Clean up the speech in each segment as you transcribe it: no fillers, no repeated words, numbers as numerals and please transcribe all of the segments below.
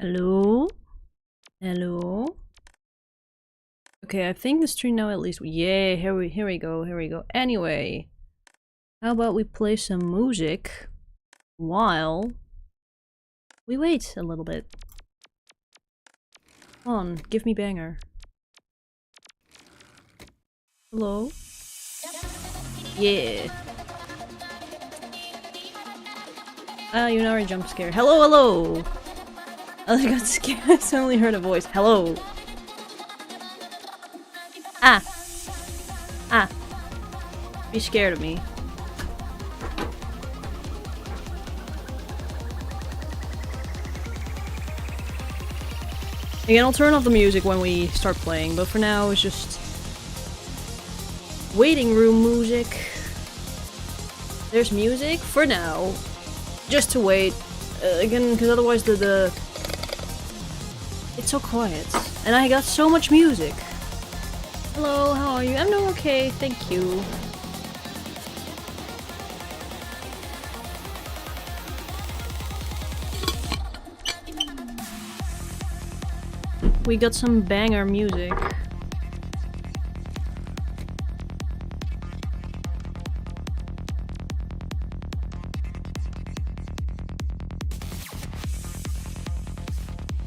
Hello? Hello? Okay, I think the stream now at least. Yeah, here we go. Anyway, how about we play some music while we wait a little bit. Come on, give me banger. Hello? Yeah. Ah, you know, a jump scare. Hello, hello! I got scared. I suddenly heard a voice. Hello. Ah. Ah. Be scared of me. Again, I'll turn off the music when we start playing, but for now it's just waiting room music. There's music for now, just to wait. Again, because otherwise it's so quiet, and I got so much music. Hello, how are you? I'm doing okay, thank you. We got some banger music.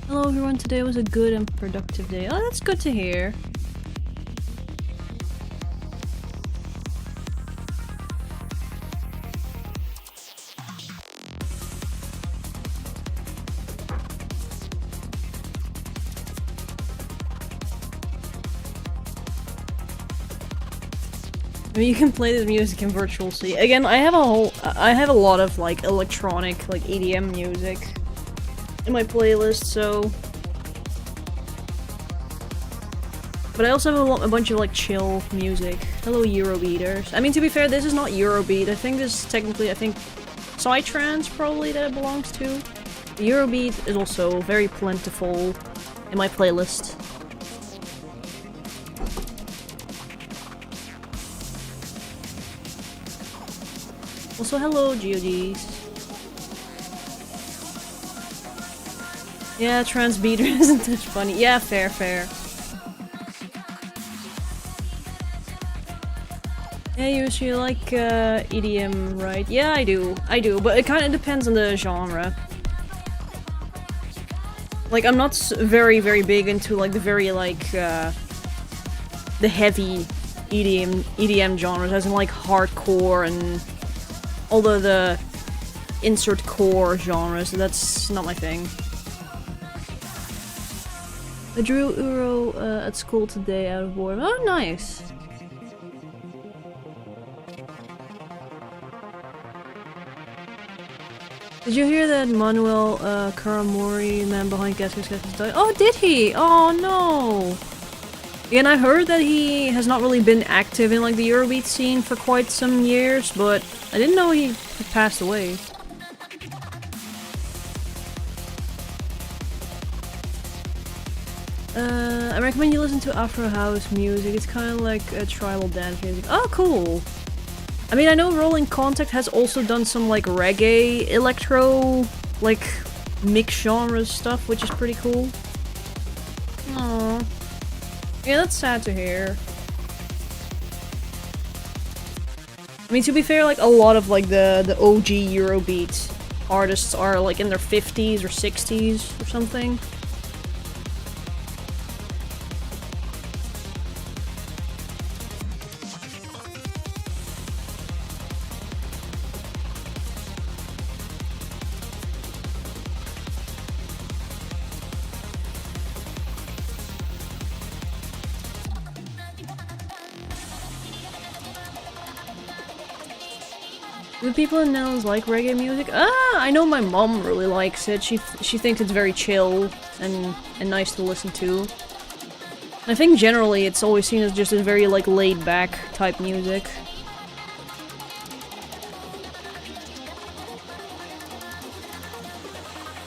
Hello everyone, today was a good and productive day. Oh, that's good to hear. I mean, you can play this music in Virtual C. Again, I have a lot of like electronic, like EDM music in my playlist, so. But I also have a bunch of like chill music. Hello, Eurobeaters. I mean, to be fair, this is not Eurobeat. I think this is technically, I think, Psytrance probably that it belongs to. Eurobeat is also very plentiful in my playlist. Also, hello, GOGs. Yeah, trans beater isn't that funny. Yeah, fair, fair. Yeah, you usually like EDM, right? Yeah, I do, but it kind of depends on the genre. Like, I'm not very big into like the very like the heavy EDM genres, as in like hardcore and all the insert core genres. That's not my thing. I drew Uro at school today out of boredom. Oh, nice. Did you hear that Manuel Karamori, man behind Gas died? Oh, did he? Oh no! And I heard that he has not really been active in like the Eurobeat scene for quite some years, but I didn't know he passed away. I recommend you listen to Afro House music. It's kind of like tribal dance music. Oh, cool! I mean, I know Rolling Contact has also done some like reggae, electro, like mixed genres stuff, which is pretty cool. Aww. Yeah, that's sad to hear. I mean, to be fair, like a lot of like the OG Eurobeat artists are like in their 50s or 60s or something. Do people in Netherlands like reggae music? Ah, I know my mom really likes it. She thinks it's very chill and nice to listen to. And I think generally it's always seen as just a very like laid back type music.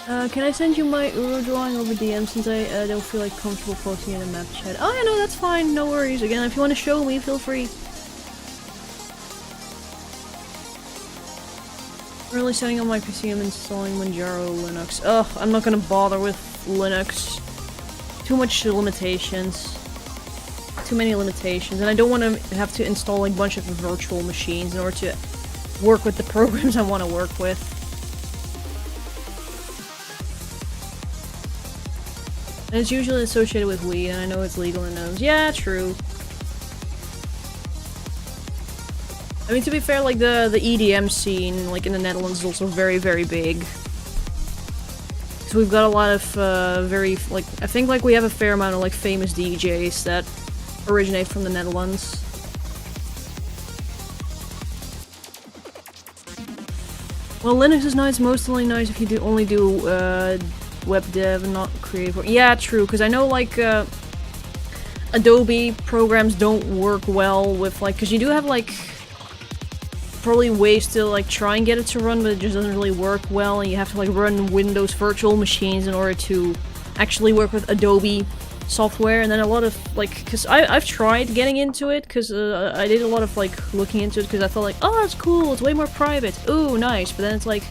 Can I send you my Uro drawing over DM since I don't feel like comfortable posting it in map chat? Oh yeah, no, that's fine. No worries. Again, if you want to show me, feel free. I'm really setting up my PC. I'm installing Manjaro Linux. Ugh, I'm not gonna bother with Linux. Too much limitations. Too many limitations, and I don't want to have to install like a bunch of virtual machines in order to work with the programs I want to work with. And it's usually associated with weed, and I know it's legal in those. Yeah, true. I mean, to be fair, like the EDM scene, like in the Netherlands, is also very, very big. So we've got a lot of very, like, I think like we have a fair amount of like famous DJs that originate from the Netherlands. Well, Linux is nice, mostly nice if you only do web dev and not creative. Yeah, true, because I know like Adobe programs don't work well with like, because you do have like probably ways to like try and get it to run, but it just doesn't really work well, and you have to like run Windows virtual machines in order to actually work with Adobe software. And then a lot of like, because I've tried getting into it, because I did a lot of like looking into it because I felt like, oh, that's cool, it's way more private, ooh, nice. But then it's like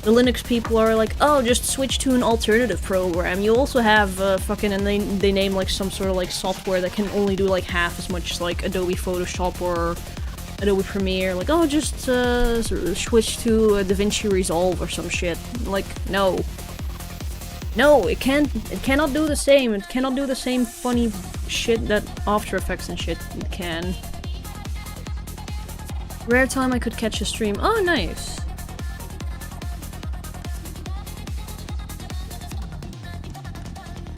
the Linux people are like, oh, just switch to an alternative program. You also have fucking, and they name like some sort of like software that can only do like half as much as like Adobe Photoshop or Adobe Premiere. Like, oh, just switch to DaVinci Resolve or some shit. Like, no. No, it cannot do the same. It cannot do the same funny shit that After Effects and shit can. Rare time I could catch a stream. Oh, nice.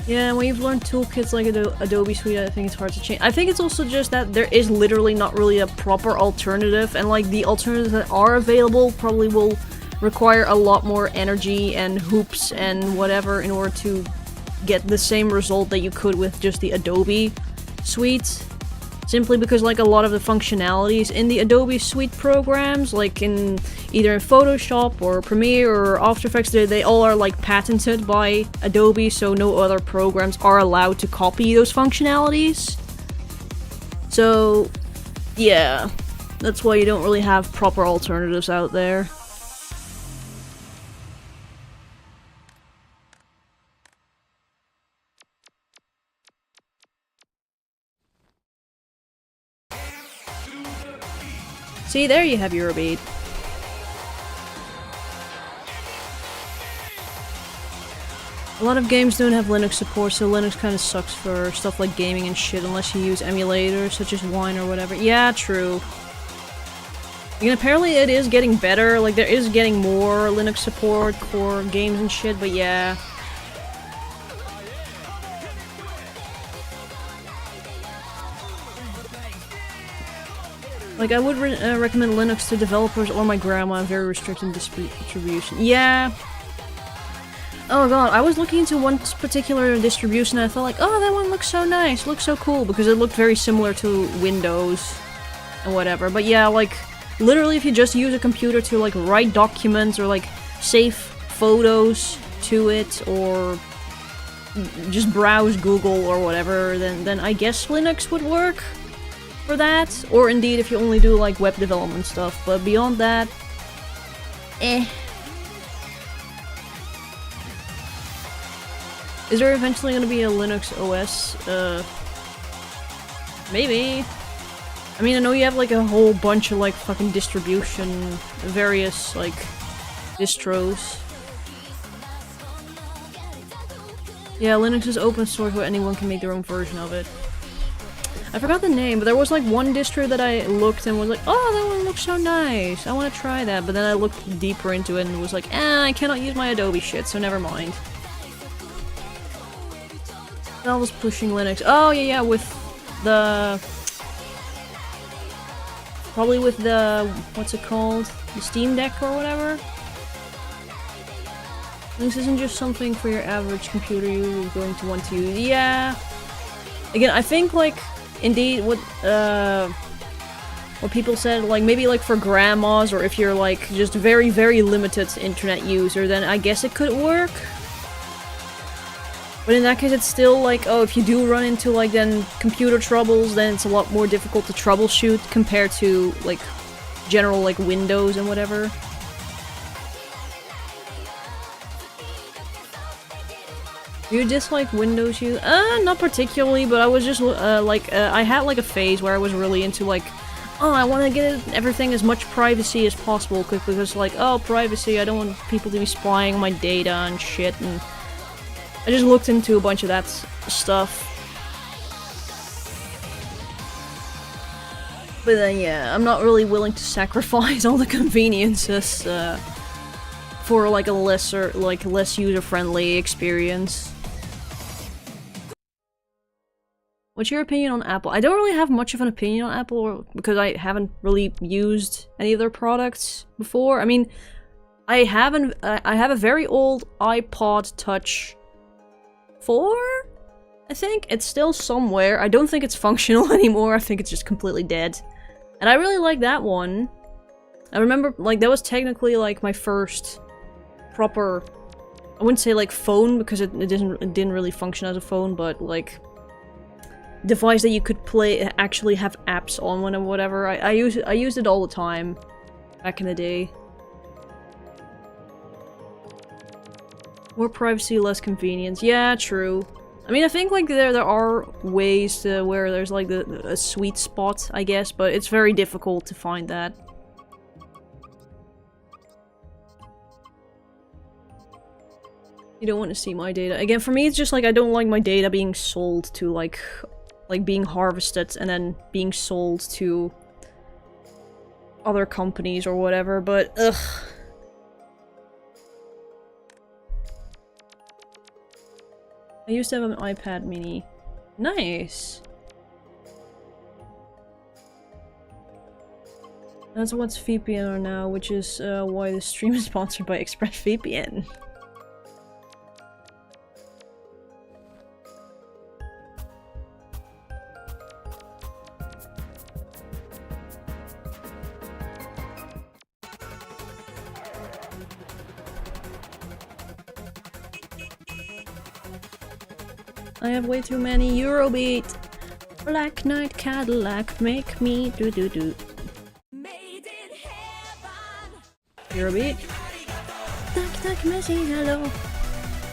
Yeah, when you've learned toolkits like Adobe Suite, I think it's hard to change. I think it's also just that there is literally not really a proper alternative, and like the alternatives that are available probably will require a lot more energy and hoops and whatever in order to get the same result that you could with just the Adobe Suite. Simply because like a lot of the functionalities in the Adobe Suite programs, like in either in Photoshop or Premiere or After Effects, they all are like patented by Adobe, so no other programs are allowed to copy those functionalities. So yeah, that's why you don't really have proper alternatives out there. See, there you have your beat. A lot of games don't have Linux support, so Linux kind of sucks for stuff like gaming and shit unless you use emulators such as Wine or whatever. Yeah, true. And apparently it is getting better, like there is getting more Linux support for games and shit, but yeah. Like, I would recommend Linux to developers or my grandma, very restricted distribution. Yeah. Oh god, I was looking into one particular distribution and I felt like, oh, that one looks so nice, looks so cool, because it looked very similar to Windows and whatever. But yeah, like, literally if you just use a computer to, like, write documents or, like, save photos to it, or just browse Google or whatever, then I guess Linux would work for that, or indeed if you only do like web development stuff, but beyond that, eh. Is there eventually gonna be a Linux OS? Maybe. I mean, I know you have like a whole bunch of like fucking distribution, various like distros. Yeah, Linux is open source where anyone can make their own version of it. I forgot the name, but there was like one distro that I looked and was like, oh, that one looks so nice, I want to try that, but then I looked deeper into it and was like, I cannot use my Adobe shit, so never mind. I was pushing Linux. Oh, yeah, with the... probably with the... what's it called? The Steam Deck or whatever? Linux isn't just something for your average computer you're going to want to use. Yeah. Again, I think, like, indeed, what people said, like, maybe, like, for grandmas, or if you're, like, just very, very limited internet user, then I guess it could work. But in that case, it's still, like, oh, if you do run into, like, then computer troubles, then it's a lot more difficult to troubleshoot compared to, like, general, like, Windows and whatever. Do you dislike Windows use? Not particularly, but I was just, I had like a phase where I was really into like, oh, I want to get everything as much privacy as possible, because like, oh, privacy, I don't want people to be spying on my data and shit, and I just looked into a bunch of that stuff. But then, yeah, I'm not really willing to sacrifice all the conveniences, for like a less user-friendly experience. What's your opinion on Apple? I don't really have much of an opinion on Apple because I haven't really used any of their products before. I mean, I have a very old iPod Touch 4, I think. It's still somewhere. I don't think it's functional anymore. I think it's just completely dead. And I really like that one. I remember, like, that was technically like my first proper, I wouldn't say like phone because it didn't really function as a phone, but like device that you could actually have apps on one or whatever. I used it all the time back in the day. More privacy, less convenience. Yeah, true. I mean, I think like there are ways to where there's like a sweet spot, I guess, but it's very difficult to find that. You don't want to see my data. Again, for me, it's just like I don't like my data being sold to like being harvested and then being sold to other companies or whatever, but ugh. I used to have an iPad mini. Nice! That's what's VPN are now, which is why the stream is sponsored by ExpressVPN. I have way too many Eurobeat. Black Knight Cadillac, make me do do do. Eurobeat. Duck Messy, hello.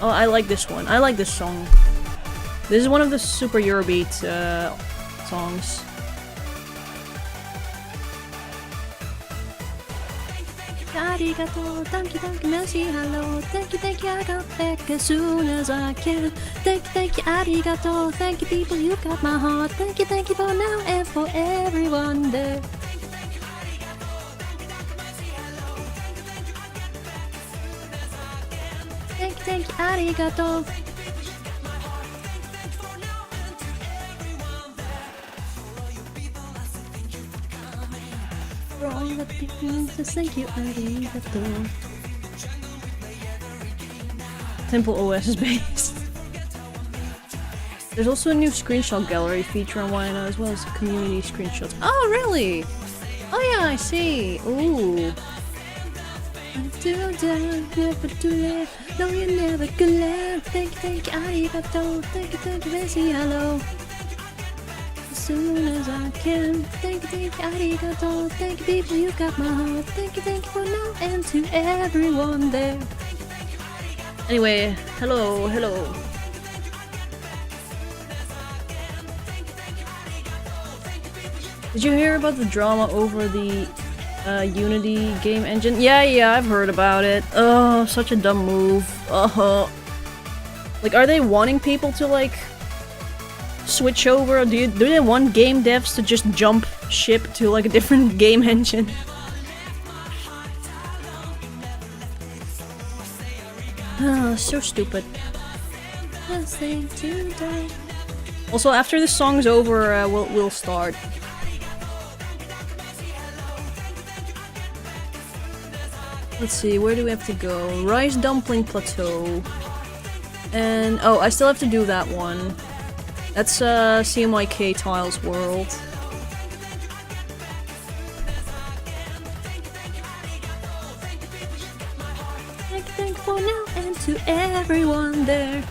Oh, I like this one. I like this song. This is one of the super Eurobeat songs. Arigato, thank you, merci, hello. Thank you, I got back as soon as I can. Thank you, arigato. Thank you, people, you got my heart. Thank you for now and for everyone there. Thank you, arigato. For all the people, just thank you, arigato. Temple OS is based. There's also a new screenshot gallery feature on Wino, as well as community screenshots. Oh, really? Oh yeah, I see. Ooh. Until down, never do that. No, you're never gonna. Thank you, arigato. Thank you, Messi, hello. As soon as I can. Thank you, arigato. Thank you, people, you got my heart. Thank you for now and to everyone there. Anyway, hello. Did you hear about the drama over the Unity game engine? Yeah, I've heard about it. Oh, such a dumb move. Like, are they wanting people to, like, switch over? Or do they want game devs to just jump ship to, like, a different game engine? Oh, so stupid. Also, after this song's over, we'll start. Let's see, where do we have to go? Rice Dumpling Plateau. And, oh, I still have to do that one. That's, CMYK Tiles World. Thank for now and to everyone there.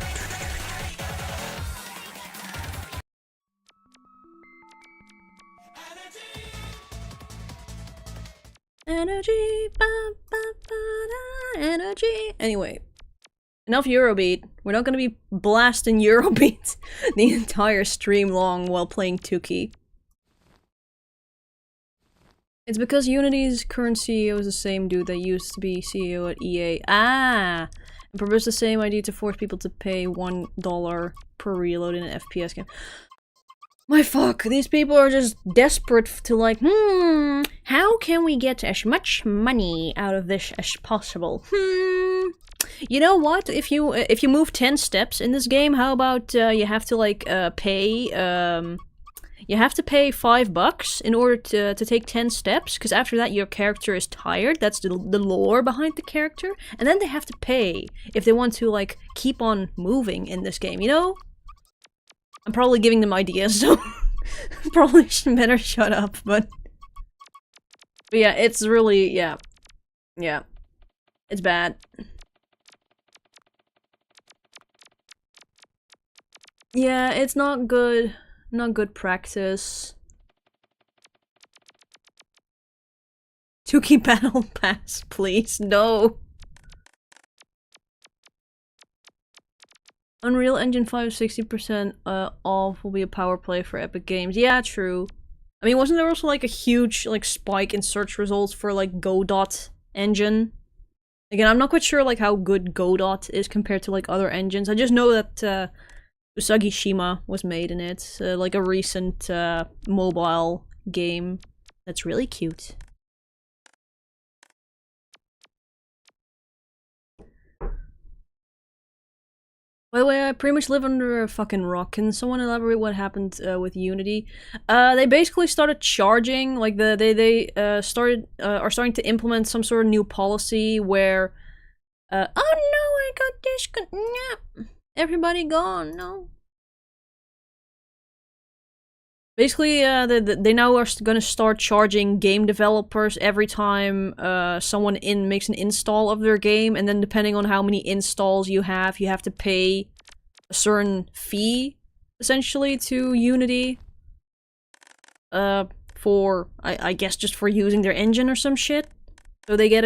Energy, ba, ba, ba, da, energy. Anyway, enough Eurobeat. We're not gonna be blasting Eurobeat the entire stream long while playing Tuki. It's because Unity's current CEO is the same dude that used to be CEO at EA. Ah! And proposed the same idea to force people to pay $1 per reload in an FPS game. My fuck, these people are just desperate to like, how can we get as much money out of this as possible? You know what? If you move 10 steps in this game, how about you have to like pay you have to pay $5 in order to take 10 steps, because after that your character is tired. That's the lore behind the character. And then they have to pay if they want to like keep on moving in this game, you know? I'm probably giving them ideas, so probably better shut up, but yeah, it's really, yeah. It's bad. Yeah, it's not good. Not good practice. Tuki Battle Pass, please. No. Unreal Engine 5 60% off will be a power play for Epic Games. Yeah, true. I mean, wasn't there also like a huge like spike in search results for like Godot engine? Again, I'm not quite sure like how good Godot is compared to like other engines. I just know that Usagi Shima was made in it, like a recent mobile game that's really cute. By the way, I pretty much live under a fucking rock. Can someone elaborate what happened with Unity? They basically started charging, like they are starting to implement some sort of new policy where, oh no, I got this. No. Everybody gone, no. Basically, they now are gonna start charging game developers every time someone makes an install of their game, and then depending on how many installs you have to pay a certain fee, essentially, to Unity. For, I guess just for using their engine or some shit. So they get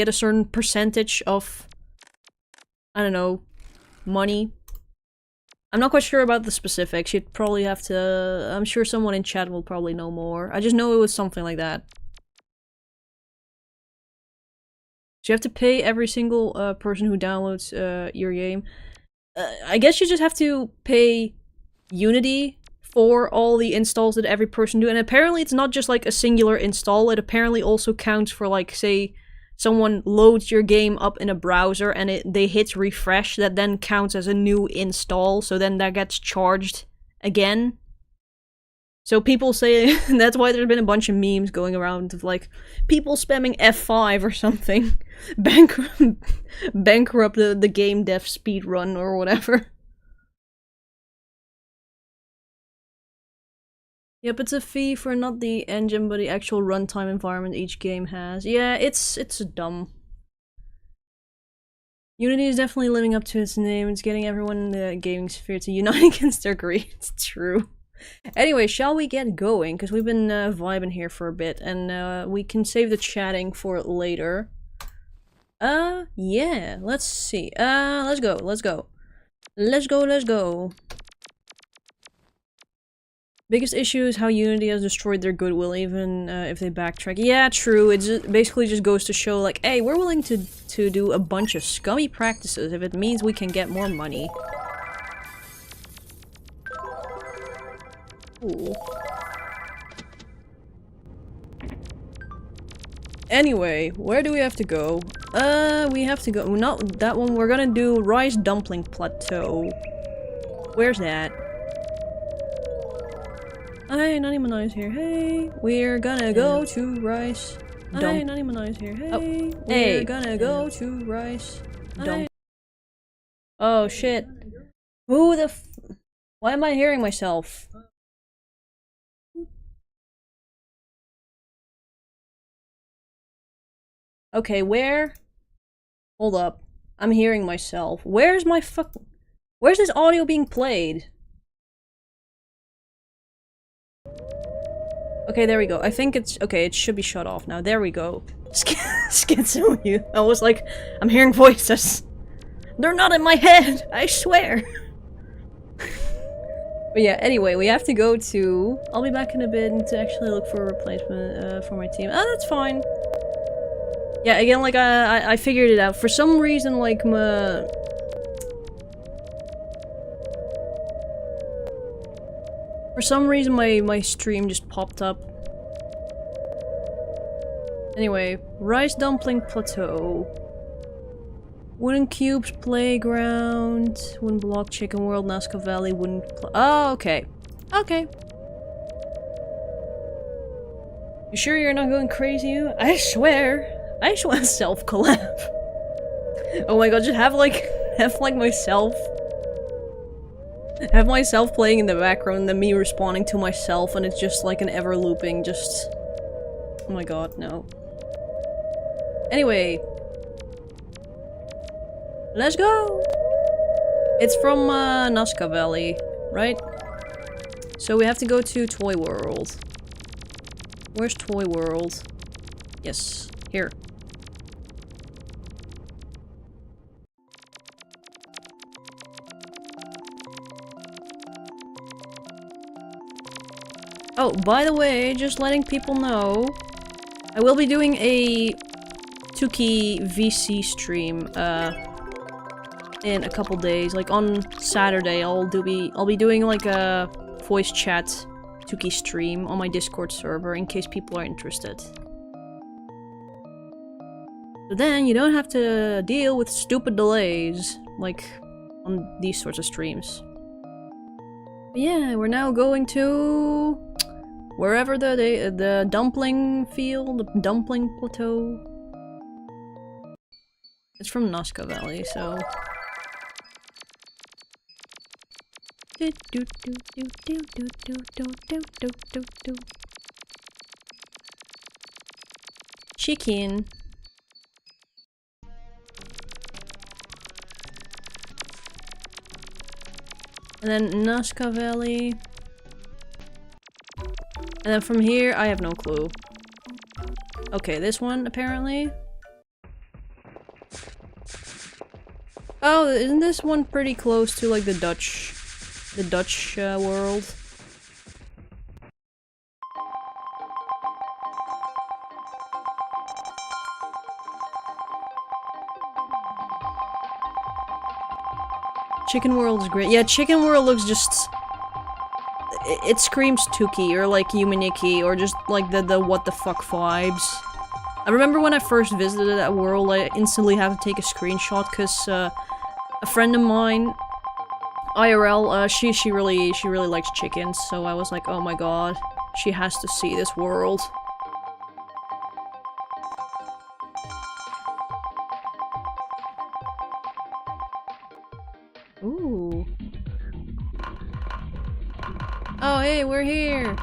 a certain percentage of, I don't know, money. I'm not quite sure about the specifics. You'd probably have to... I'm sure someone in chat will probably know more. I just know it was something like that. So you have to pay every single person who downloads your game. I guess you just have to pay Unity for all the installs that every person do. And apparently it's not just like a singular install. It apparently also counts for like, say... someone loads your game up in a browser and they hit refresh, that then counts as a new install, so then that gets charged again. So people say, that's why there's been a bunch of memes going around of like, people spamming F5 or something. Bankrupt the game dev speedrun or whatever. Yep, it's a fee for not the engine, but the actual runtime environment each game has. Yeah, it's dumb. Unity is definitely living up to its name. It's getting everyone in the gaming sphere to unite against their greed. It's true. Anyway, shall we get going? Because we've been vibing here for a bit, and we can save the chatting for later. Yeah, let's see. Let's go. Biggest issue is how Unity has destroyed their goodwill, even if they backtrack. Yeah, true. It basically just goes to show, like, hey, we're willing to do a bunch of scummy practices if it means we can get more money. Cool. Anyway, where do we have to go? We have to go... Not that one. We're gonna do Rice Dumpling Plateau. Where's that? Hey, Nanimanai's here. Hey, we're gonna go to Rice. Hey, Nanimanai's here. Hey, we're gonna go to Rice. Dump. Oh shit. Who the f- Why am I hearing myself? Okay, where? Hold up. I'm hearing myself. Where's my fuck- Where's this audio being played? Okay, there we go. I think it's- okay, it should be shut off now. There we go. Schizo you. I was like, I'm hearing voices. They're not in my head! I swear! But yeah, anyway, we have to go to... I'll be back in a bit to actually look for a replacement for my team. Oh, that's fine. Yeah, again, like, I figured it out. For some reason, like, my... For some reason, my stream just popped up. Anyway, Rice Dumpling Plateau. Wooden Cubes Playground. Wooden Block Chicken World, Nazca Valley, Wooden... Oh, okay. Okay. You sure you're not going crazy, you? I swear. I just want to self-collab. Oh my god, just have like myself. Have myself playing in the background and then me responding to myself and it's just like an ever-looping, just... Oh my god, no. Anyway. Let's go! It's from Nazca Valley, right? So we have to go to Toy World. Where's Toy World? Yes, here. Oh, by the way, just letting people know, I will be doing a Tuki VC stream, in a couple days. Like on Saturday, I'll be doing like a voice chat Tuki stream on my Discord server in case people are interested. So then you don't have to deal with stupid delays like on these sorts of streams. But yeah, we're now going to wherever the dumpling field, the dumpling plateau. It's from Nazca Valley, so. Chicken. And then Nazca Valley. And then from here, I have no clue. Okay, this one, apparently. Oh, isn't this one pretty close to, like, the Dutch world? Chicken World is great. Yeah, Chicken World looks just... It screams Tuki, or like Yume, or just like the what the fuck vibes. I remember when I first visited that world, I instantly had to take a screenshot, cause a friend of mine, IRL, she really likes chickens, so I was like, oh my god, she has to see this world. Ooh. Oh, hey, we're here!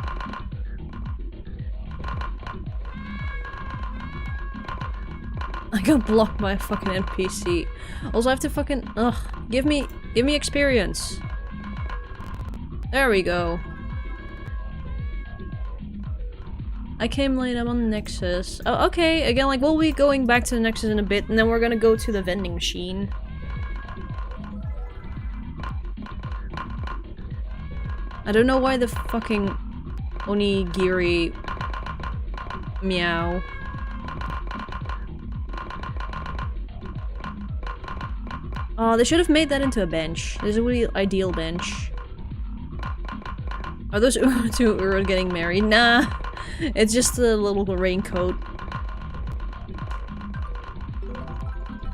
I got blocked by a fucking NPC. Also, I have to fucking... Ugh. Give me experience. There we go. I came late, I'm on the Nexus. Oh, okay, again, like, we'll be going back to the Nexus in a bit, and then we're gonna go to the vending machine. I don't know why the fucking onigiri meow. Oh, they should have made that into a bench. This is a really ideal bench. Are those two Ura getting married? Nah, it's just a little raincoat.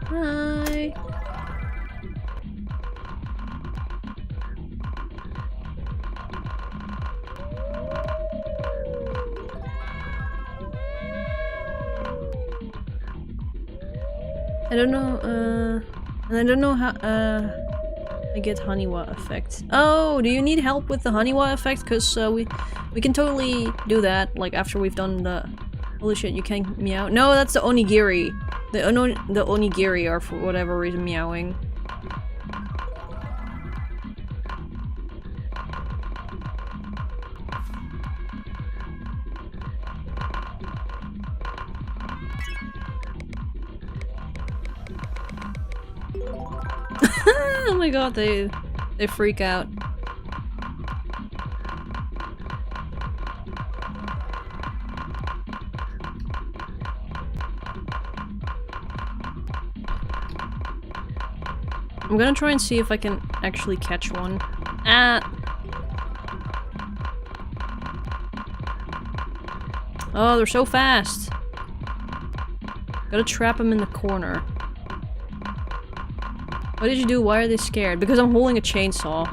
Hi. I don't know, and I don't know how, I get Haniwa effect. Oh, do you need help with the Haniwa effect? Cause, we can totally do that, like, after we've done the... Holy shit, you can't meow? No, that's the onigiri. The onigiri are, for whatever reason, meowing. Oh my god, they freak out. I'm gonna try and see if I can actually catch one. Ah! Oh, they're so fast. Gotta trap them in the corner. What did you do? Why are they scared? Because I'm holding a chainsaw.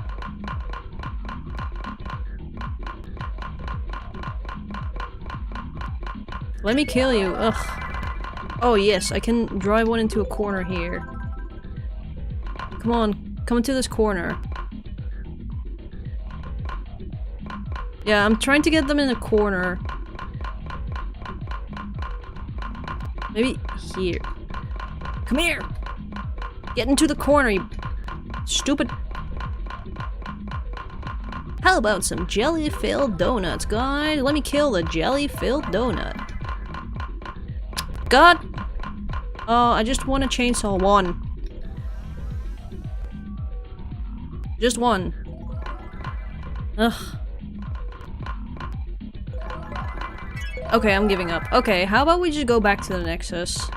Let me kill you. Ugh. Oh yes, I can drive one into a corner here. Come on, come into this corner. Yeah, I'm trying to get them in a corner. Maybe here. Come here! Get into the corner, you stupid. How about some jelly-filled donuts, guys? Let me kill the jelly-filled donut. God! Oh, I just want a chainsaw. One. Just one. Ugh. Okay, I'm giving up. Okay, how about we just go back to the Nexus?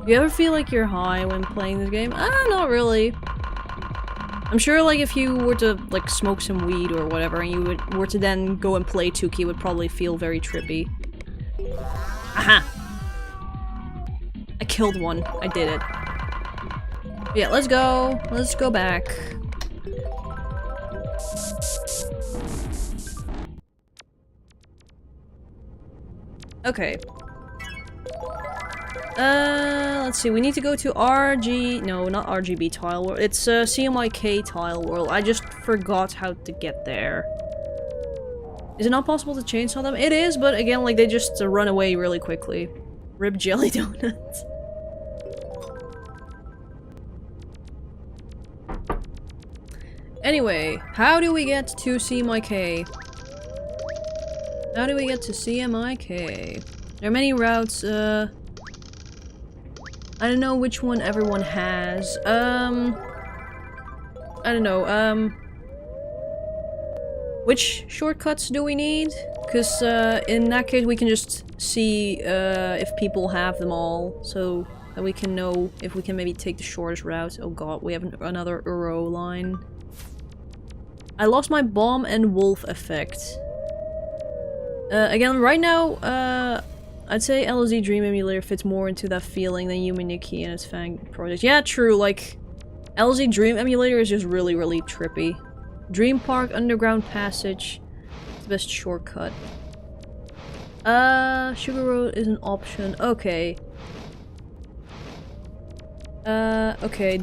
Do you ever feel like you're high when playing this game? Not really. I'm sure, like, if you were to, like, smoke some weed or whatever, and you were to then go and play Tuki, it would probably feel very trippy. Aha! I killed one. I did it. Yeah, let's go. Let's go back. Okay. Let's see, we need to go to no, not RGB tile world. It's CMYK tile world. I just forgot how to get there. Is it not possible to chainsaw them? It is, but again, like, they just run away really quickly. Rib jelly donuts. Anyway, how do we get to CMYK? How do we get to CMYK? There are many routes, I don't know which one everyone has. I don't know, which shortcuts do we need? Because, in that case we can just see, if people have them all, so that we can know if we can maybe take the shortest route. Oh god, we have another Uro line. I lost my bomb and wolf effect. Again, right now, I'd say LSD Dream Emulator fits more into that feeling than Yume and its Fang project. Yeah, true, like, LSD Dream Emulator is just really, really trippy. Dream Park Underground Passage. It's the best shortcut. Sugar Road is an option. Okay. Okay,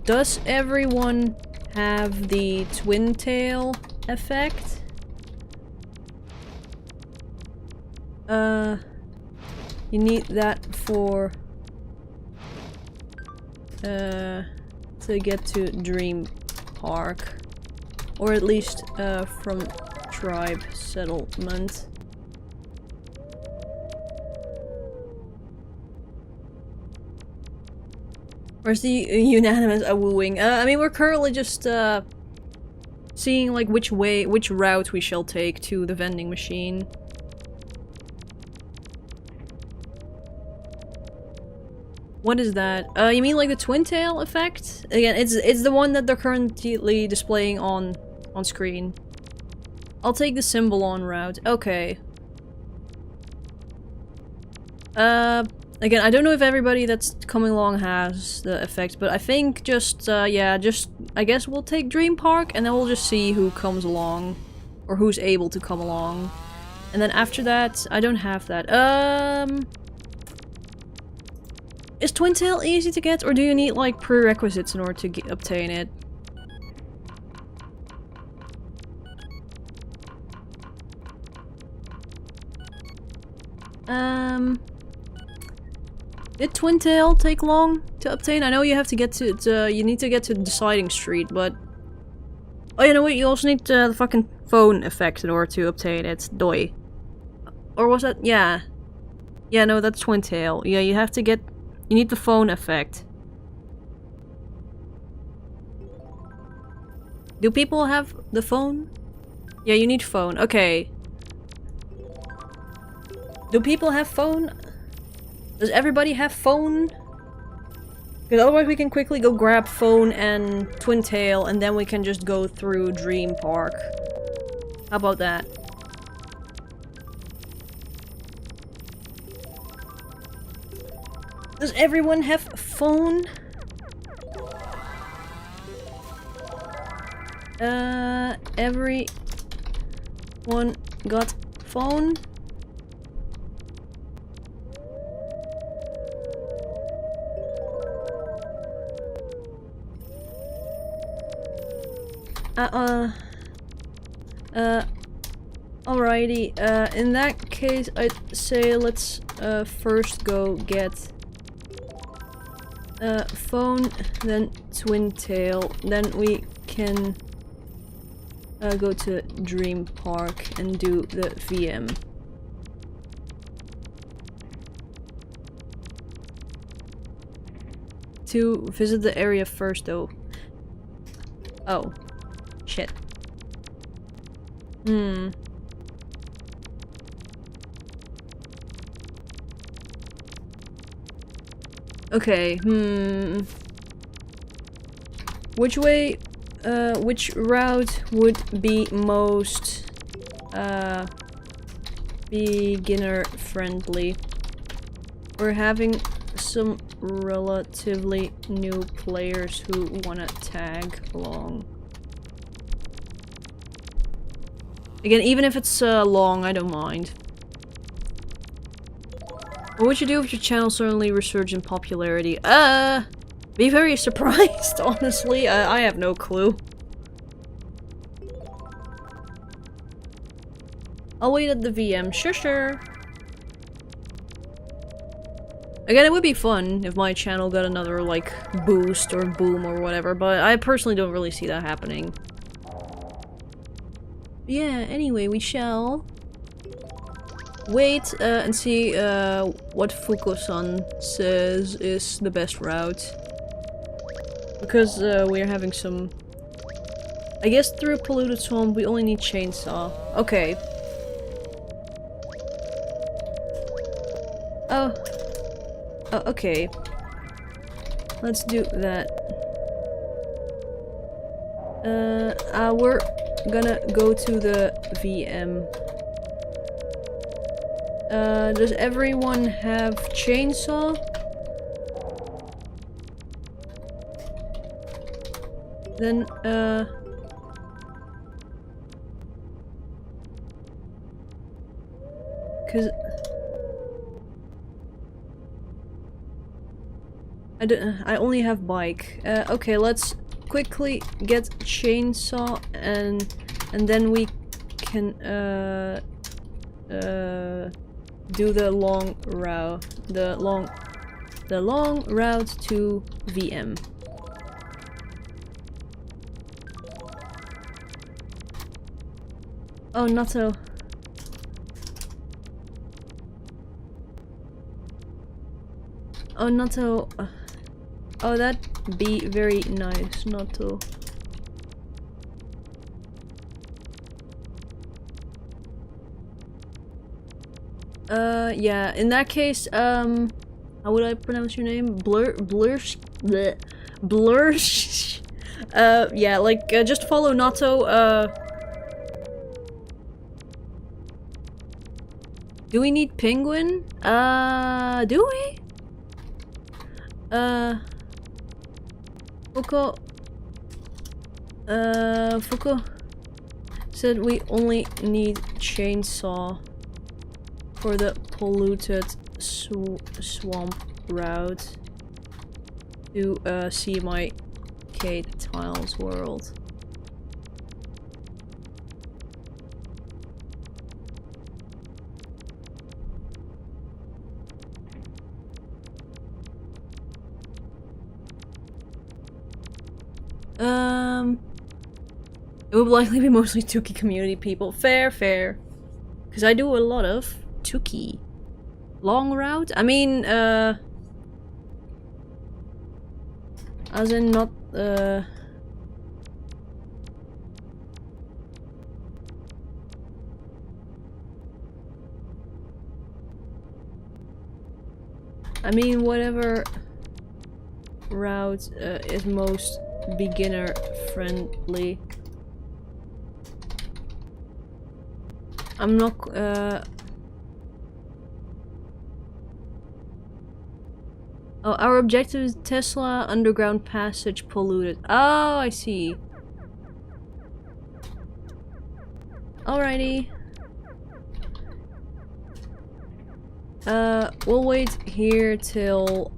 does everyone have the twin tail effect? You need that for, to get to Dream Park. Or at least, from Tribe Settlement. Where's the unanimous wooing? I mean, we're currently just, seeing, like, which route we shall take to the vending machine. What is that? You mean like the twin tail effect? Again, it's the one that they're currently displaying on screen. I'll take the symbol on route. Okay. Again, I don't know if everybody that's coming along has the effect, but I think just, yeah, I guess we'll take Dream Park, and then we'll just see who comes along. Or who's able to come along. And then after that, I don't have that. Is Twin Tail easy to get, or do you need, like, prerequisites in order to obtain it? Did Twin Tail take long to obtain? I know you have to get to, you need to get to Deciding Street, but... Oh, you know what? You also need the fucking phone effect in order to obtain it. Doi. Or was that? Yeah. Yeah, no, that's Twin Tail. Yeah, you have to get... You need the phone effect. Do people have the phone? Yeah, you need phone. Okay. Do people have phone? Does everybody have phone? Because otherwise we can quickly go grab phone and Twin Tail and then we can just go through Dream Park. How about that? Does everyone have phone? Everyone got phone? Alrighty, in that case, I'd say let's, first go get, phone, then Twin Tail, then we can, go to Dream Park and do the VM. To visit the area first, though. Oh. Shit. Okay, Which way, which route would be most, beginner friendly? We're having some relatively new players who wanna tag along. Again, even if it's long, I don't mind. What would you do if your channel suddenly resurged in popularity? Be very surprised, honestly. I have no clue. I'll wait at the VM. Sure. Again, it would be fun if my channel got another, like, boost or boom or whatever, but I personally don't really see that happening. Yeah, anyway, we shall wait and see what Fuko-san says is the best route. Because we're having some... I guess through Polluted Swamp we only need chainsaw. Okay. Oh, okay. Let's do that. We're gonna go to the VM. Does everyone have chainsaw? Then, cause I only have bike. Okay, let's quickly get chainsaw and then we can do the long route, the long route to VM. Oh, Natto. Oh, Natto. Oh, that'd be very nice, Natto. Yeah, in that case, how would I pronounce your name? Blursh? Yeah, like, just follow Natto, do we need penguin? Do we? Fuko said we only need chainsaw for the polluted swamp route to CMYK Tiles World. It would likely be mostly Tuki community people. Fair. Because I do a lot of Tuki. Long route? I mean, as in not, I mean, whatever route is most beginner friendly. I'm not oh, our objective is Tesla underground passage polluted. Oh, I see. Alrighty. We'll wait here till,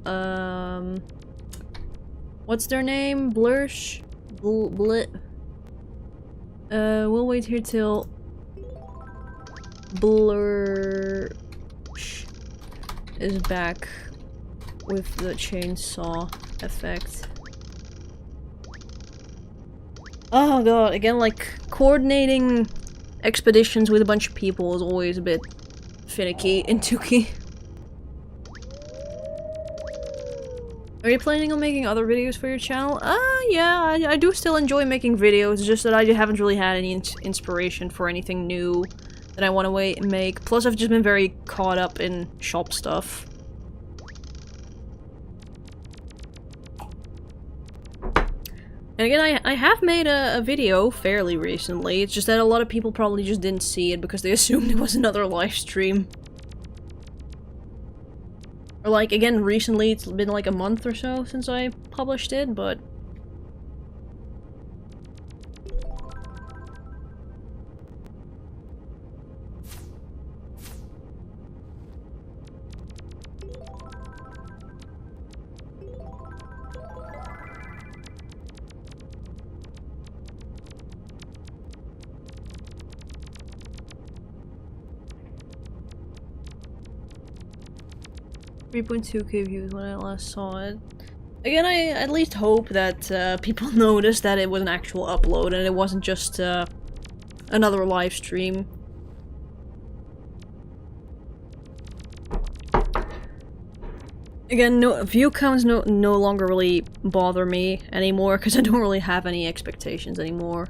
what's their name? Blursh? We'll wait here till Blursh is back with the chainsaw effect. Oh god, again, like, coordinating expeditions with a bunch of people is always a bit finicky in Tuki. Are you planning on making other videos for your channel? Yeah, I do still enjoy making videos, it's just that I haven't really had any inspiration for anything new that I want to make. Plus, I've just been very caught up in shop stuff. And again, I have made a video fairly recently, it's just that a lot of people probably just didn't see it because they assumed it was another live stream. Or like, again, recently, it's been like a month or so since I published it, but... .2k views when I last saw it. Again, I at least hope that people noticed that it was an actual upload and it wasn't just another live stream. Again, view counts no longer really bother me anymore because I don't really have any expectations anymore.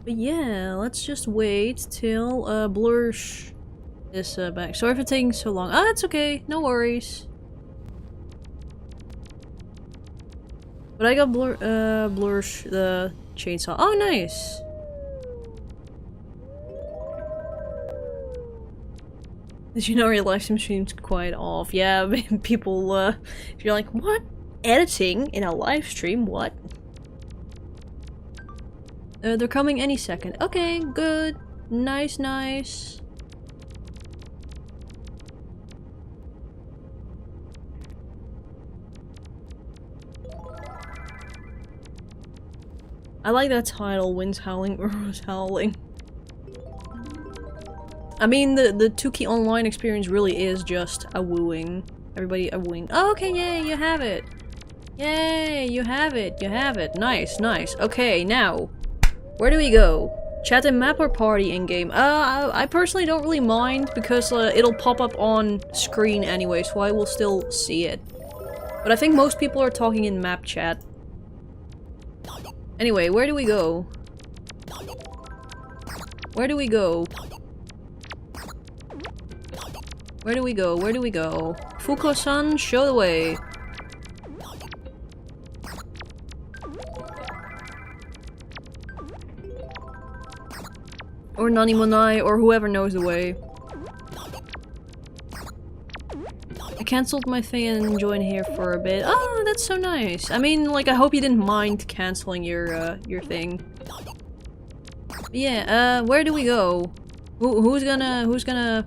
But yeah, let's just wait till Blursh is back. Sorry for taking so long. Ah, it's okay. No worries. But I got Blursh the chainsaw. Oh, nice. Did you know your live stream seems quite off? Yeah, people, if you're like, what? Editing in a live stream? What? They're coming any second. Okay, good. Nice, nice. I like that title, Winds Howling, Rose Howling. I mean, the Tuki online experience really is just a wooing. Everybody a wooing. Oh, okay, yay, you have it. Yay, you have it, you have it. Nice, nice. Okay, now. Where do we go? Chat and map or party in-game? I personally don't really mind because it'll pop up on screen anyway, so I will still see it. But I think most people are talking in map chat. Anyway, where do we go? Where do we go? Where do we go? Where do we go? Fuko-san, show the way. Or Nanimonai, or whoever knows the way. I cancelled my thing and joined here for a bit. Oh, that's so nice. I mean, like, I hope you didn't mind cancelling your thing. But yeah, where do we go? Who's gonna...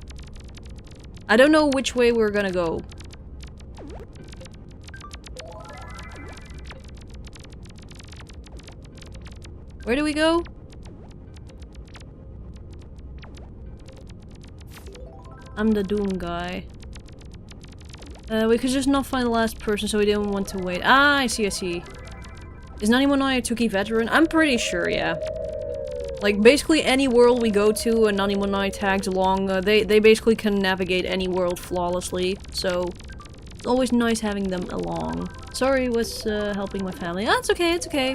I don't know which way we're gonna go. Where do we go? I'm the Doom guy. We could just not find the last person, so we didn't want to wait. Ah, I see, I see. Is Nanimonai a Tuki veteran? I'm pretty sure, yeah. Like, basically any world we go to and Nanimonai tags along, they basically can navigate any world flawlessly, so it's always nice having them along. Sorry, was helping my family. Ah, it's okay, it's okay.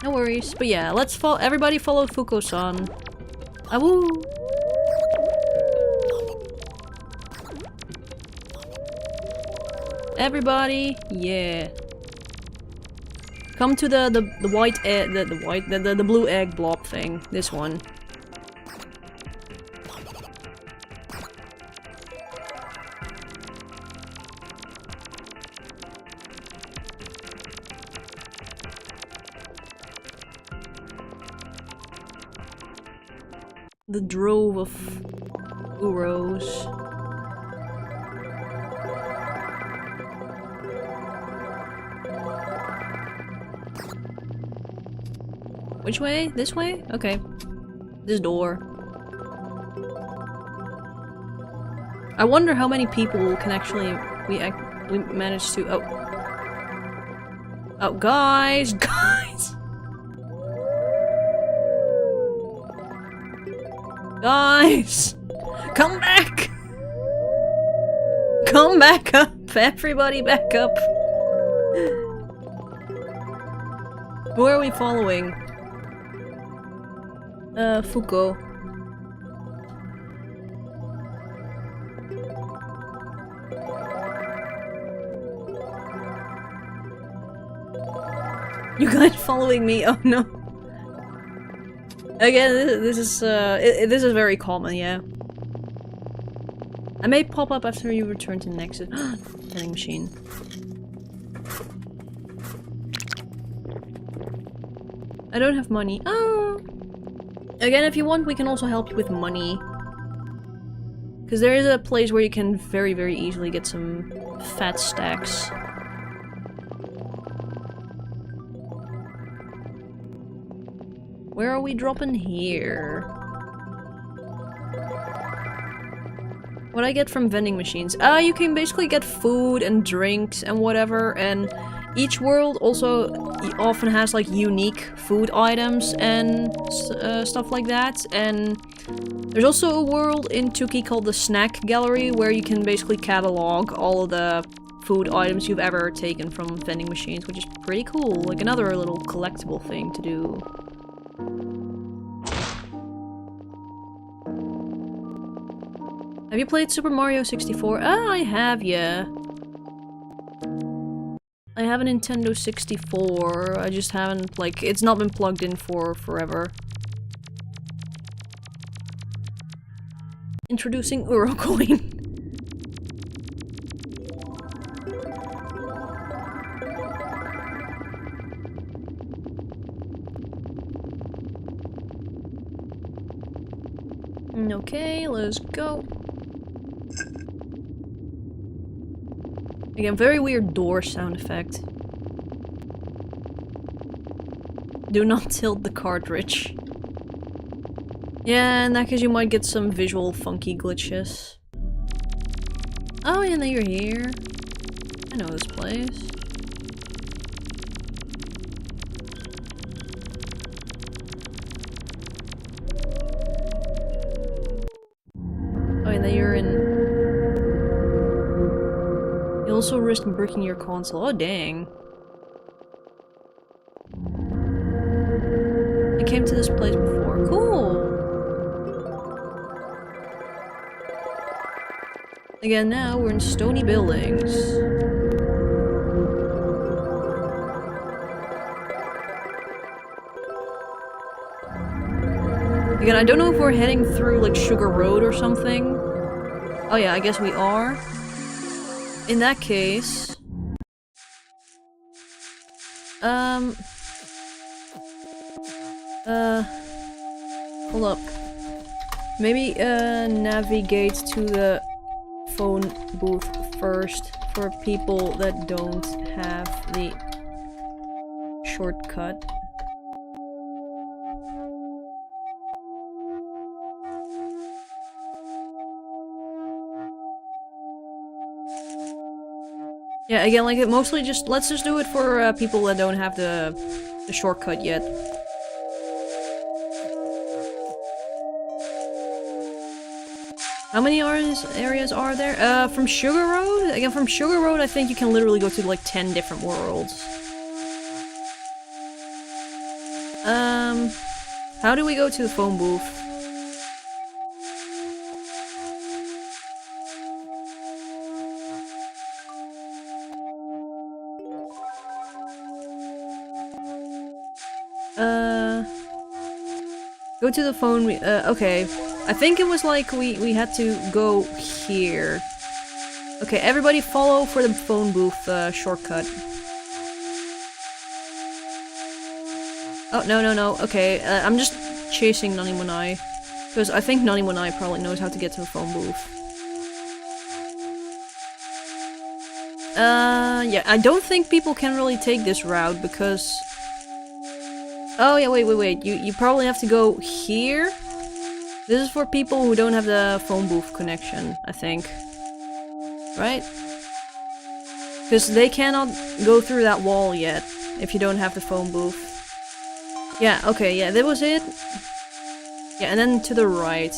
No worries. But yeah, let's follow. Everybody follow Fuko-san. Awoo! Everybody, yeah. Come to the white egg, the blue egg blob thing. This one. The drove of Uros. Which way? This way? Okay. This door. I wonder how many people can actually we managed to oh guys, guys. Guys! Come back! Come back up! Everybody back up! Who are we following? Fuko. You guys following me? Oh no. Again, this is very common, yeah. I may pop up after you return to Nexus. Vending machine. I don't have money. Oh. Again, if you want, we can also help you with money. Because there is a place where you can very, very easily get some fat stacks. Where are we dropping here? What I get from vending machines? You can basically get food and drinks and whatever, and each world also often has like unique food items and stuff like that, and there's also a world in Tuki called the Snack Gallery where you can basically catalog all of the food items you've ever taken from vending machines, which is pretty cool, like another little collectible thing to do. Have you played Super Mario 64? Ah, I have, yeah. I have a Nintendo 64, I just haven't, like, it's not been plugged in for forever. Introducing Urocoin. Okay, let's go. Again, very weird door sound effect. Do not tilt the cartridge. Yeah, in that case you might get some visual funky glitches. Oh, yeah, now you're here. I know this place. Oh, and then you're in... You also risk breaking your console. Oh, dang. I came to this place before. Cool! Again, now we're in stony buildings. Again, I don't know if we're heading through, like, Sugar Road or something. Oh yeah, I guess we are. In that case... Hold up. Maybe, navigate to the phone booth first for people that don't have the shortcut. Yeah, again, like, it mostly just- let's just do it for, people that don't have the shortcut yet. How many areas are there? From Sugar Road? Again, from Sugar Road, I think you can literally go to, like, 10 different worlds. How do we go to the phone booth? Go to the phone, okay. I think it was like we had to go here. Okay, everybody follow for the phone booth, shortcut. Oh, no, okay, I'm just chasing Nanimonai. Because I think Nanimonai probably knows how to get to the phone booth. Yeah, I don't think people can really take this route because... Oh yeah, wait, you probably have to go here? This is for people who don't have the phone booth connection, I think. Right? Because they cannot go through that wall yet, if you don't have the phone booth. Yeah, okay, yeah, that was it. Yeah, and then to the right.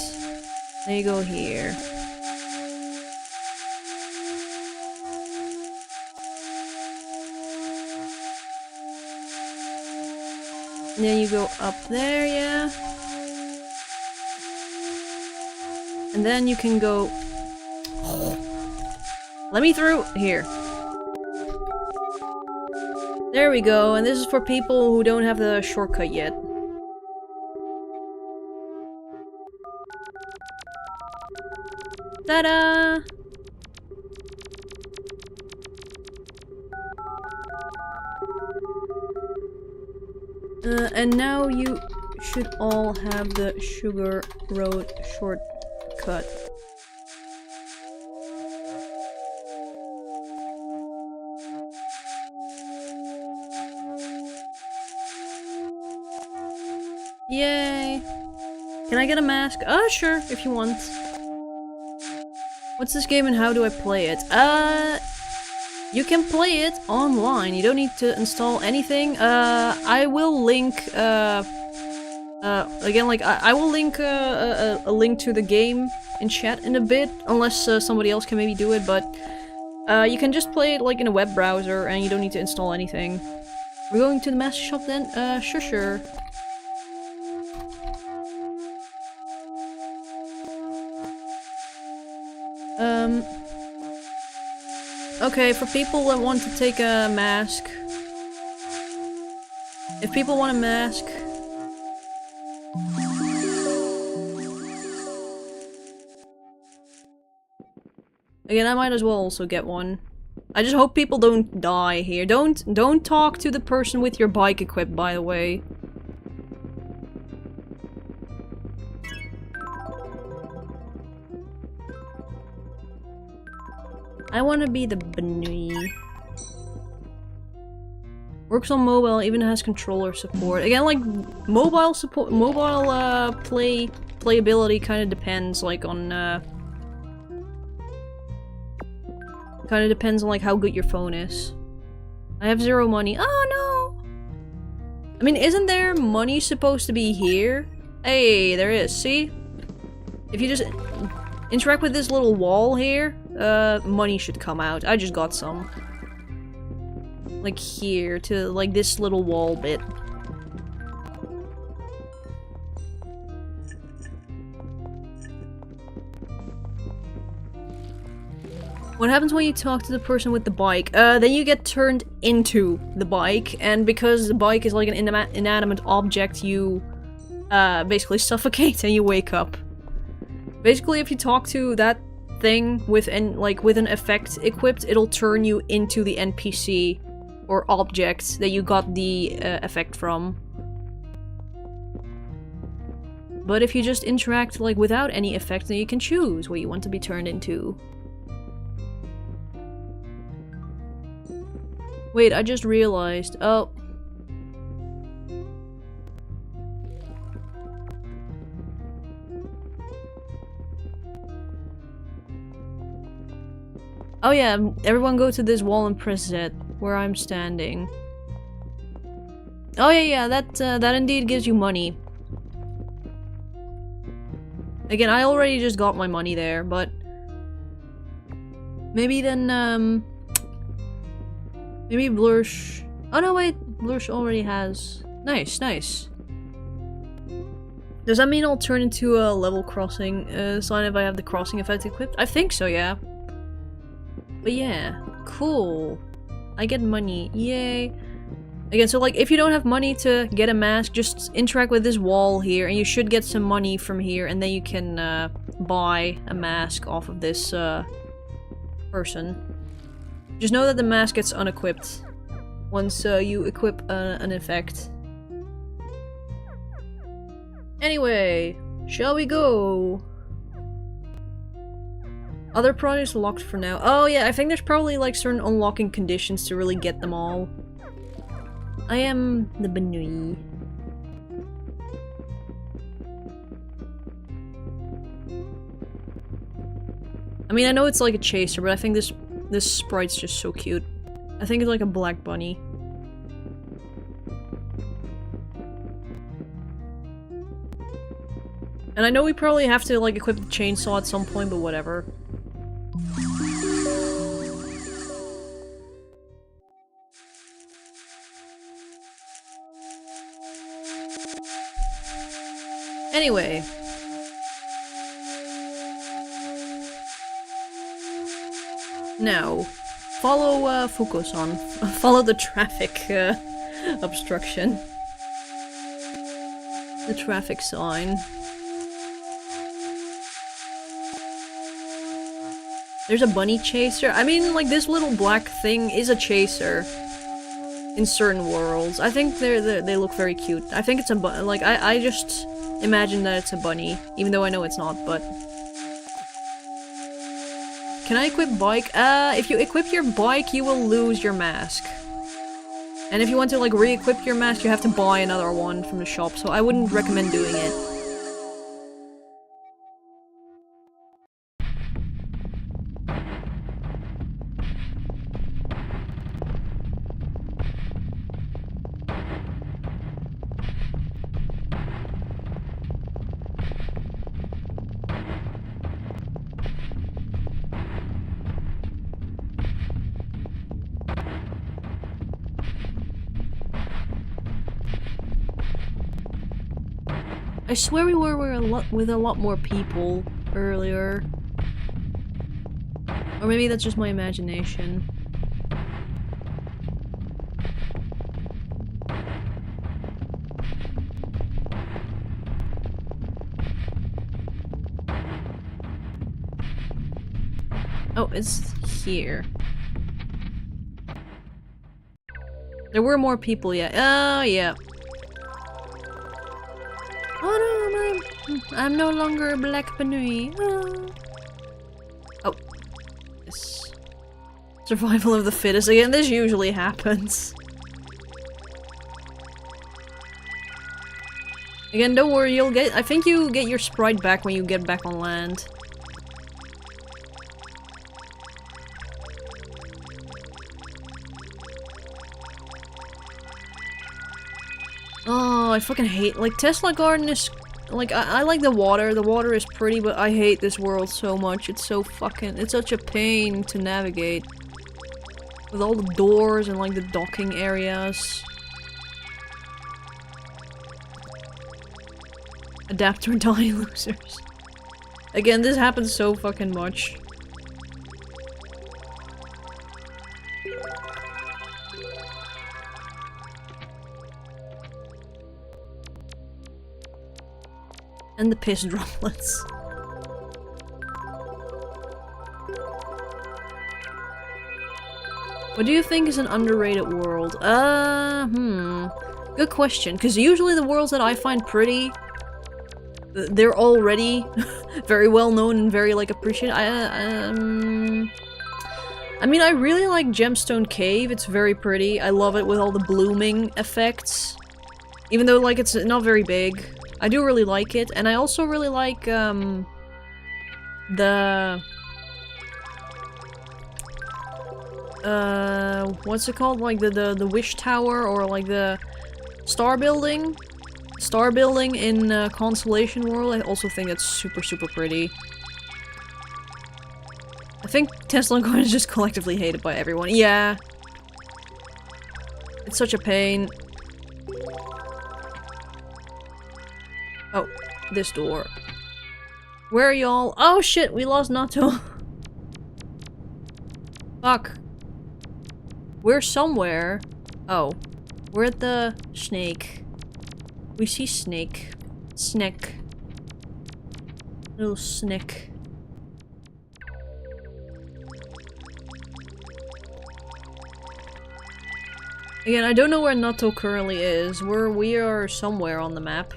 Then you go here. And then you go up there, yeah. And then you can go... Let me through! Here. There we go, and this is for people who don't have the shortcut yet. Ta-da! And now you should all have the Sugar Road shortcut. Yay! Can I get a mask? Sure, if you want. What's this game and how do I play it? You can play it online. You don't need to install anything. I will link, again, like, I will link a link to the game in chat in a bit, unless somebody else can maybe do it, but you can just play it, like, in a web browser, and you don't need to install anything. We're going to the master shop then? Sure. Okay, for people that want to take a mask. If people want a mask... Again, I might as well also get one. I just hope people don't die here. Don't talk to the person with your bike equipped, by the way. I want to be the Bnui. Works on mobile, even has controller support. Again, like, mobile support, mobile, playability kind of depends, like, on, kind of depends on, like, how good your phone is. I have 0 money. Oh, no! I mean, isn't there money supposed to be here? Hey, there is, see? If you just interact with this little wall here, money should come out. I just got some. Like here, to like this little wall bit. What happens when you talk to the person with the bike? Then you get turned into the bike, and because the bike is like an inanimate object, you basically suffocate and you wake up. Basically, if you talk to that thing with an effect equipped, it'll turn you into the NPC or object that you got the effect from. But if you just interact like without any effect, then you can choose what you want to be turned into. Wait, I just realized. Oh. Oh yeah, everyone go to this wall and press Z, where I'm standing. Oh yeah, that indeed gives you money. Again, I already just got my money there, but... Maybe then, maybe Blursh... Oh no, wait, Blursh already has... Nice. Does that mean I'll turn into a level crossing sign if I have the crossing effect equipped? I think so, yeah. But yeah, cool. I get money, yay. Again, so like, if you don't have money to get a mask, just interact with this wall here, and you should get some money from here, and then you can buy a mask off of this person. Just know that the mask gets unequipped once you equip an effect. Anyway, shall we go? Other projects locked for now. Oh yeah, I think there's probably like certain unlocking conditions to really get them all. I am the Benui. I mean, I know it's like a chaser, but I think this sprite's just so cute. I think it's like a black bunny. And I know we probably have to like equip the chainsaw at some point, but whatever. Anyway. Now, follow Fukusan. Follow the traffic obstruction. The traffic sign. There's a bunny chaser. I mean, like, this little black thing is a chaser. In certain worlds. I think they look very cute. I think it's a like, I just imagine that it's a bunny. Even though I know it's not, but... Can I equip bike? If you equip your bike, you will lose your mask. And if you want to, like, re-equip your mask, you have to buy another one from the shop, so I wouldn't recommend doing it. I swear we were with a lot more people earlier. Or maybe that's just my imagination. Oh, it's here. There were more people, yeah. Oh, yeah. Oh no, I'm no longer a black Benui. Oh. Yes. Survival of the fittest again. This usually happens. Again, don't worry, you'll get- I think you get your sprite back when you get back on land. Oh, I fucking hate- like, Tesla Garden is- like, I like the water is pretty, but I hate this world so much, it's so fucking- it's such a pain to navigate. With all the doors and, like, the docking areas. Adapt or die, losers. Again, this happens so fucking much. And the piss droplets. What do you think is an underrated world? Good question, because usually the worlds that I find pretty, they're already very well known and very, like, appreciated. I mean, I really like Gemstone Cave, it's very pretty. I love it with all the blooming effects. Even though, like, it's not very big. I do really like it, and I also really like, what's it called? Like, the Wish Tower, or, like, the Star Building? Star Building in, Constellation World, I also think that's super, super pretty. I think Tesla Garden is just collectively hated by everyone. Yeah. It's such a pain. Oh. this door. Where are y'all? Oh shit, we lost Nato. Fuck. We're somewhere. Oh. We're at the snake. We see snake. Snake. Little snake. Again, I don't know where Nato currently is. We are somewhere on the map.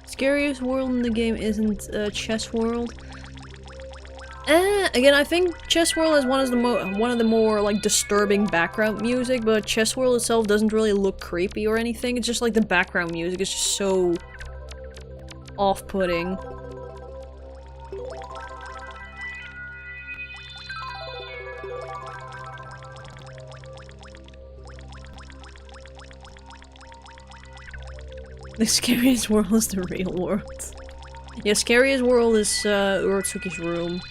Scariest world in the game isn't Chess World. Again, I think Chess World is one of the more like disturbing background music, but Chess World itself doesn't really look creepy or anything. It's just like the background music is just so off-putting. The scariest world is the real world. Yeah, scariest world is Tuki's room.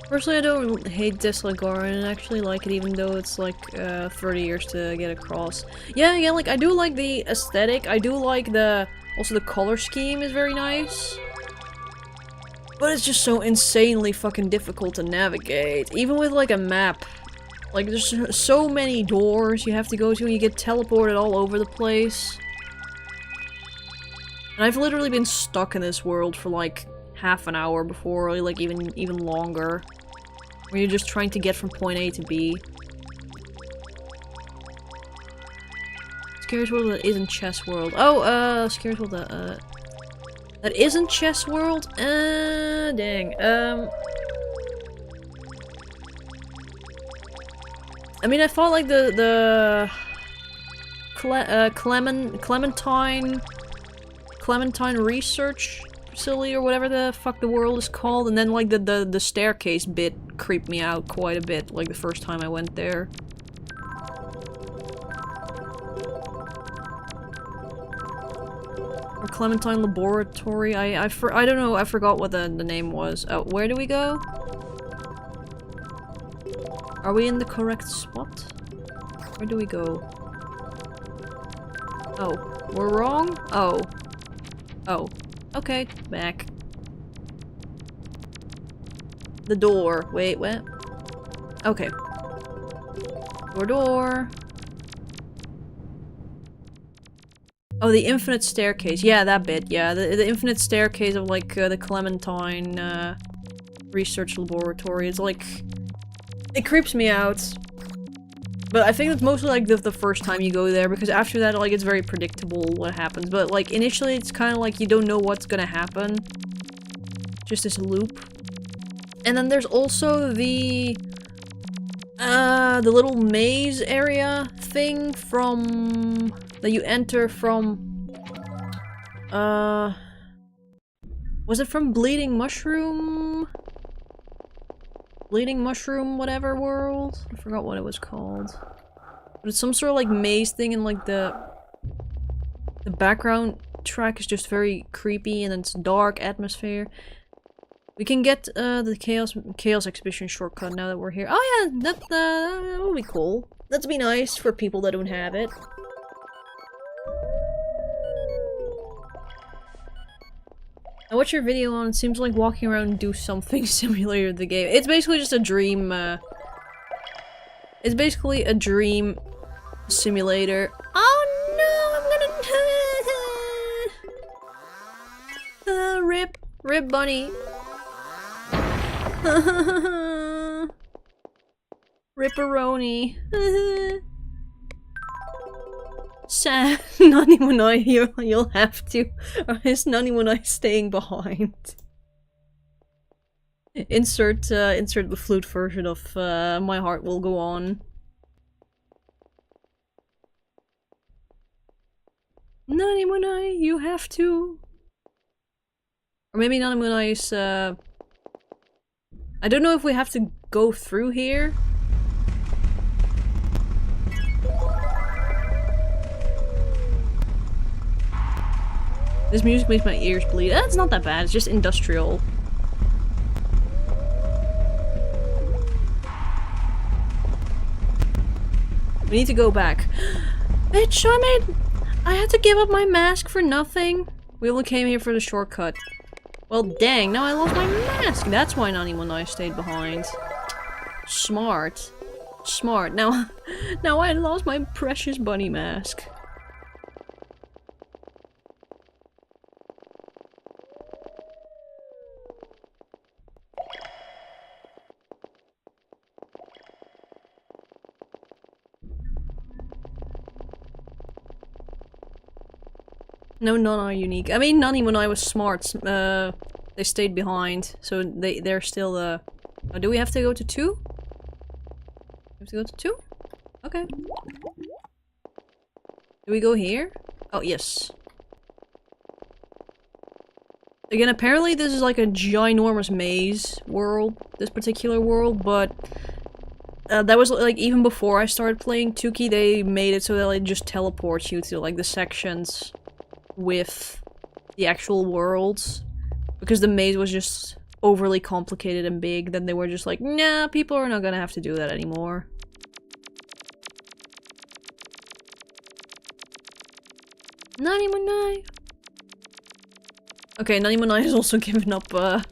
Personally, I don't hate Dislagaran, I actually like it even though it's like 30 years to get across. Yeah, like I do like the aesthetic, I do like also the color scheme is very nice. But it's just so insanely fucking difficult to navigate, even with like a map. Like, there's so many doors you have to go to and you get teleported all over the place. And I've literally been stuck in this world for like half an hour before, or like even longer. Where you're just trying to get from point A to B. Scariest world that isn't Chess World. Oh, scariest world that isn't Chess World? Dang. I mean, I thought like the Clementine Research Facility or whatever the fuck the world is called, and then like the staircase bit creeped me out quite a bit, like the first time I went there. Or Clementine Laboratory. I don't know. I forgot what the name was. Oh, where do we go? Are we in the correct spot? Where do we go? Oh, we're wrong? Oh. Oh. Okay, back. The door. Wait, what? Okay. Door. Oh, the infinite staircase. Yeah, that bit. Yeah, the infinite staircase of like the Clementine Research Laboratory. It's like... It creeps me out. But I think it's mostly like the first time you go there, because after that, like, it's very predictable what happens. But like, initially it's kind of like you don't know what's gonna happen. Just this loop. And then there's also the little maze area thing from... that you enter from... was it from Bleeding Mushroom? Bleeding Mushroom whatever world? I forgot what it was called. But it's some sort of like maze thing, and like the background track is just very creepy, and then it's dark atmosphere. We can get the Chaos Exhibition shortcut now that we're here. Oh yeah, that will be cool. That'd be nice for people that don't have it. I watch your video on, it seems like walking around and do something simulator the game. It's basically just a dream, it's basically a dream simulator. Oh no, I'm gonna... Rip bunny. Ripperoni. Sad. Nanimunai, you'll have to. Or is Nanimunai staying behind? Insert the flute version of My Heart Will Go On. Nanimunai, you have to. Or maybe Nanimuna is, I don't know if we have to go through here. This music makes my ears bleed. It's not that bad, it's just industrial. We need to go back. Bitch, I had to give up my mask for nothing. We only came here for the shortcut. Well, dang, now I lost my mask! That's why Nanimuna stayed behind. Smart. Smart. Now I lost my precious bunny mask. No, none are unique. I mean, Nanimuna was smart. They stayed behind, so they're still oh, do we have to go to 2? We have to go to 2? Okay. Do we go here? Oh, yes. Again, apparently this is like a ginormous maze world, this particular world, but that was like even before I started playing Tuki, they made it so that it just teleports you to like the sections with the actual worlds. Because the maze was just overly complicated and big, then they were just like, nah, people are not gonna have to do that anymore. Nanimuna! Okay, Nanimuna has also given up, the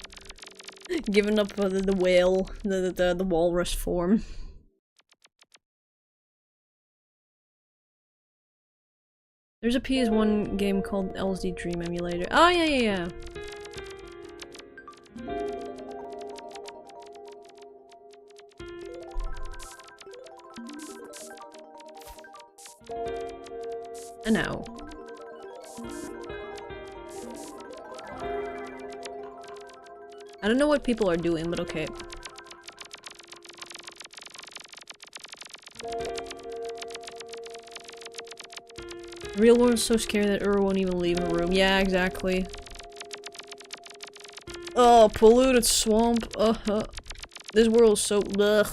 whale, the walrus form. There's a PS1 game called LSD Dream Emulator. Oh, yeah. And now. I don't know what people are doing, but okay. The real world is so scared that Ur won't even leave her room. Yeah, exactly. Oh, polluted swamp. This world is so ugh.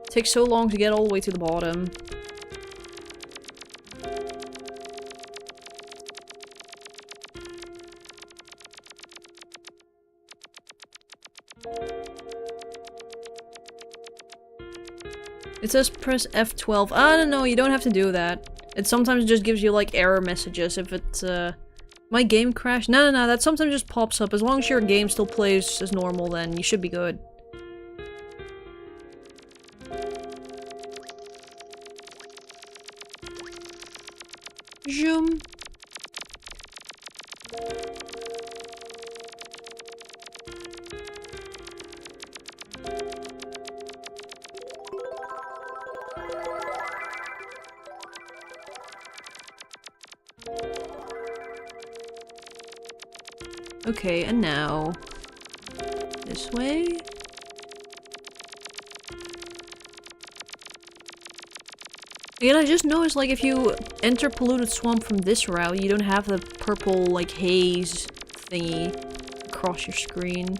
Takes so long to get all the way to the bottom. It says press F12. I don't know, you don't have to do that. It sometimes just gives you like error messages if it's my game crashed. No, that sometimes just pops up. As long as your game still plays as normal, then you should be good. Zoom. Okay, and now this way. Again, I just noticed, like, if you enter polluted swamp from this route, you don't have the purple, like, haze thingy across your screen.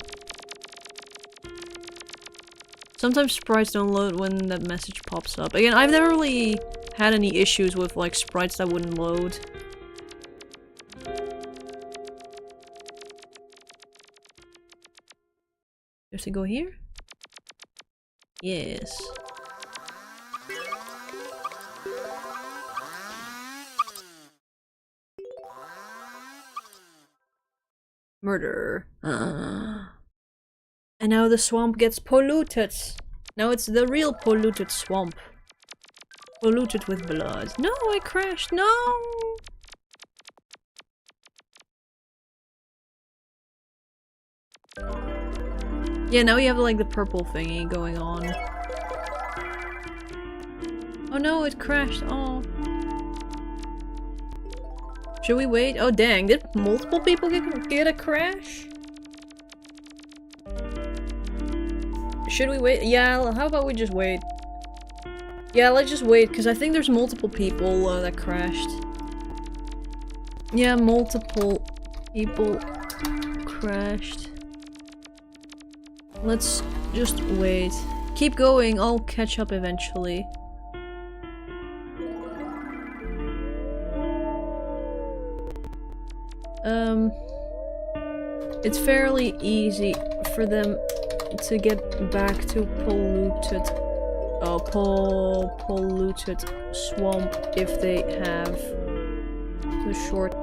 Sometimes sprites don't load when that message pops up. Again, I've never really had any issues with, like, sprites that wouldn't load. You have to go here? Yes. Murder. And now the swamp gets polluted. Now it's the real polluted swamp. Polluted with blood. No, I crashed. No! Yeah, now you have like the purple thingy going on. Oh no, it crashed. Oh. Should we wait? Oh dang, did multiple people get a crash? Should we wait? Yeah, how about we just wait? Yeah, let's just wait, because I think there's multiple people that crashed. Yeah, multiple people crashed. Let's just wait. Keep going, I'll catch up eventually. It's fairly easy for them to get back to polluted swamp if they have the short.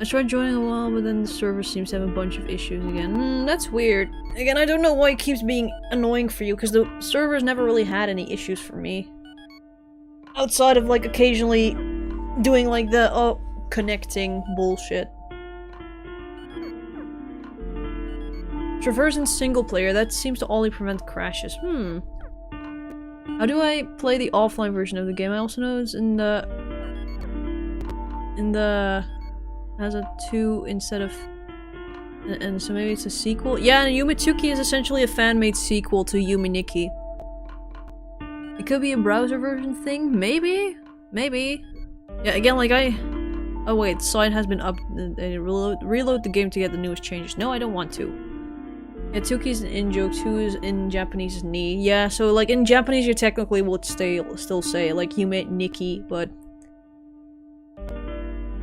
I tried joining a while, but then the server seems to have a bunch of issues again. That's weird. Again, I don't know why it keeps being annoying for you, because the server's never really had any issues for me. Outside of, like, occasionally doing, like, the, connecting bullshit. Traverse in single player, that seems to only prevent crashes. How do I play the offline version of the game? I also know it's in the... has a 2 instead of... and so maybe it's a sequel? Yeah, and Yume Tuki is essentially a fan-made sequel to Yume Nikki. It could be a browser version thing? Maybe? Maybe. Yeah, again, like oh wait, the site has been up. Reload the game to get the newest changes. No, I don't want to. Yeah, Tuki is an in-joke, 2 is in Japanese is ni. Yeah, so like in Japanese you technically would still say like Yume Nikki, but...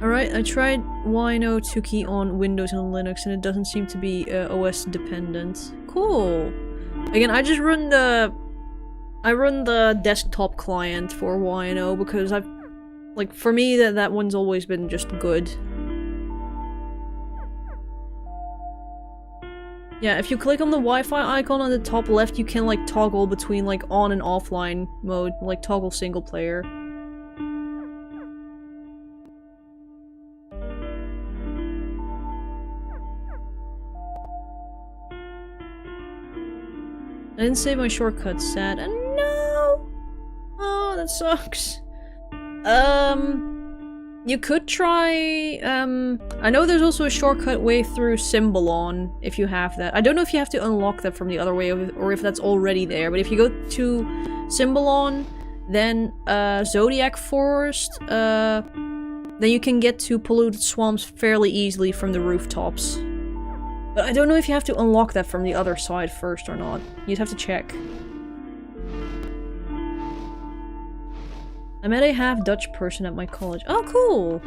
Alright, I tried Wino Tuki on Windows and Linux and it doesn't seem to be OS dependent. Cool! Again, I run the desktop client for Wino because like, for me that one's always been just good. Yeah, if you click on the Wi-Fi icon on the top left, you can like toggle between like on and offline mode, like toggle single player. I didn't save my shortcuts, sad. And no! Oh, that sucks. You could try, I know there's also a shortcut way through Symbolon, if you have that. I don't know if you have to unlock that from the other way, or if that's already there, but if you go to Symbolon, then, Zodiac Forest, then you can get to polluted swamps fairly easily from the rooftops. But I don't know if you have to unlock that from the other side first or not. You'd have to check. I met a half-Dutch person at my college. Oh, cool!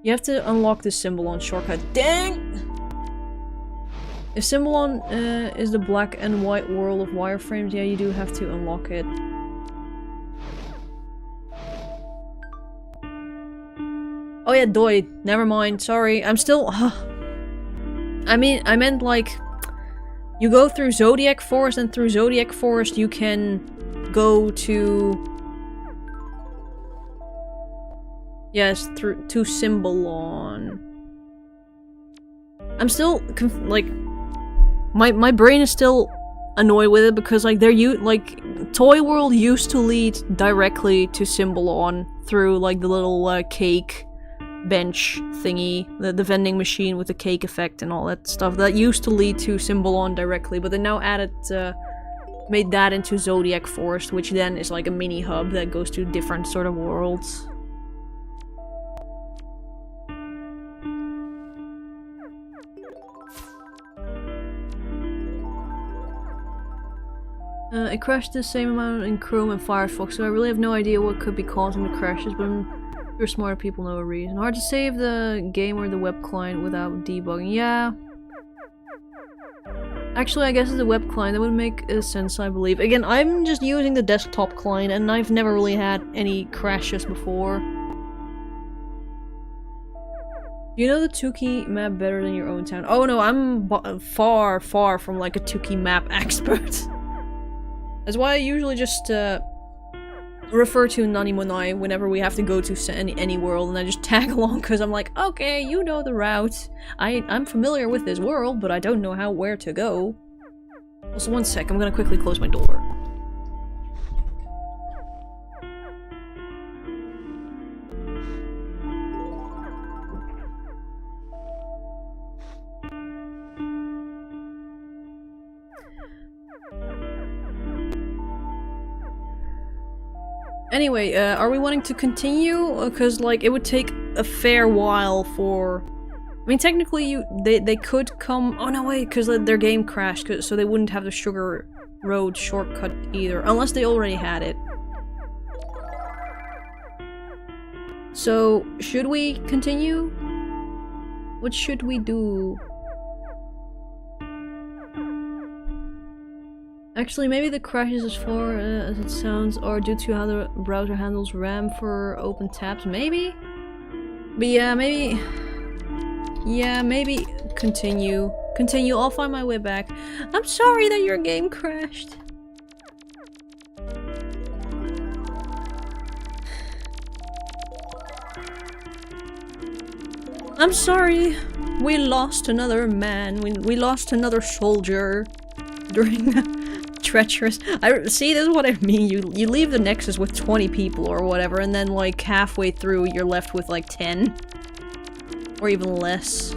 You have to unlock the Symbolon shortcut. Dang! If Symbolon is the black and white world of wireframes, yeah, you do have to unlock it. Oh yeah, Doi. Never mind. Sorry. I'm still... I meant like... You go through Zodiac Forest, and through Zodiac Forest you can go to... Yes, to Symbolon. I'm still like my brain is still annoyed with it because like Toy World used to lead directly to Symbolon through like the little cake bench thingy, the vending machine with the cake effect and all that stuff. That used to lead to Symbolon directly, but they now made that into Zodiac Forest, which then is like a mini hub that goes to different sort of worlds. It crashed the same amount in Chrome and Firefox, so I really have no idea what could be causing the crashes, but I'm sure smarter people know a reason. Hard to save the game or the web client without debugging. Yeah. Actually, I guess it's the web client. That would make sense, I believe. Again, I'm just using the desktop client, and I've never really had any crashes before. You know the Tuki map better than your own town? Oh no, I'm far, far from like a Tuki map expert. That's why I usually just refer to Nanimonai whenever we have to go to any world, and I just tag along because I'm like, okay, you know the route. I'm familiar with this world, but I don't know where to go. Also, one sec, I'm gonna quickly close my door. Anyway, are we wanting to continue? Because, like, it would take a fair while for... I mean, technically, they could come... Oh, no, wait, because their game crashed, so they wouldn't have the Sugar Road shortcut either. Unless they already had it. So, should we continue? What should we do? Actually, maybe the crashes as far as it sounds are due to how the browser handles RAM for open tabs. Maybe? But yeah, maybe... Yeah, maybe continue. Continue, I'll find my way back. I'm sorry that your game crashed. I'm sorry. We lost another man. We lost another soldier during treacherous. See, this is what I mean. You leave the Nexus with 20 people or whatever, and then like halfway through you're left with like 10. Or even less.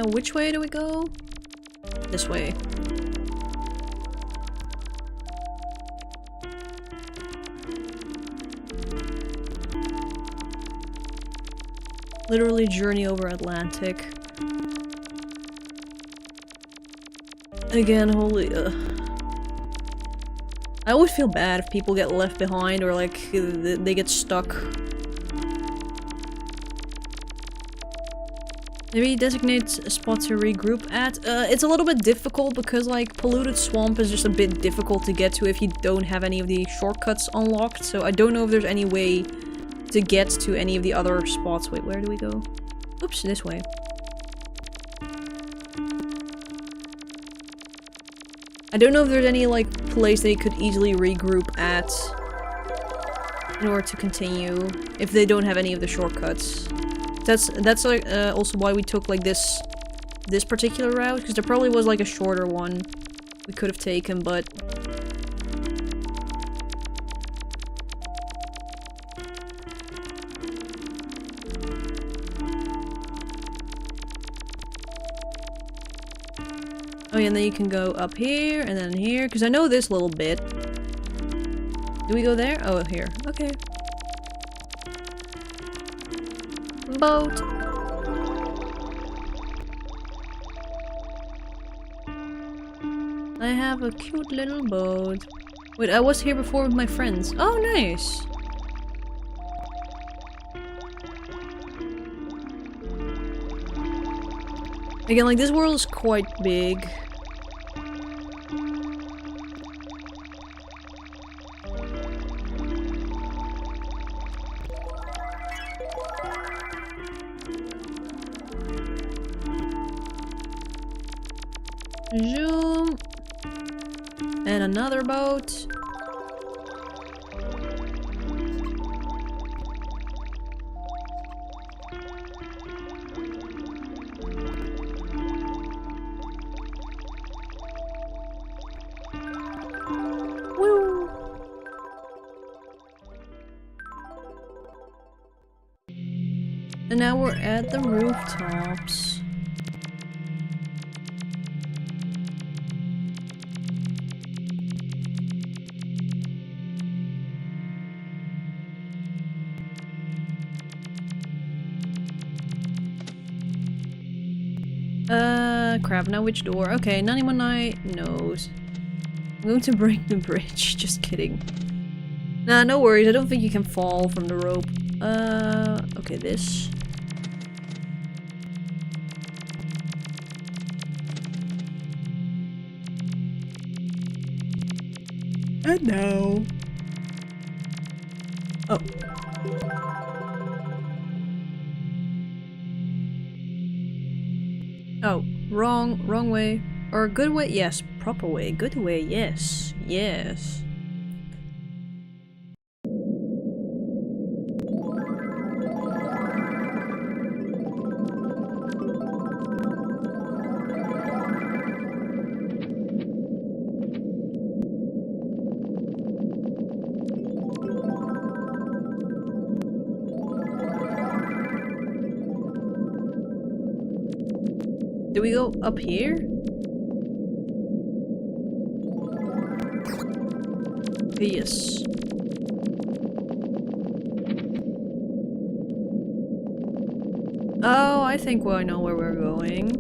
Which way do we go? This way. Literally journey over Atlantic. Again, holy I always feel bad if people get left behind or like they get stuck. Maybe designate a spot to regroup at. It's a little bit difficult because like Polluted Swamp is just a bit difficult to get to if you don't have any of the shortcuts unlocked. So I don't know if there's any way to get to any of the other spots. Wait, where do we go? Oops, this way. I don't know if there's any like place they could easily regroup at in order to continue if they don't have any of the shortcuts. That's like also why we took like this particular route, because there probably was like a shorter one we could have taken, but oh yeah, and then you can go up here and then here, because I know this little bit. Do we go there? Oh, here. Okay. Boat. I have a cute little boat. Wait, I was here before with my friends. Oh, nice. Again, like, this world is quite big. Zoom. And another boat. Woo. And now we're at the rooftops. Crap, now which door? Okay, Nanimanai knows. I'm going to break the bridge, just kidding. Nah, no worries, I don't think you can fall from the rope. Okay, this. And now. Oh. Oh, wrong way. Or good way, yes. Proper way, good way, yes. Yes. Do we go up here? Yes. Oh, I think I know where we're going.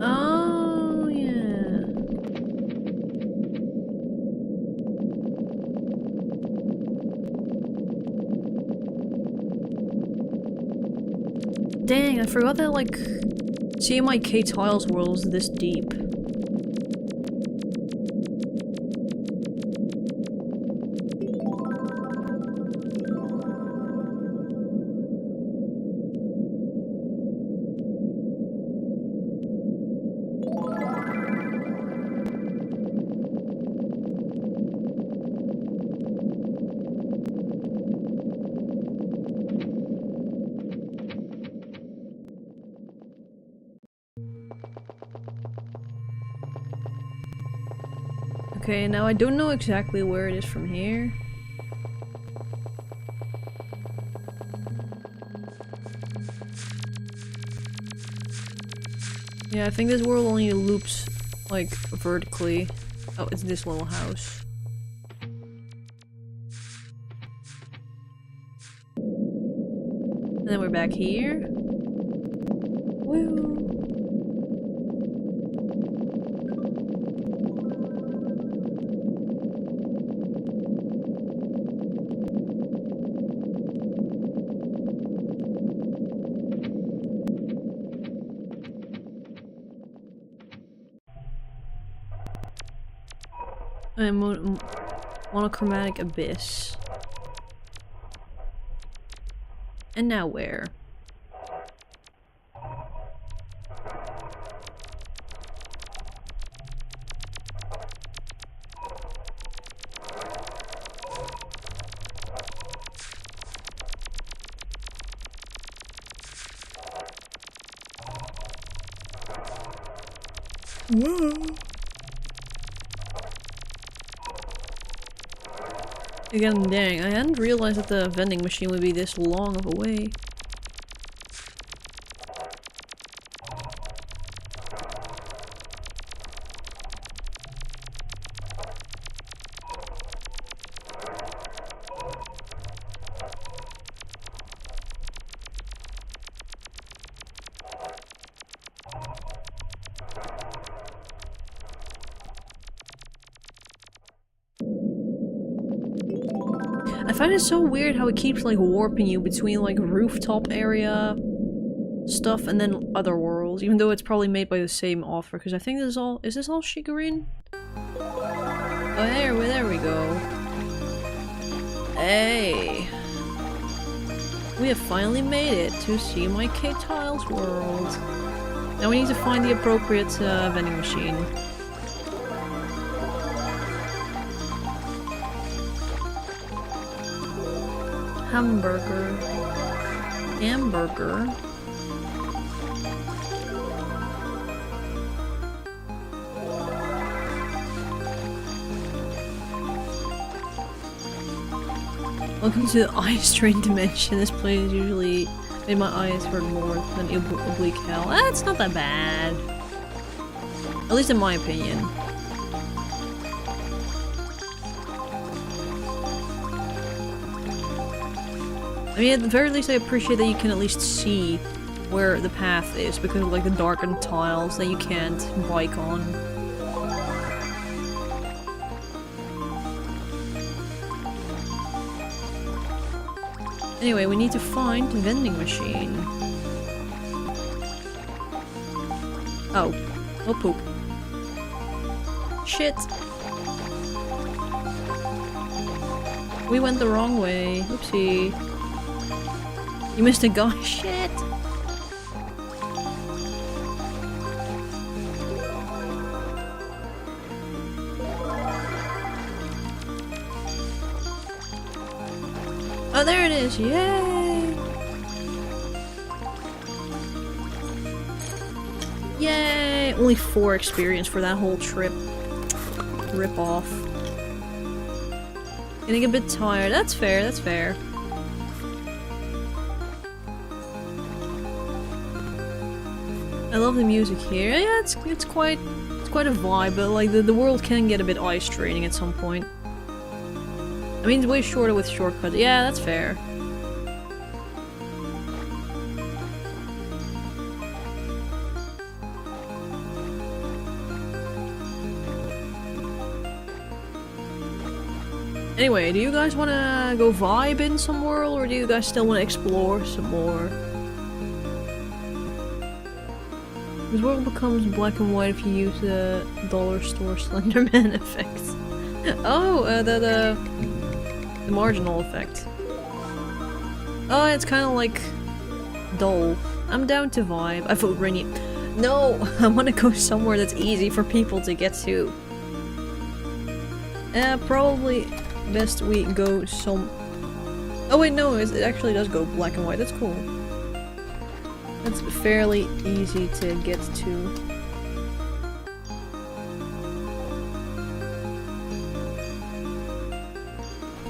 Oh, yeah. Dang, I forgot that, like, CMYK Tiles World is this deep. Okay, now I don't know exactly where it is from here. Yeah, I think this world only loops, like, vertically. Oh, it's this little house. And then we're back here. Woo! And monochromatic abyss. And now where? Whoa. Again, dang, I hadn't realized that the vending machine would be this long of a way. I find it so weird how it keeps like warping you between like rooftop area stuff and then other worlds, even though it's probably made by the same author, because I think this is all- is this all Shigarine? Oh, there we go. Hey! We have finally made it to CMYK Tiles World. Now we need to find the appropriate vending machine. Hamburger. Hamburger. Welcome to the Ice Train Dimension. This place usually made my eyes hurt more than oblique hell. That's not that bad. At least in my opinion. I mean, at the very least I appreciate that you can at least see where the path is because of like the darkened tiles that you can't bike on. Anyway, we need to find the vending machine. Oh. Oh poop. Shit! We went the wrong way. Oopsie. You missed a guy. Shit! Oh, there it is! Yay! Yay! Only 4 experience for that whole trip. Rip off. Getting a bit tired. That's fair, that's fair. I love the music here. Yeah, it's quite a vibe, but like the world can get a bit eye straining at some point. I mean, it's way shorter with shortcuts. Yeah, that's fair. Anyway, do you guys want to go vibe in some world, or do you guys still want to explore some more? This world becomes black and white if you use the dollar store Slenderman effect. Oh, the marginal effect. Oh, it's kind of like dull. I'm down to vibe. I vote rainy. No, I want to go somewhere that's easy for people to get to. Probably best we go some... Oh wait, no, it actually does go black and white. That's cool. That's fairly easy to get to.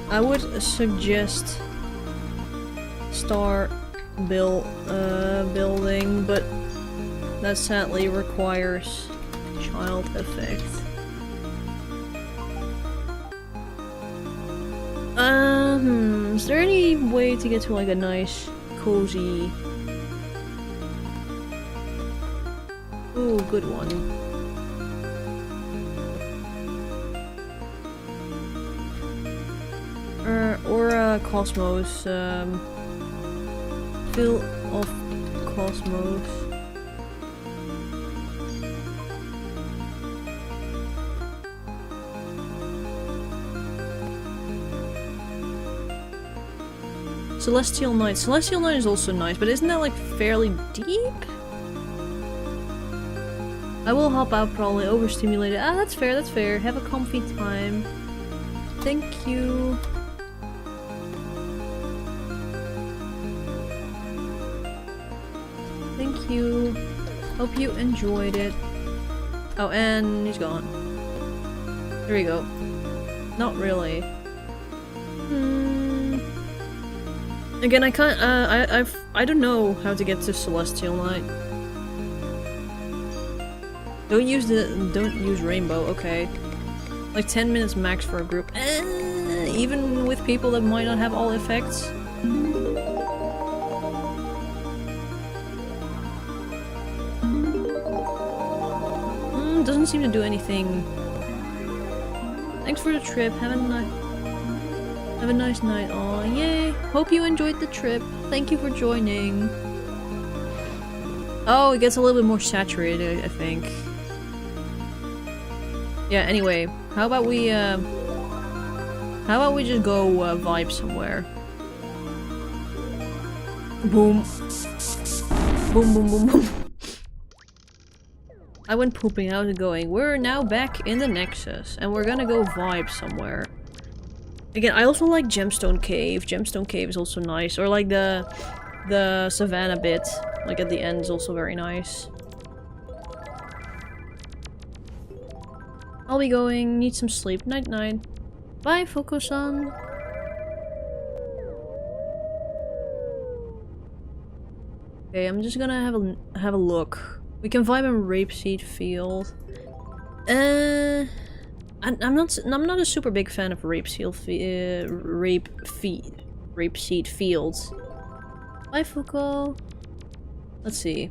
I would suggest building, but that sadly requires child effect. Is there any way to get to like a nice, cozy... Ooh, good one. Or Cosmos, Fill of Cosmos. Celestial Night. Celestial Night is also nice, but isn't that like fairly deep? I will hop out probably, overstimulated. Ah, that's fair, that's fair. Have a comfy time. Thank you. Thank you. Hope you enjoyed it. Oh, and he's gone. There we go. Not really. Again, I can't, I don't know how to get to Celestial Night. Don't use Rainbow, okay. Like 10 minutes max for a group. Even with people that might not have all effects. Doesn't seem to do anything. Thanks for the trip, have a nice night. Aw, yay! Hope you enjoyed the trip. Thank you for joining. Oh, it gets a little bit more saturated, I think. Yeah, anyway, how about we just go vibe somewhere? Boom. Boom, boom, boom, boom. I went pooping, how's it going? We're now back in the Nexus, and we're gonna go vibe somewhere. Again, I also like Gemstone Cave. Gemstone Cave is also nice. Or like the Savannah bit, like at the end, is also very nice. I'll be going, need some sleep. Night night. Bye, Foko-san. Okay, I'm just gonna have a look. We can vibe in Rapeseed Field. I'm not a super big fan of Rapeseed Fields. Bye, Fuko. Let's see.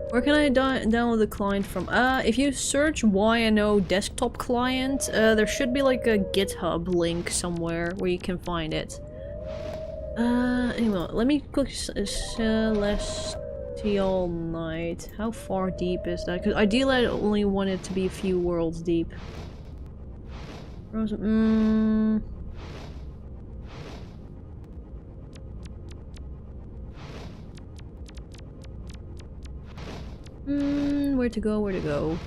Where can I download the client from? If you search YNO desktop client, there should be like a GitHub link somewhere where you can find it. Anyway, let me click Celestial Night. How far deep is that? Because ideally I only want it to be a few worlds deep. Where to go, where to go?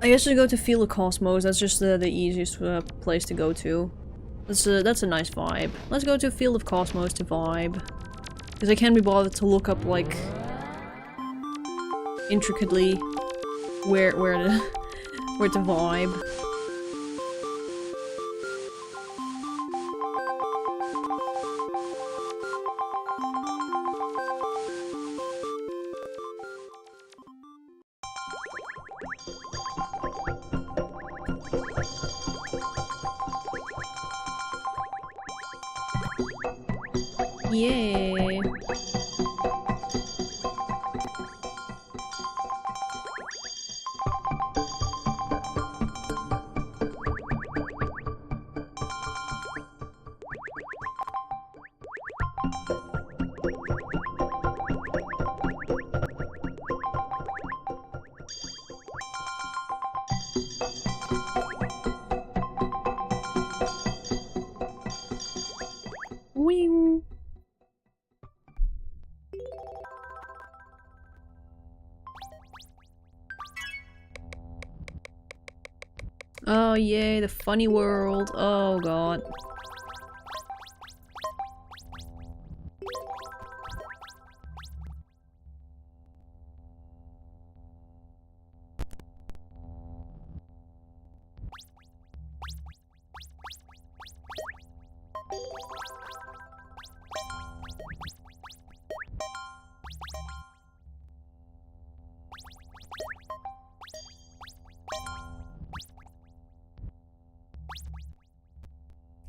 I guess we go to Field of Cosmos, that's just the easiest place to go to. That's a nice vibe. Let's go to Field of Cosmos to vibe. Because I can't be bothered to look up, like, intricately where to vibe. Yeah. Wing. Oh yay, the funny world. Oh god.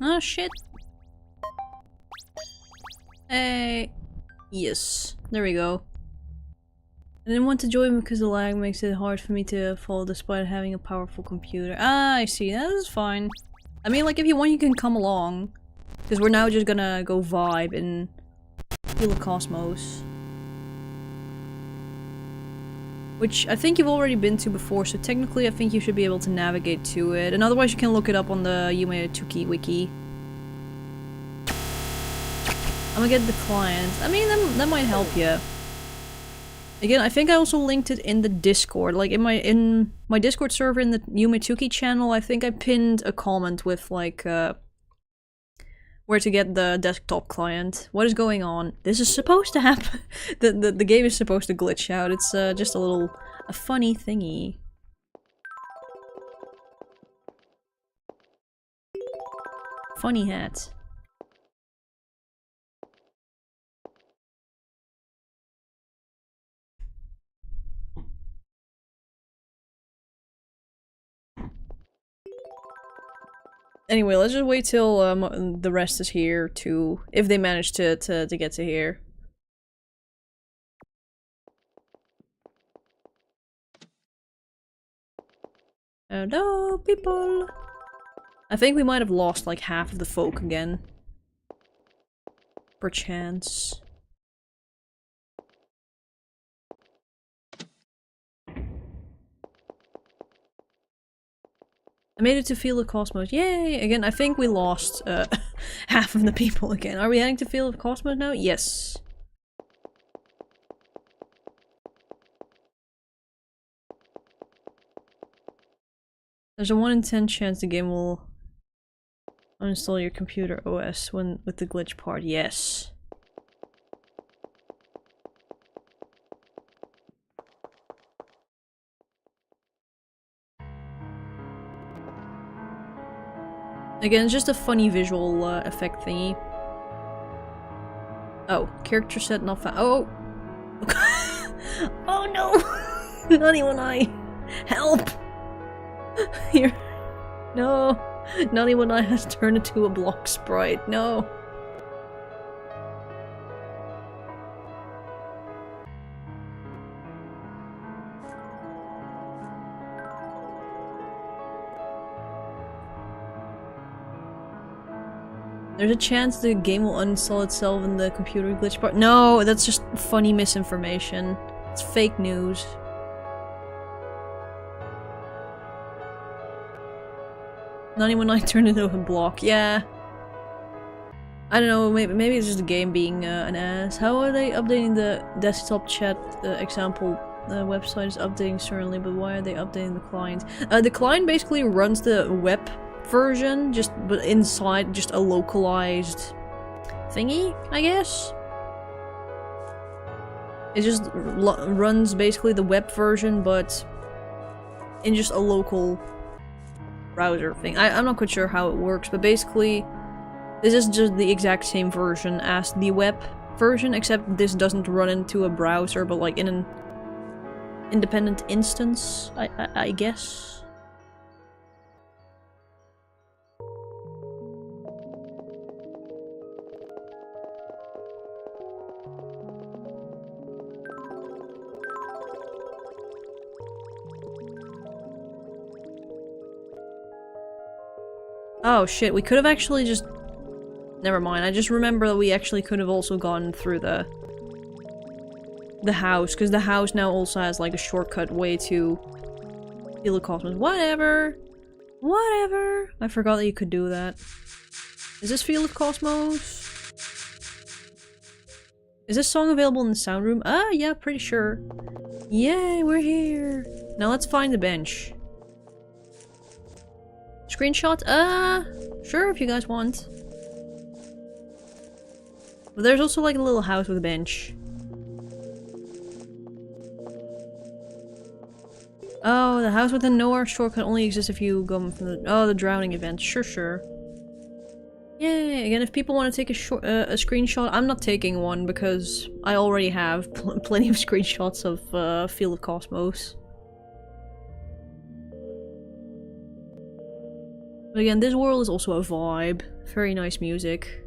Oh shit. Hey. Yes. There we go. I didn't want to join because the lag makes it hard for me to follow despite having a powerful computer. Ah, I see. That is fine. I mean, like, if you want, you can come along. Because we're now just gonna go vibe and feel the cosmos. Which I think you've already been to before, so technically I think you should be able to navigate to it. And otherwise you can look it up on the Yume Tuki wiki. I'm gonna get the client. I mean, that might help you. Again, I think I also linked it in the Discord. Like, in my Discord server in the Yume Tuki channel, I think I pinned a comment with, like, where to get the desktop client. What is going on? This is supposed to happen. The game is supposed to glitch out. It's just a funny thingy. Funny hat. Anyway, let's just wait till the rest is here too, if they manage to get to here. Hello, people! I think we might have lost like half of the folk again. Perchance. I made it to Field of Cosmos. Yay! Again, I think we lost half of the people again. Are we heading to Field of Cosmos now? Yes. There's a 1 in 10 chance the game will uninstall your computer OS with the glitch part. Yes. Again, it's just a funny visual effect thingy. Oh, character set not found. Oh! Oh no! Not even I! Help! Here. No! Not even I has turned into a block sprite. No! There's a chance the game will uninstall itself in the computer glitch part. No, that's just funny misinformation. It's fake news. Not even when I turn it into a block. Yeah. I don't know, maybe it's just the game being an ass. How are they updating the desktop chat example? The website is updating certainly, but why are they updating the client? The client basically runs the web version, but inside just a localized thingy, I guess? It just runs basically the web version, but in just a local browser thing. I'm not quite sure how it works, but basically this is just the exact same version as the web version, except this doesn't run into a browser, but like in an independent instance, I guess. Oh shit, we could have actually just... Never mind, I just remember that we actually could have also gone through the house, because the house now also has like a shortcut way to Field of Cosmos. Whatever! Whatever! I forgot that you could do that. Is this Field of Cosmos? Is this song available in the sound room? Ah, yeah, pretty sure. Yay, we're here! Now let's find the bench. Screenshot? Sure, if you guys want. But there's also like a little house with a bench. Oh, the house with the nowhere shortcut only exists if you go from the- oh, the drowning event. Sure, sure. Yay! Again, if people want to take a screenshot, I'm not taking one because I already have plenty of screenshots of Field of Cosmos. But again, this world is also a vibe. Very nice music.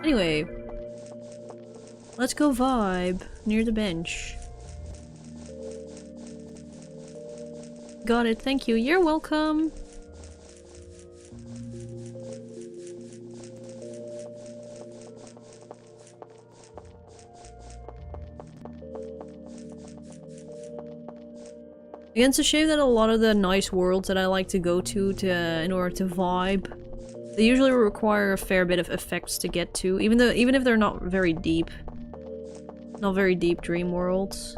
Anyway. Let's go vibe near the bench. Got it, thank you. You're welcome! Again, it's a shame that a lot of the nice worlds that I like to go to in order to vibe, they usually require a fair bit of effects to get to, even if they're not very deep. Not very deep dream worlds.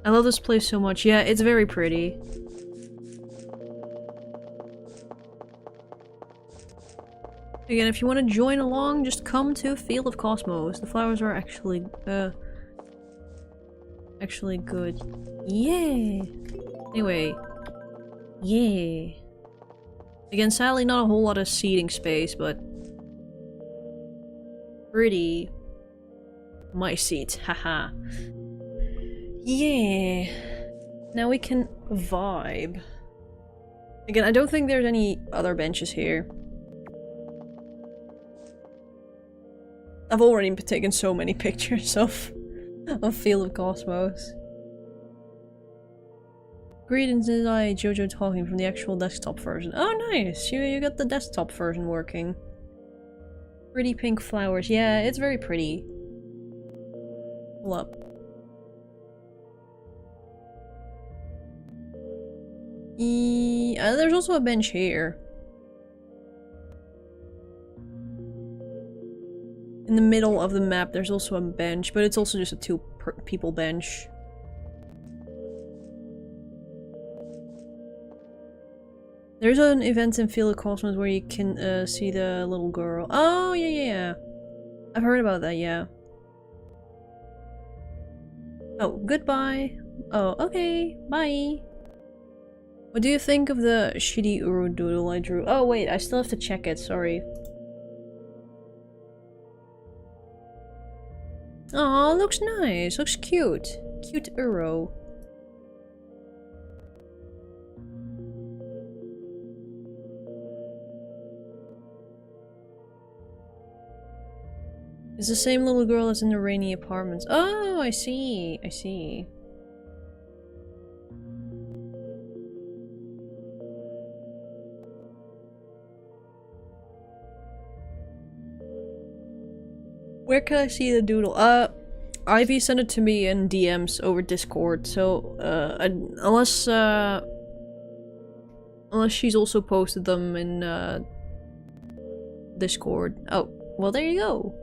I love this place so much. Yeah, it's very pretty. Again, if you want to join along, just come to Field of Cosmos. The flowers are actually good. Yay! Anyway. Yay. Again, sadly not a whole lot of seating space, but... pretty. My seat, haha. Yeah. Now we can vibe. Again, I don't think there's any other benches here. I've already taken so many pictures of Field of Cosmos. Greetings, this is I, Jojo, talking from the actual desktop version. Oh nice! You got the desktop version working. Pretty pink flowers. Yeah, it's very pretty. Hold up. There's also a bench here. In the middle of the map there's also a bench, but it's also just a two-people bench. There's an event in Field of Cosmos where you can see the little girl. Oh, yeah. I've heard about that, yeah. Oh, goodbye. Oh, okay. Bye. What do you think of the shitty Uro doodle I drew? Oh wait, I still have to check it, sorry. Aw, looks nice, looks cute. Cute Uro. It's the same little girl that's in the rainy apartments. Oh, I see, I see. Where can I see the doodle? Ivy sent it to me in DMs over Discord, so, unless she's also posted them in, Discord. Oh, well there you go.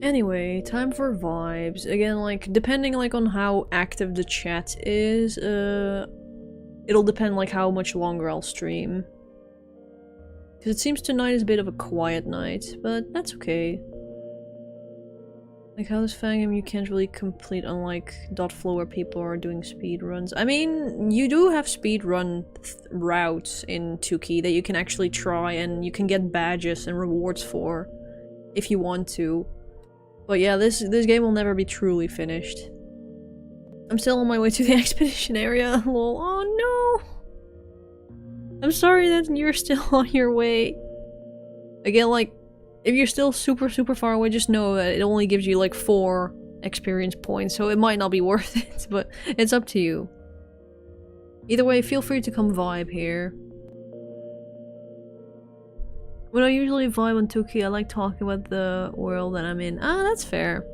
Anyway, time for vibes. Again, like, depending like on how active the chat is, it'll depend like how much longer I'll stream. Because it seems tonight is a bit of a quiet night, but that's okay. Like, how this fangame you can't really complete, unlike .flow where people are doing speed runs. I mean, you do have speed run routes in Tuki that you can actually try and you can get badges and rewards for if you want to. But yeah, this game will never be truly finished. I'm still on my way to the expedition area. Lol. Oh no! I'm sorry that you're still on your way. Again, like, if you're still super far away, just know that it only gives you like 4 experience points, so it might not be worth it, but it's up to you. Either way, feel free to come vibe here. When I usually vibe on Tuki, I like talking about the world that I'm in. Ah, that's fair.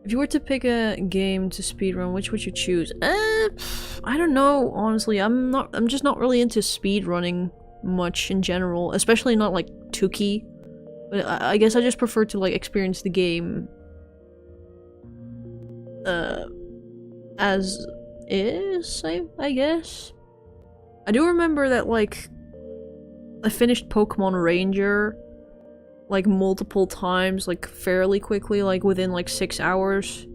If you were to pick a game to speedrun, which would you choose? I don't know, honestly. I'm just not really into speedrunning much in general, especially not like Tuki. But I guess I just prefer to like experience the game as is, I guess. I do remember that like I finished Pokemon Ranger like multiple times, like fairly quickly, like within like 6 hours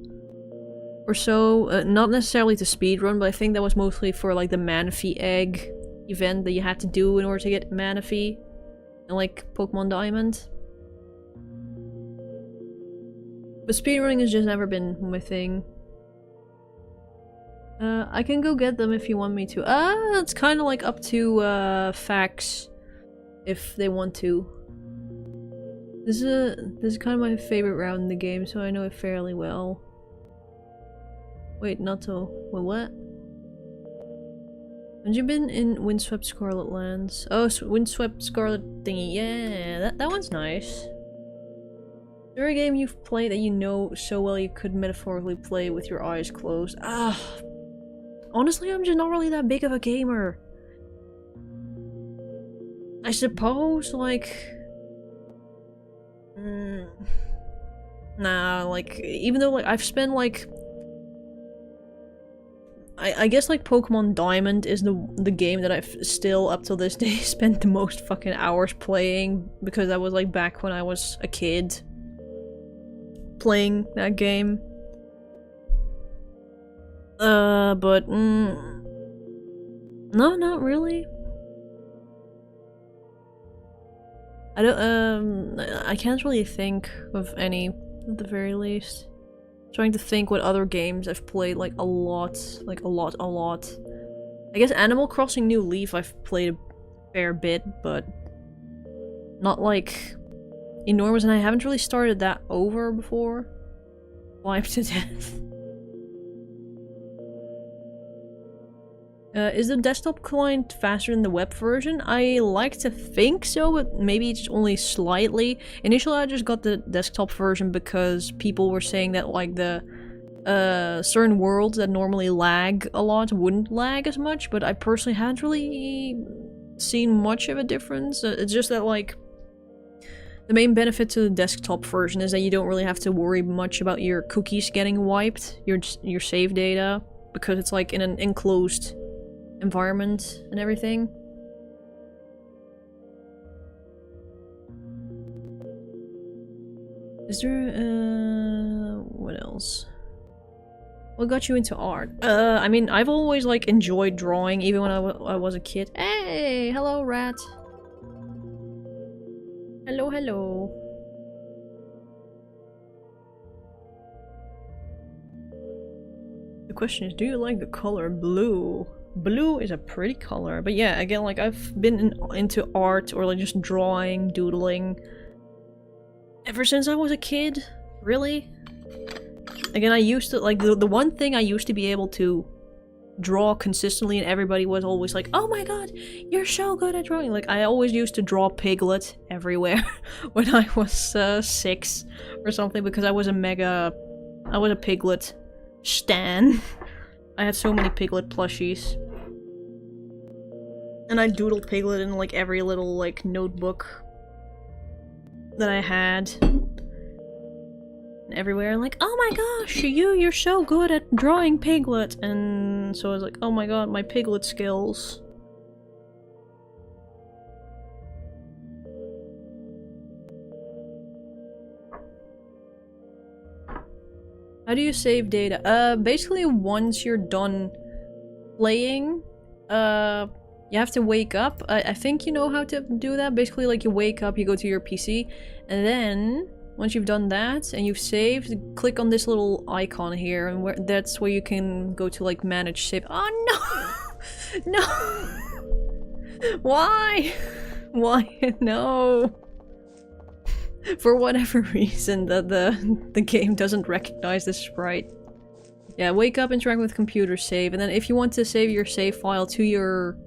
or so. Not necessarily to speedrun, but I think that was mostly for like the Manaphy egg event that you had to do in order to get Manaphy and like Pokemon Diamond. But speedrunning has just never been my thing. I can go get them if you want me to. It's kind of like up to Fax if they want to. This is kind of my favorite route in the game, so I know it fairly well. Wait, not so. Wait, what? Have you been in Windswept Scarlet Lands? Oh, Windswept Scarlet thingy. Yeah, that one's nice. Is there a game you've played that you know so well you could metaphorically play with your eyes closed? Honestly, I'm just not really that big of a gamer. I suppose, like... Nah, like, even though, like, I've spent, like... I guess, like, Pokemon Diamond is the game that I've still, up till this day, spent the most fucking hours playing, because that was, like, back when I was a kid playing that game. But, no, not really. I can't really think of any, at the very least. Trying to think what other games I've played, like, a lot. Like, a lot. I guess Animal Crossing New Leaf I've played a fair bit, but not, like, enormous, and I haven't really started that over before. Wiped to death. Is the desktop client faster than the web version? I like to think so, but maybe it's only slightly. Initially I just got the desktop version because people were saying that like the certain worlds that normally lag a lot wouldn't lag as much, but I personally haven't really seen much of a difference. It's just that like the main benefit to the desktop version is that you don't really have to worry much about your cookies getting wiped, your save data, because it's like in an enclosed environment and everything. Is there, what else? What got you into art? I mean, I've always, like, enjoyed drawing, even when I was a kid. Hey! Hello, rat! Hello, hello. The question is, do you like the color blue? Blue is a pretty color, but yeah, again, like, I've been into art or like just drawing, doodling ever since I was a kid, really. Again, I used to, like, the one thing I used to be able to draw consistently and everybody was always like, oh my god, you're so good at drawing. Like, I always used to draw Piglet everywhere when I was 6 or something, because I was a Piglet stan. I had so many Piglet plushies. And I doodled Piglet in like every little like notebook that I had. And everywhere, like, oh my gosh, you're so good at drawing Piglet. And so I was like, oh my god, my Piglet skills. How do you save data? Basically once you're done playing, you have to wake up. I think you know how to do that. Basically, like, you wake up, you go to your PC, and then once you've done that and you've saved, click on this little icon here, and that's where you can go to like manage save. Oh no! No! Why? Why? No! For whatever reason, the game doesn't recognize this sprite. Yeah, wake up, interact with computer, save, and then if you want to save your save file to your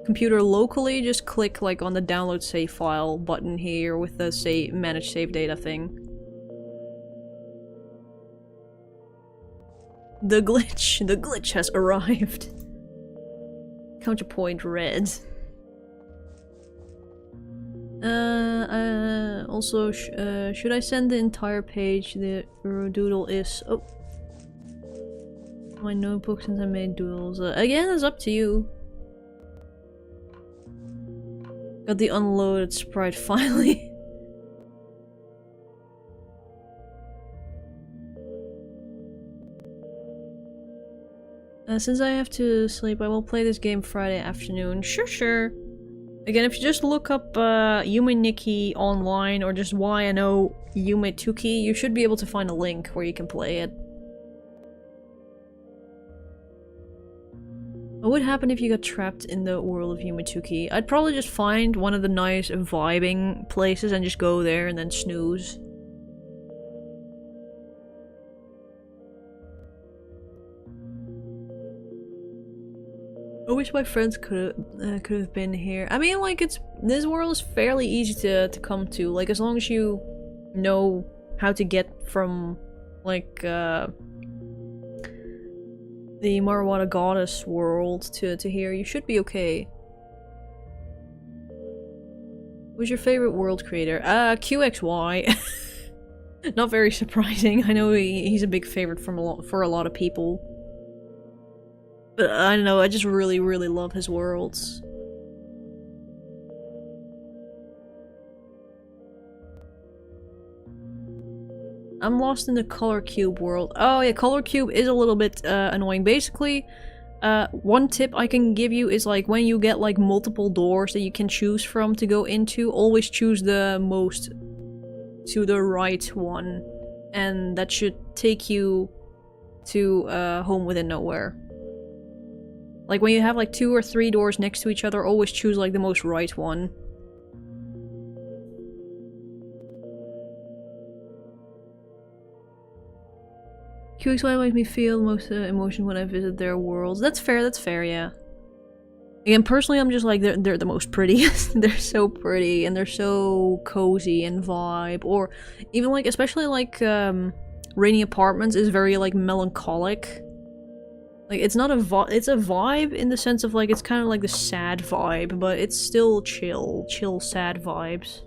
computer locally, just click like on the download save file button here with the manage save data thing. The glitch has arrived. Counterpoint red. Also, should I send the entire page? The doodle is... Oh. My notebook since I made doodles. Again, it's up to you. Got the unloaded sprite finally. Since I have to sleep, I will play this game Friday afternoon. Sure. Again, if you just look up Yume Nikki online or just YNO Yume Tuki, you should be able to find a link where you can play it. What would happen if you got trapped in the world of Yume Tuki? I'd probably just find one of the nice vibing places and just go there and then snooze. I wish my friends could have been here. I mean, like, this world is fairly easy to come to. Like, as long as you know how to get from, like, the Marawada Goddess world to here, you should be okay. Who's your favorite world creator? QXY. Not very surprising. I know he's a big favorite for a lot of people. But I don't know, I just really love his worlds. I'm lost in the Color Cube world. Oh yeah, Color Cube is a little bit annoying. Basically, one tip I can give you is like when you get like multiple doors that you can choose from to go into, always choose the most to the right one. And that should take you to Home Within Nowhere. Like when you have like 2 or 3 doors next to each other, always choose like the most right one. QXY makes me feel the most emotion when I visit their worlds. That's fair, yeah. Again, personally, I'm just like, they're the most prettiest. They're so pretty, and they're so cozy and vibe. Or even like, especially like, Rainy Apartments is very like melancholic. Like, it's not a vibe, it's a vibe in the sense of like, it's kind of like the sad vibe, but it's still chill, sad vibes.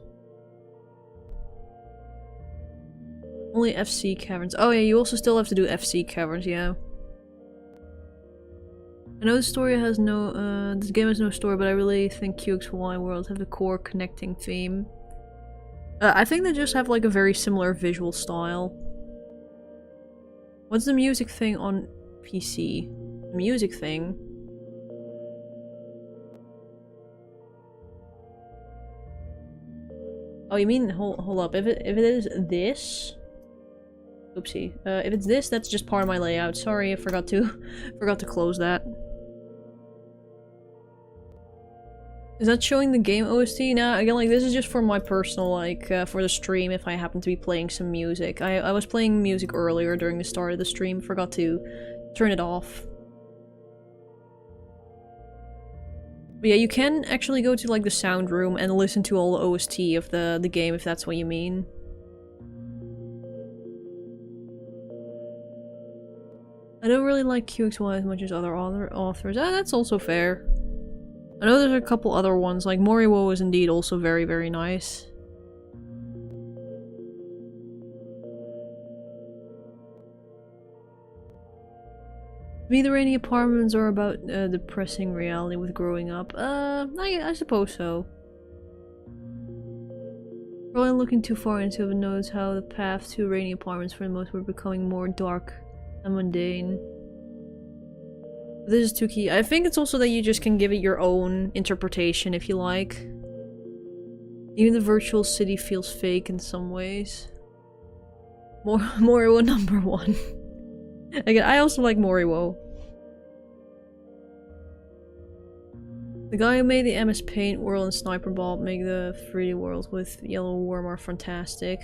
Only FC Caverns. Oh yeah, you also still have to do FC Caverns, yeah. I know the story has no, this game has no story, but I really think QXY worlds have the core connecting theme. I think they just have like a very similar visual style. What's the music thing on PC? The music thing? Oh, you mean, hold up, if it is this? Oopsie. If it's this, that's just part of my layout. Sorry, I forgot to close that. Is that showing the game OST? Nah, again, like, this is just for my personal, like, for the stream if I happen to be playing some music. I was playing music earlier during the start of the stream, forgot to turn it off. But yeah, you can actually go to, like, the sound room and listen to all the OST of the game if that's what you mean. I don't really like QXY as much as other authors. That's also fair. I know there's a couple other ones, like Moriwo is indeed also very nice. Me, the Rainy Apartments are about depressing reality with growing up. I suppose so. Probably looking too far into it, notice how the path to Rainy Apartments for the most were becoming more dark and mundane. This is Tuki. I think it's also that you just can give it your own interpretation if you like. Even the virtual city feels fake in some ways. Moriwo number 1. Again, I also like Moriwo. The guy who made the MS Paint world and Sniper Bob make the 3D world with Yellow Worm are fantastic.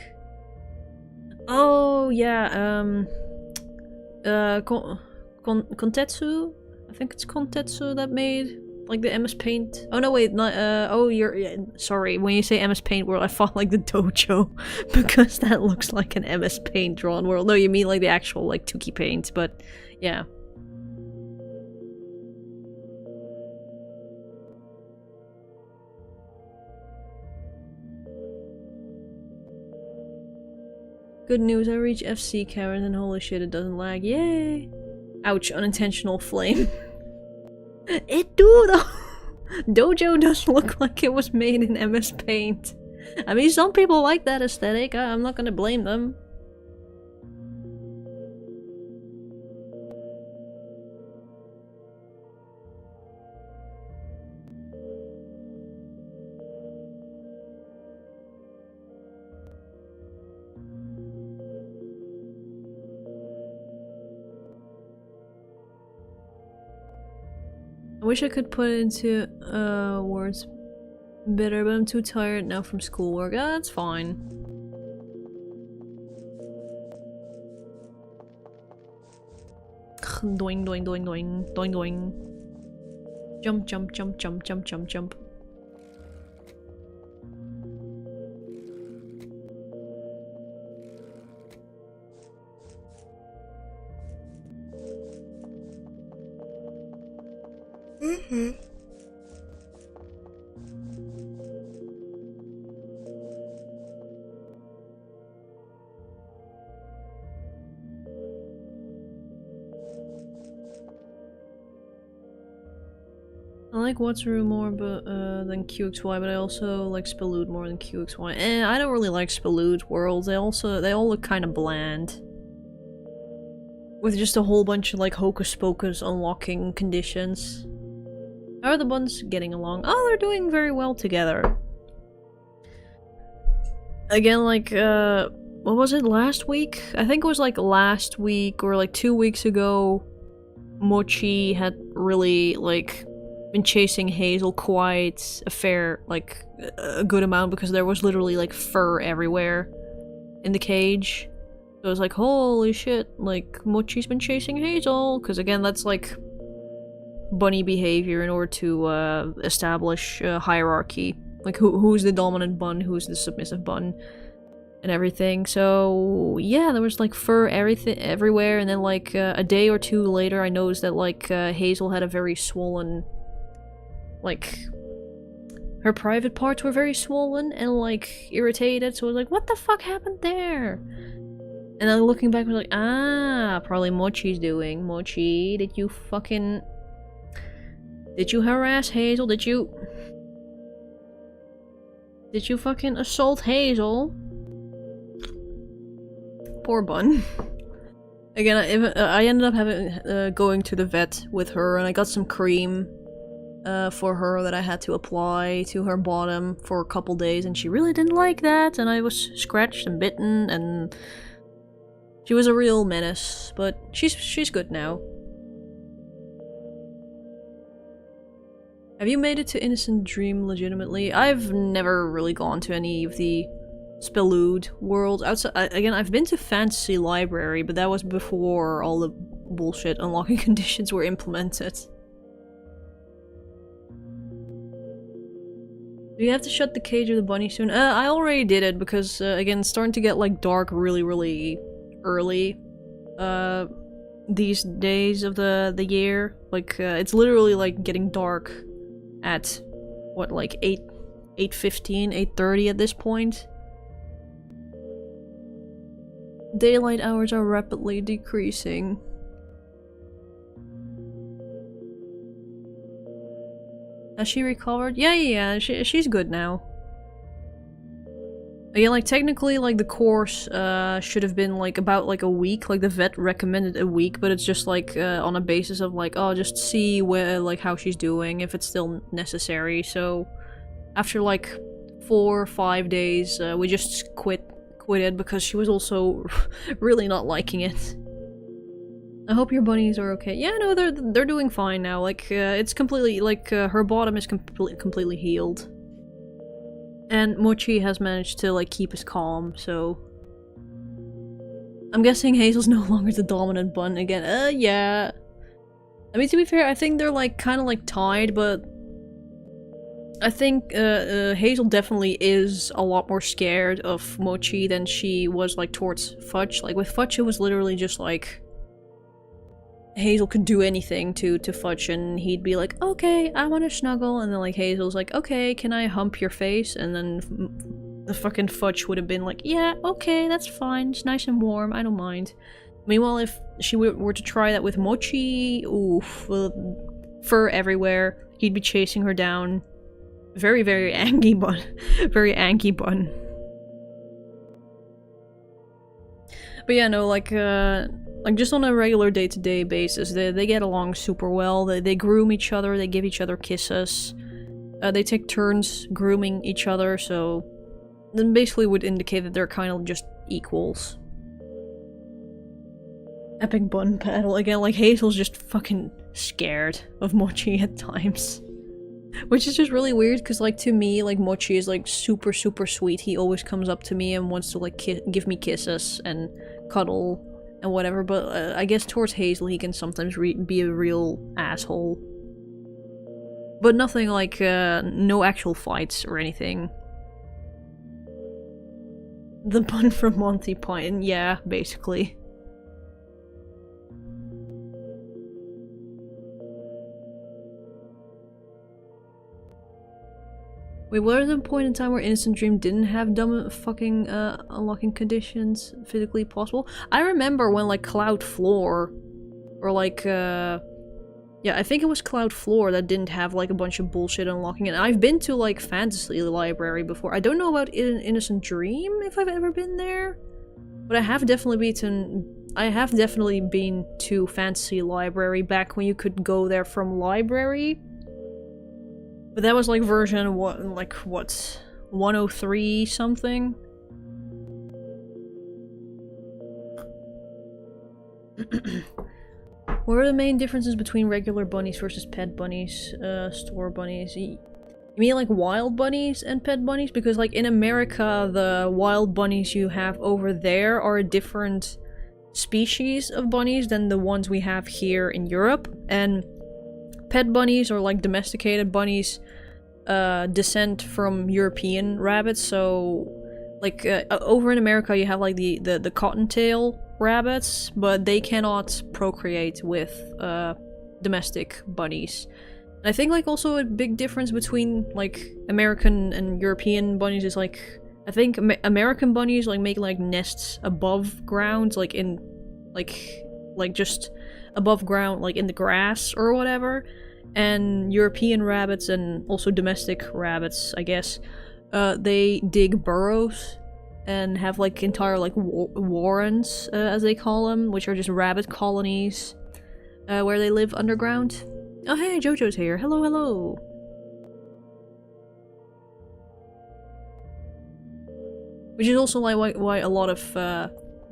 Oh yeah, Kontetsu? I think it's Kontetsu that made like the MS Paint. Oh no, wait, not, oh yeah, sorry, when you say MS Paint world I thought like the dojo because that looks like an MS Paint drawn world. No, you mean like the actual like Tuki paint, but yeah. Good news, I reached FC Cavern and holy shit, it doesn't lag. Yay! Ouch, unintentional flame. It do though! Dojo does look like it was made in MS Paint. I mean, some people like that aesthetic, I'm not gonna blame them. I wish I could put it into words better, but I'm too tired now from schoolwork. Ah, that's fine. Doing, doing, doing, doing, doing, doing. Jump, jump, jump, jump, jump, jump, jump. I like Wataru more than QXY, but I also like Spalood more than QXY. I don't really like Spalood worlds. They all look kind of bland. With just a whole bunch of like hocus pocus unlocking conditions. How are the buns getting along? Oh, they're doing very well together. Again, like, what was it, last week? I think it was like last week or like 2 weeks ago, Mochi had really, like, been chasing Hazel quite a good amount because there was literally, like, fur everywhere in the cage. So I was like, holy shit, like, Mochi's been chasing Hazel, because again, that's, like, bunny behavior in order to establish a hierarchy. Like who's the dominant bun, who's the submissive bun, and everything. So yeah, there was like fur everywhere, and then like a day or two later I noticed that like Hazel had a very swollen, like her private parts were very swollen and like irritated, so I was like, what the fuck happened there? And then looking back I was like, ah, probably Mochi's doing. Mochi, did you harass Hazel? Did you fucking assault Hazel? Poor bun. Again, I ended up having going to the vet with her, and I got some cream for her that I had to apply to her bottom for a couple days, and she really didn't like that, and I was scratched and bitten, and she was a real menace, but she's good now. Have you made it to Innocent Dream legitimately? I've never really gone to any of the Spalood worlds. Outside, again, I've been to Fantasy Library, but that was before all the bullshit unlocking conditions were implemented. Do you have to shut the cage of the bunny soon? I already did it because, again, it's starting to get, like, dark really, really early. These days of the year. Like, it's literally, like, getting dark at, what, like 8:15, 8:30 at this point? Daylight hours are rapidly decreasing. Has she recovered? Yeah, she's good now. Again, like, technically, like, the course, should have been, like, about, like, a week. Like, the vet recommended a week, but it's just, like, on a basis of, like, oh, just see where, like, how she's doing, if it's still necessary. So, after, like, 4 or 5 days, we just quit quit it because she was also really not liking it. I hope your bunnies are okay. Yeah, no, they're doing fine now. Like, it's completely, like, her bottom is completely healed. And Mochi has managed to, like, keep us calm, so... I'm guessing Hazel's no longer the dominant bun again. Yeah. I mean, to be fair, I think they're, like, kind of, like, tied, but... I think, Hazel definitely is a lot more scared of Mochi than she was, like, towards Fudge. Like, with Fudge, it was literally just, like... Hazel could do anything to Fudge, and he'd be like, okay, I want to snuggle, and then, like, Hazel's like, okay, can I hump your face? And then the fucking Fudge would have been like, yeah, okay, that's fine, it's nice and warm, I don't mind. Meanwhile, if she were to try that with Mochi, oof, fur everywhere, he'd be chasing her down. Very, very angry bun. Very angry bun. But yeah, no, like just on a regular day-to-day basis, they get along super well. They groom each other, they give each other kisses. They take turns grooming each other, so... Then basically would indicate that they're kind of just equals. Epic bun battle. Again, like, Hazel's just fucking scared of Mochi at times. Which is just really weird, because, like, to me, like, Mochi is, like, super, super sweet. He always comes up to me and wants to, like, give me kisses and cuddle and whatever, but I guess towards Hazel he can sometimes be a real asshole. But nothing like, no actual fights or anything. The bun from Monty Python, yeah, basically. Wait, was there a point in time where Instant Dream didn't have dumb fucking unlocking conditions physically possible? I remember when, like, Cloud Floor, or like, yeah, I think it was Cloud Floor that didn't have, like, a bunch of bullshit unlocking, and I've been to, like, Fantasy Library before. I don't know about Innocent Dream, if I've ever been there, but I have definitely been to Fantasy Library back when you could go there from library. But that was, like, version, what, 103 something? What are the main differences between regular bunnies versus pet bunnies, store bunnies? You mean, like, wild bunnies and pet bunnies? Because, like, in America, the wild bunnies you have over there are a different species of bunnies than the ones we have here in Europe. And pet bunnies, or, like, domesticated bunnies, descend from European rabbits, so, like, over in America you have, like, the cottontail rabbits, but they cannot procreate with, domestic bunnies. And I think, like, also a big difference between, like, American and European bunnies is, like, I think American bunnies, like, make, like, nests above ground, like, in, like, just above ground, like, in the grass or whatever. And European rabbits, and also domestic rabbits, I guess, they dig burrows and have, like, entire, like, warrens, as they call them, which are just rabbit colonies, where they live underground. Oh hey, Jojo's here. Hello, hello! Which is also, like, why a lot of,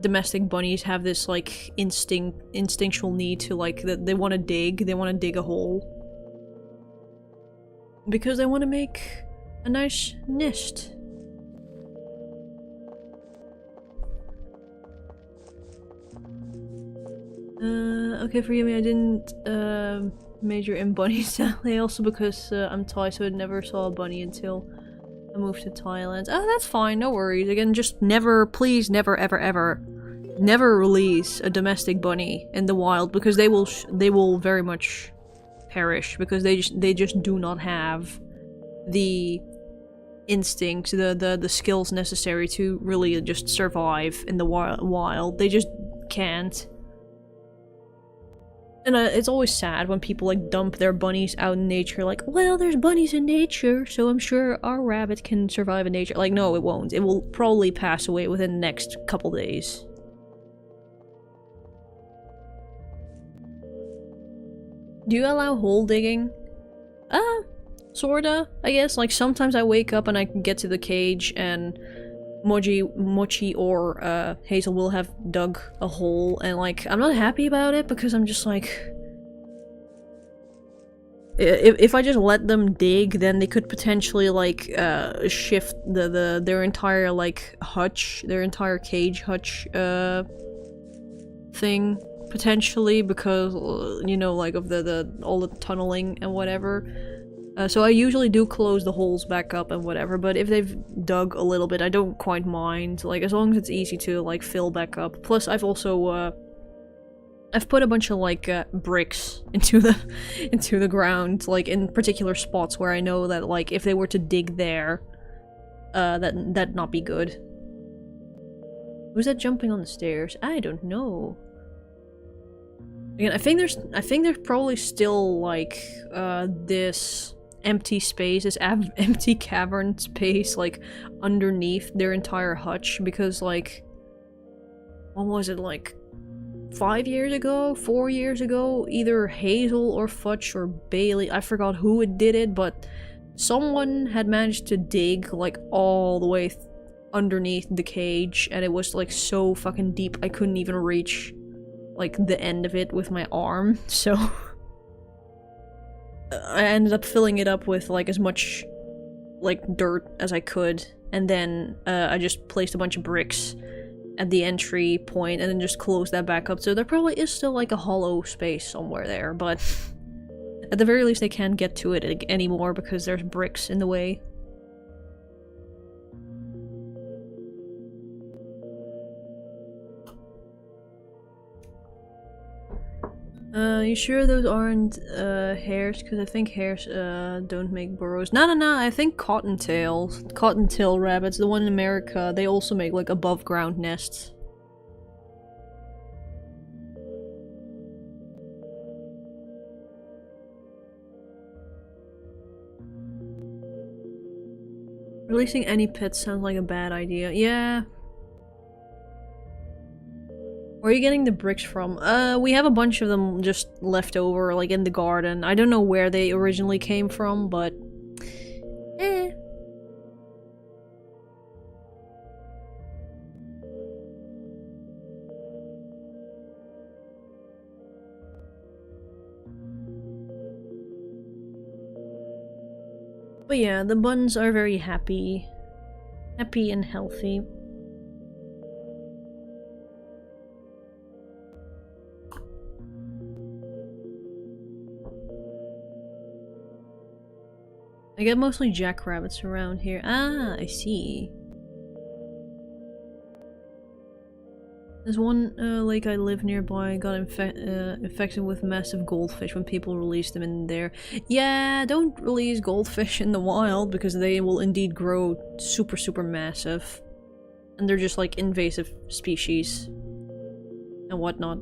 domestic bunnies have this, like, instinctual need to, like, they want to dig a hole. Because they want to make a nice nest. Okay, forgive me, I didn't, major in bunnies sadly, also because, I'm Thai, so I never saw a bunny until I moved to Thailand. Oh, that's fine, no worries. Again, just never, please never, ever, ever, never release a domestic bunny in the wild, because they will very much perish, because they just do not have the instinct, the skills necessary to really just survive in the wild. They just can't. And it's always sad when people, like, dump their bunnies out in nature, like, well, there's bunnies in nature, so I'm sure our rabbit can survive in nature. Like, no, it won't. It will probably pass away within the next couple days. Do you allow hole digging? Sorta, I guess. Like, sometimes I wake up and I get to the cage and Mochi or Hazel will have dug a hole, and like I'm not happy about it because I'm just like, if I just let them dig, then they could potentially like shift their entire like hutch, their entire cage hutch thing potentially, because you know, like of the all the tunneling and whatever. So I usually do close the holes back up and whatever, but if they've dug a little bit, I don't quite mind, like as long as it's easy to like fill back up. Plus I've also I've put a bunch of like bricks into the ground, like in particular spots where I know that like if they were to dig there, that'd not be good. Who's that jumping on the stairs? I don't know. Again, I think there's probably still like this empty space, this empty cavern space like underneath their entire hutch, because like, what was it, like 5 years ago, 4 years ago, either Hazel or Fudge or Bailey, I forgot who did it, but someone had managed to dig like all the way underneath the cage, and it was like so fucking deep I couldn't even reach like the end of it with my arm, so I ended up filling it up with like as much like dirt as I could, and then I just placed a bunch of bricks at the entry point and then just closed that back up, so there probably is still like a hollow space somewhere there, but at the very least they can't get to it anymore because there's bricks in the way. You sure those aren't hares? Because I think hares don't make burrows. No, I think cottontail rabbits, the one in America, they also make like above ground nests. Releasing any pets sounds like a bad idea. Yeah. Where are you getting the bricks from? We have a bunch of them just left over, like in the garden. I don't know where they originally came from, but... eh. But yeah, the buns are very happy. Happy and healthy. I get mostly jackrabbits around here. Ah, I see. There's one lake I live nearby got infected with massive goldfish when people released them in there. Yeah, don't release goldfish in the wild because they will indeed grow super massive. And they're just like invasive species and whatnot.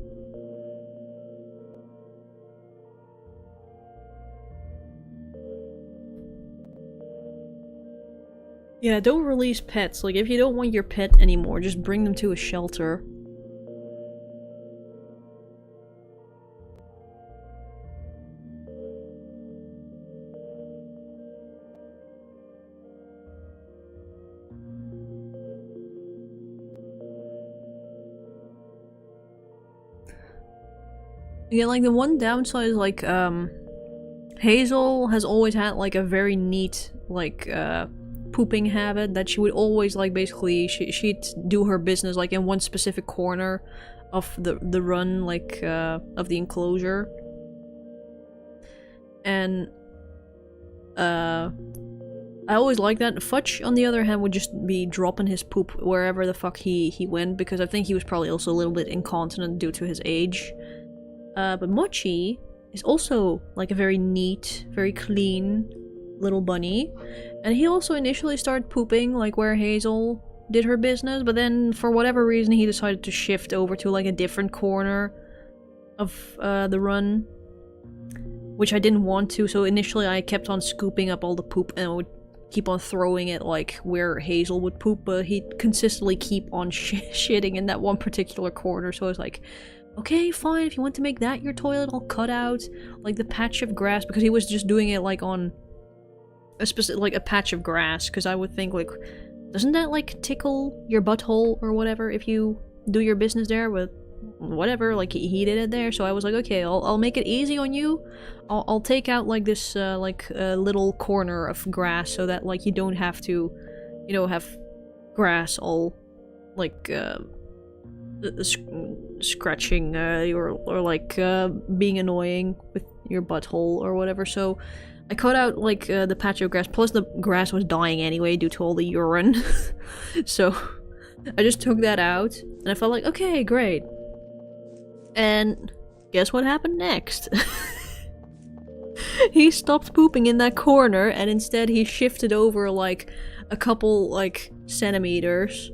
Yeah, don't release pets. Like, if you don't want your pet anymore, just bring them to a shelter. Yeah, like, the one downside is, like, Hazel has always had, like, a very neat, like, pooping habit that she would always like basically she'd do her business like in one specific corner of the run, like of the enclosure, and I always liked that. Fudge on the other hand would just be dropping his poop wherever the fuck he went, because I think he was probably also a little bit incontinent due to his age. But Mochi is also like a very neat, very clean little bunny, and he also initially started pooping like where Hazel did her business, but then for whatever reason he decided to shift over to like a different corner of the run, which I didn't want to, so initially I kept on scooping up all the poop and I would keep on throwing it like where Hazel would poop, but he'd consistently keep on shitting in that one particular corner, so I was like, okay, fine, if you want to make that your toilet, I'll cut out like the patch of grass, because he was just doing it like on a specific, like a patch of grass, because I would think like Doesn't that like tickle your butthole or whatever if you do your business there? With whatever, like he did it there, so I was like, okay, I'll make it easy on you. I'll take out like this little corner of grass so that like you don't have to, you know, have grass all like scratching or like being annoying with your butthole or whatever. So I cut out like the patch of grass, plus the grass was dying anyway due to all the urine. So I just took that out and I felt like, okay, great. And guess what happened next? He stopped pooping in that corner and instead he shifted over like a couple like centimeters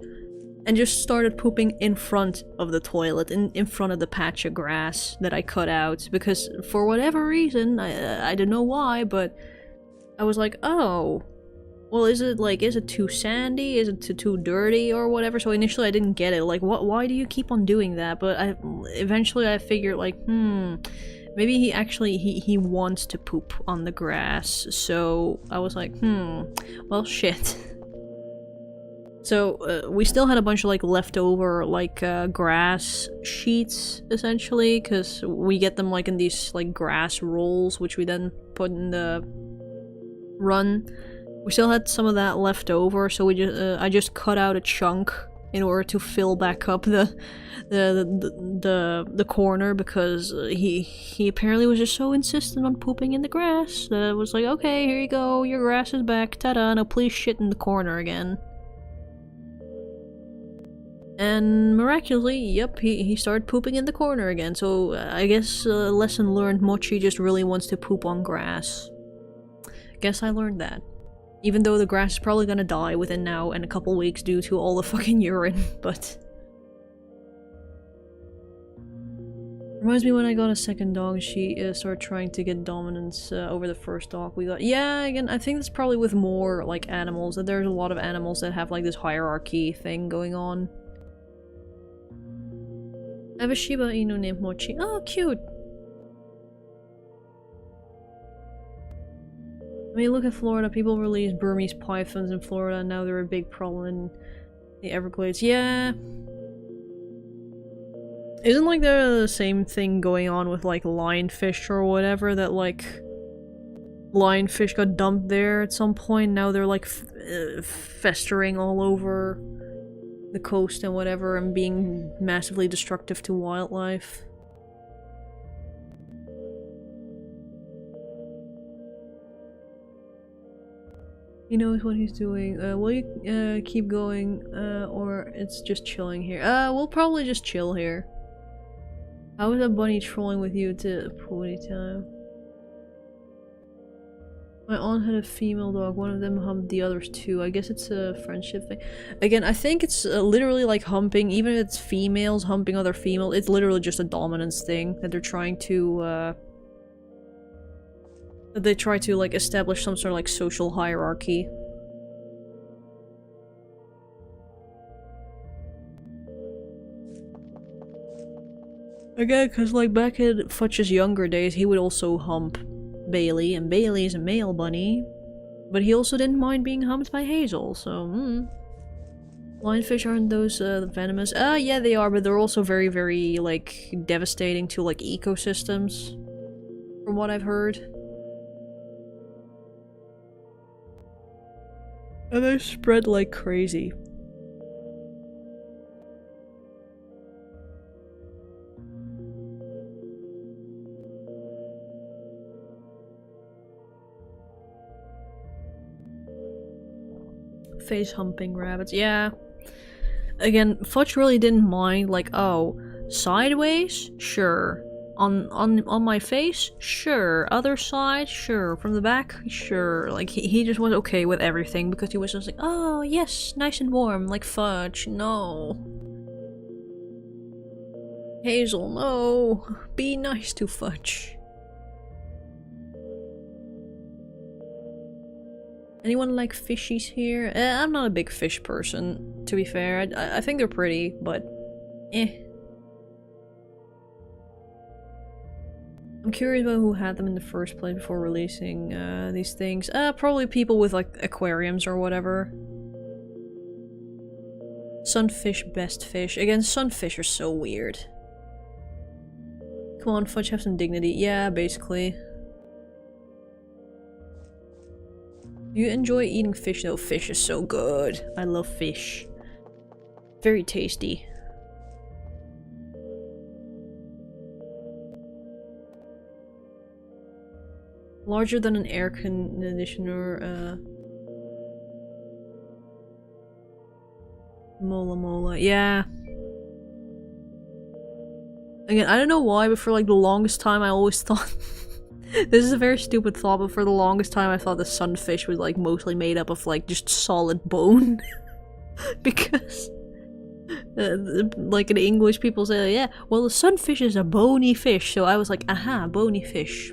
and just started pooping in front of the toilet, in front of the patch of grass that I cut out, because for whatever reason, I don't know why, but I was like, oh, well, is it too sandy? Is it too dirty or whatever? So initially I didn't get it, like, why do you keep on doing that? But eventually I figured, like, maybe he wants to poop on the grass, so I was like, well, shit. So, we still had a bunch of, like, leftover, like, grass sheets, essentially, because we get them, like, in these, like, grass rolls, which we then put in the run. We still had some of that left over, so I just cut out a chunk in order to fill back up the corner, because he apparently was just so insistent on pooping in the grass that I was like, okay, here you go, your grass is back, ta-da, now please shit in the corner again. And miraculously, yep, he started pooping in the corner again, so I guess lesson learned, Mochi just really wants to poop on grass. Guess I learned that. Even though the grass is probably gonna die within now and a couple weeks due to all the fucking urine, but... Reminds me when I got a second dog, she started trying to get dominance over the first dog we got. Yeah, again, I think that's probably with more, like, animals, that there's a lot of animals that have, like, this hierarchy thing going on. I have a Shiba Inu named Mochi. Oh, cute! I mean, look at Florida. People release Burmese pythons in Florida, and now they're a big problem in the Everglades. Yeah. Isn't, like, there the same thing going on with, like, lionfish or whatever, that, like, lionfish got dumped there at some point, now they're, like, festering all over the coast and whatever, and being massively destructive to wildlife. He knows what he's doing. Will you keep going, or it's just chilling here? We'll probably just chill here. How is that bunny trolling with you to pony time? My aunt had a female dog, one of them humped the others too. I guess it's a friendship thing. Again, I think it's literally like humping, even if it's females humping other females, it's literally just a dominance thing that they're trying to, that they try to, like, establish some sort of, like, social hierarchy. Again, because, like, back in Futch's younger days, he would also hump Bailey, and Bailey is a male bunny, but he also didn't mind being humped by Hazel, so, Lionfish aren't those, venomous? Yeah, they are, but they're also very, very, like, devastating to, like, ecosystems, from what I've heard. And they spread like crazy. Face humping rabbits, yeah. Again, Futch really didn't mind, like, oh, sideways? Sure. On my face? Sure. Other side? Sure. From the back? Sure. Like, he just was okay with everything because he was just like, oh, yes, nice and warm, like Fudge. No. Hazel, no. Be nice to Fudge. Anyone like fishies here? I'm not a big fish person, to be fair. I think they're pretty, but eh. I'm curious about who had them in the first place before releasing these things. Probably people with like aquariums or whatever. Sunfish, best fish. Again, sunfish are so weird. Come on, Fudge, have some dignity. Yeah, basically. Do you enjoy eating fish though? Fish is so good. I love fish. Very tasty. Larger than an air conditioner, Mola mola, yeah. Again, I don't know why, but for like the longest time I always thought this is a very stupid thought, but for the longest time I thought the sunfish was like mostly made up of like just solid bone. Because like in English people say, yeah, well the sunfish is a bony fish, so I was like, aha, bony fish.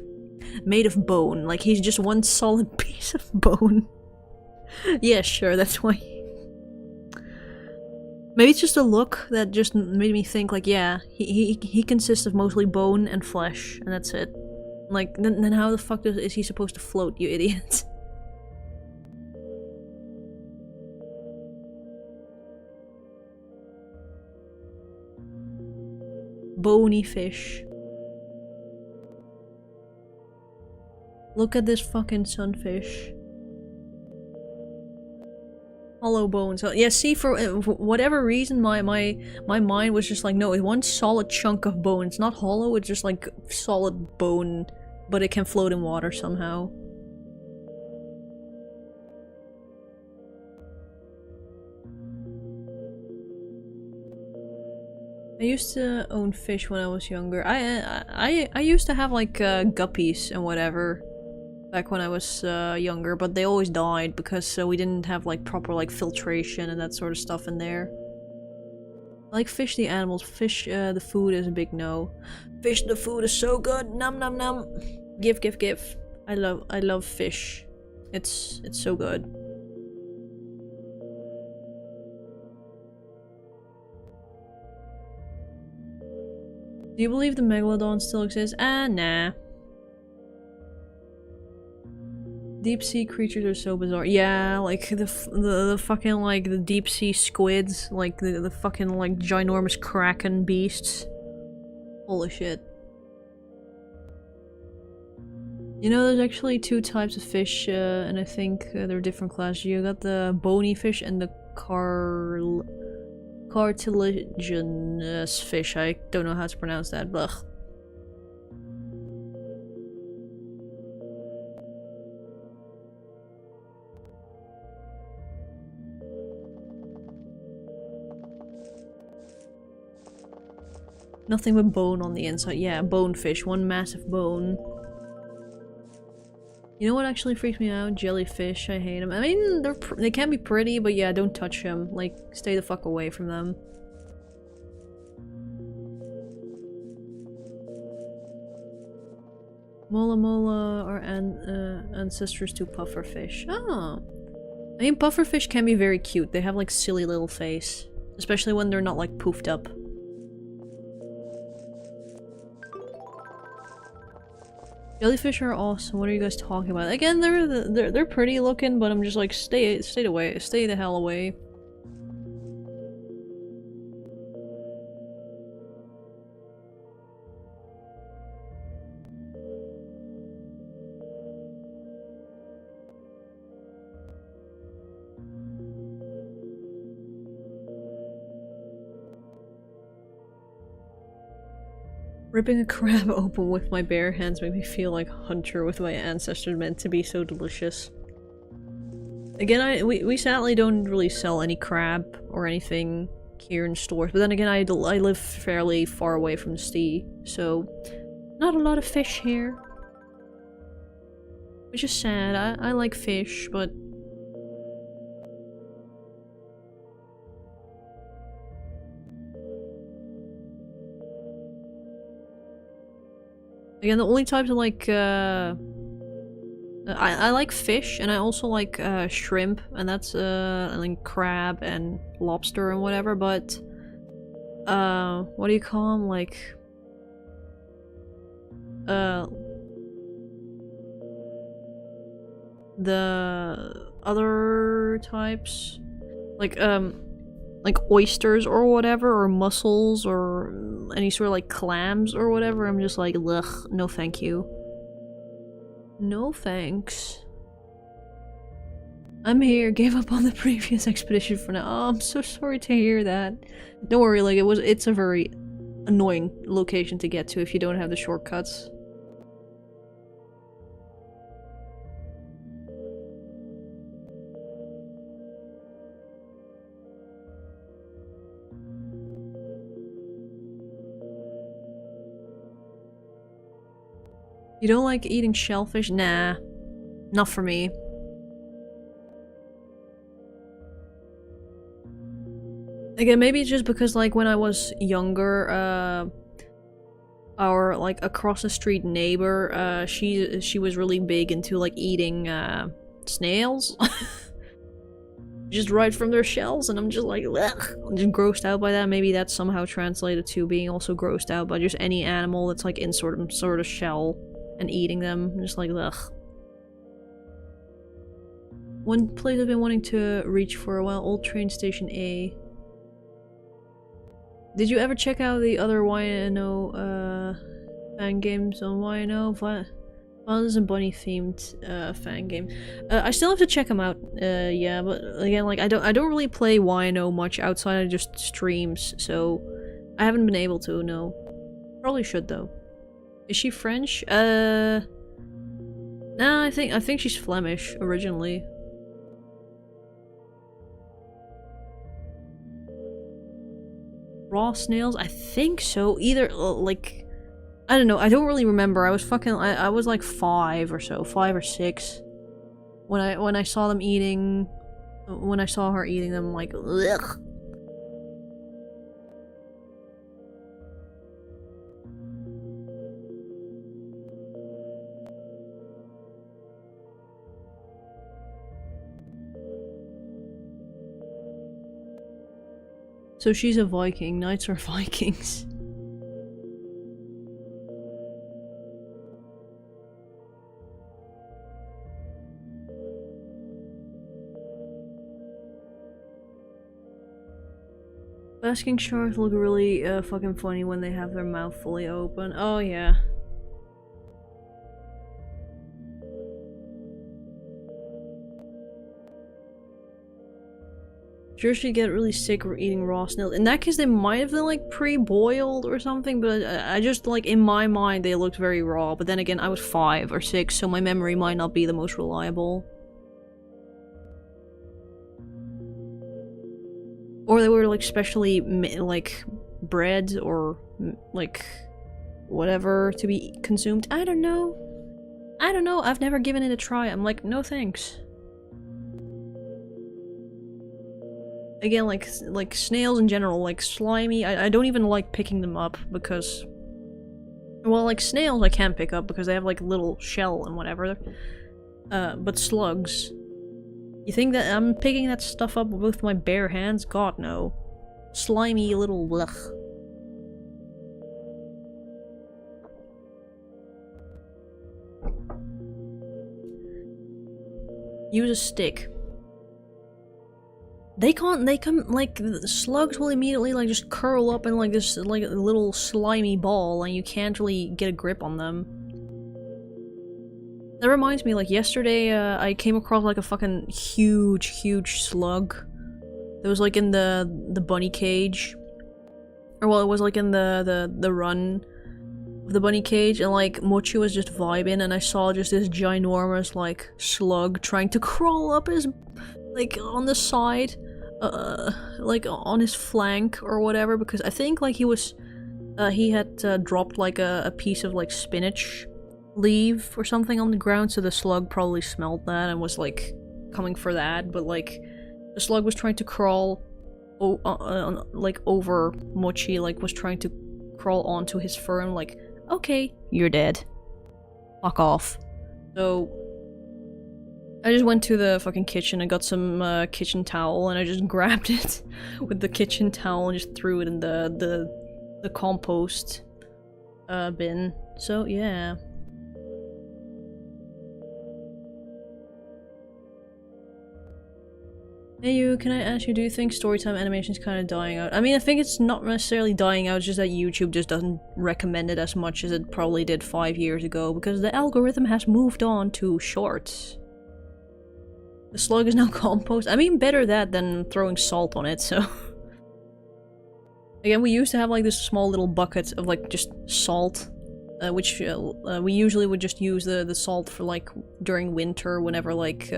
Made of bone, like he's just one solid piece of bone. Yeah, sure, that's why. Maybe it's just a look that just made me think like, yeah, he consists of mostly bone and flesh, and that's it. Like, then how the fuck is he supposed to float, you idiot? Bony fish. Look at this fucking sunfish. Hollow bones. Yeah, see, for whatever reason, my mind was just like, no, it's one solid chunk of bone. It's not hollow, it's just like solid bone, but it can float in water somehow. I used to own fish when I was younger. I used to have like guppies and whatever back when I was younger, but they always died because we didn't have like proper like filtration and that sort of stuff in there. I like fish the animals. Fish the food is a big no. Fish the food is so good. Num num num. Give give give. I love fish. It's so good. Do you believe the megalodon still exists? Nah. Deep sea creatures are so bizarre. Yeah, like the fucking like the deep sea squids, like the fucking like ginormous kraken beasts. Holy shit. You know, there's actually two types of fish, and I think they're different classes. You got the bony fish and the cartilaginous fish. I don't know how to pronounce that. Blech. Nothing but bone on the inside. Yeah, bonefish. One massive bone. You know what actually freaks me out? Jellyfish. I hate them. I mean, they can be pretty, but yeah, don't touch them. Like, stay the fuck away from them. Mola mola are ancestors to pufferfish. Oh. I mean, pufferfish can be very cute. They have like silly little face. Especially when they're not like poofed up. Jellyfish are awesome. What are you guys talking about? Again, they're pretty looking, but I'm just like, stay away, stay the hell away. Ripping a crab open with my bare hands made me feel like a hunter with my ancestors meant to be so delicious. Again, we sadly don't really sell any crab or anything here in stores, but then again I live fairly far away from the sea, so not a lot of fish here. Which is sad. I like fish, but again, the only types of like, I like fish, and I also like shrimp, and that's like crab and lobster and whatever. But what do you call them? Like the other types, like like oysters or whatever, or mussels, or any sort of like clams or whatever, I'm just like, ugh, no thank you. No thanks. I'm here, gave up on the previous expedition for now. Oh, I'm so sorry to hear that. Don't worry, like, it's a very annoying location to get to if you don't have the shortcuts. You don't like eating shellfish? Nah. Not for me. Again, maybe it's just because, like, when I was younger, our, like, across the street neighbor, she was really big into, like, eating, snails. Just right from their shells, and I'm just like, ugh. I'm just grossed out by that. Maybe that's somehow translated to being also grossed out by just any animal that's, like, in sort of shell and eating them. I'm just like, ugh. One place I've been wanting to reach for a while, Old Train Station A. Did you ever check out the other YNO fan games on YNO? Violence and Bunny themed fan game. I still have to check them out. Yeah, but again, like I don't really play YNO much outside of just streams, so I haven't been able to. No, probably should though. Is she French? Nah, I think she's Flemish originally. Raw snails? I think so. Either, like, I don't know. I don't really remember. I was like 5 or so, 5 or 6, when I saw them eating, when I saw her eating them. Like, ugh. So she's a Viking. Knights are Vikings. Basking sharks look really fucking funny when they have their mouth fully open. Oh yeah. Sure, she'd get really sick eating raw snails. In that case, they might have been like pre-boiled or something, but I just, like, in my mind they looked very raw. But then again, I was 5 or 6, so my memory might not be the most reliable. Or they were like specially like bred or like whatever to be consumed. I don't know. I don't know. I've never given it a try. I'm like, no thanks. Again, like snails in general, like slimy, I don't even like picking them up because, well, like snails I can pick up because they have like little shell and whatever. But slugs, you think that I'm picking that stuff up with my bare hands? God no. Slimy little blech. Use a stick. They can't, like, slugs will immediately, like, just curl up in, like, this, like, little slimy ball, and you can't really get a grip on them. That reminds me, like, yesterday, I came across, like, a fucking huge slug. That was, like, in the bunny cage. Or, well, it was, like, in the run of the bunny cage, and, like, Mochi was just vibing, and I saw just this ginormous, like, slug trying to crawl up his, like, on the side, like, on his flank or whatever, because I think, like, he had dropped, like, a piece of, like, spinach leaf or something on the ground, so the slug probably smelled that and was, like, coming for that, but, like, the slug was trying to crawl, like, over Mochi, like, was trying to crawl onto his fur, and, like, okay, you're dead. Fuck off. So I just went to the fucking kitchen and got some kitchen towel, and I just grabbed it with the kitchen towel and just threw it in the compost bin. So yeah. Hey you, can I ask you, do you think storytime animation is kind of dying out? I mean, I think it's not necessarily dying out, it's just that YouTube just doesn't recommend it as much as it probably did 5 years ago, because the algorithm has moved on to shorts. The slug is now compost. I mean, better that than throwing salt on it, so... Again, we used to have like this small little bucket of like just salt, which we usually would just use the salt for like during winter whenever like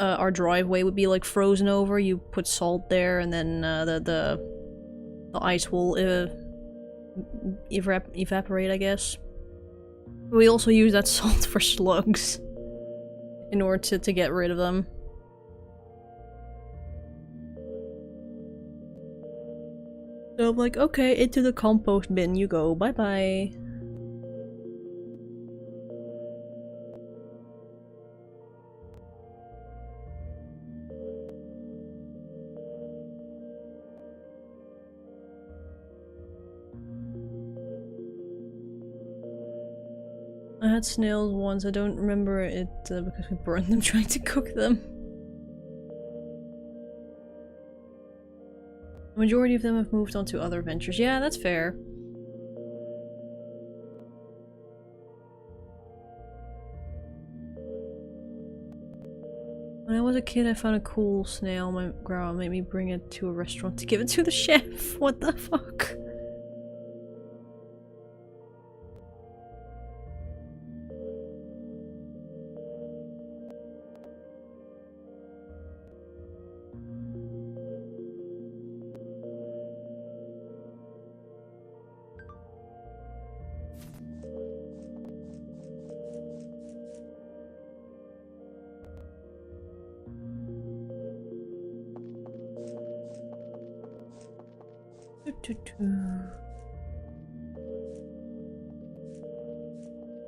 our driveway would be like frozen over. You put salt there and then the ice will evaporate, I guess. We also use that salt for slugs in order to get rid of them. So I'm like, okay, into the compost bin you go, bye bye. I had snails once, I don't remember it because we burned them trying to cook them. The majority of them have moved on to other ventures. Yeah, that's fair. When I was a kid, I found a cool snail. My grandma made me bring it to a restaurant to give it to the chef. What the fuck?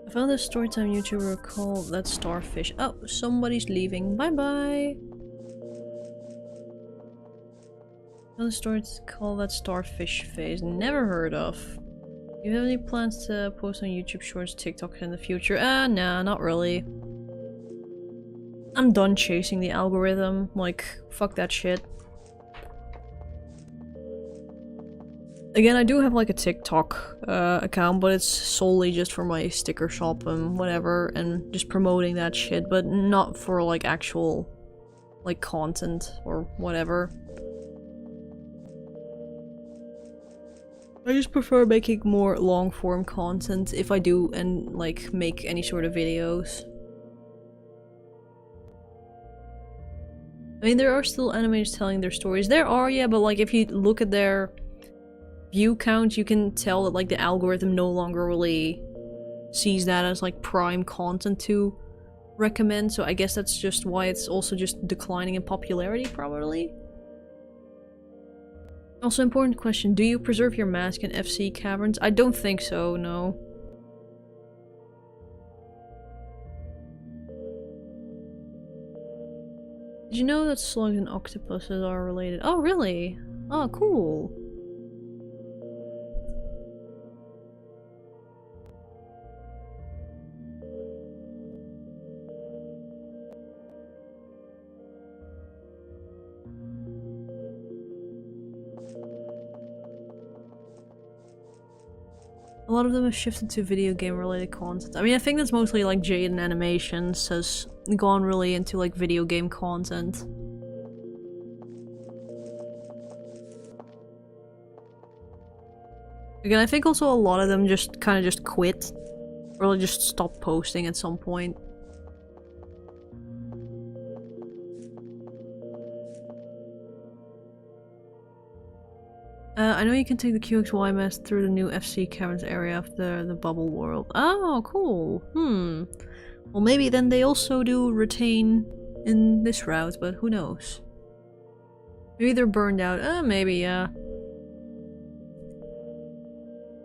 I found this storytime YouTuber called That Starfish. Oh, somebody's leaving. Bye bye. I found a story called That Starfish Phase. Never heard of. Do you have any plans to post on YouTube Shorts, TikTok in the future? Nah, not really. I'm done chasing the algorithm. Like, fuck that shit. Again, I do have like a TikTok account, but it's solely just for my sticker shop and whatever, and just promoting that shit, but not for like actual like content or whatever. I just prefer making more long-form content if I do and like make any sort of videos. I mean, there are still animators telling their stories. There are, yeah, but like if you look at their view count, you can tell that like the algorithm no longer really sees that as like prime content to recommend, so I guess that's just why it's also just declining in popularity, probably. Also, important question, do you preserve your mask in FC caverns? I don't think so, no. Did you know that slugs and octopuses are related? Oh, really? Oh, cool. A lot of them have shifted to video game related content. I mean, I think that's mostly like Jaden Animations has gone really into like video game content. Again, I think also a lot of them just kind of just quit. Or just stopped posting at some point. I know you can take the QXY mess through the new FC Caverns area of the bubble world. Oh, cool. Well, maybe then they also do retain in this route, but who knows? Maybe they're burned out. Maybe, yeah.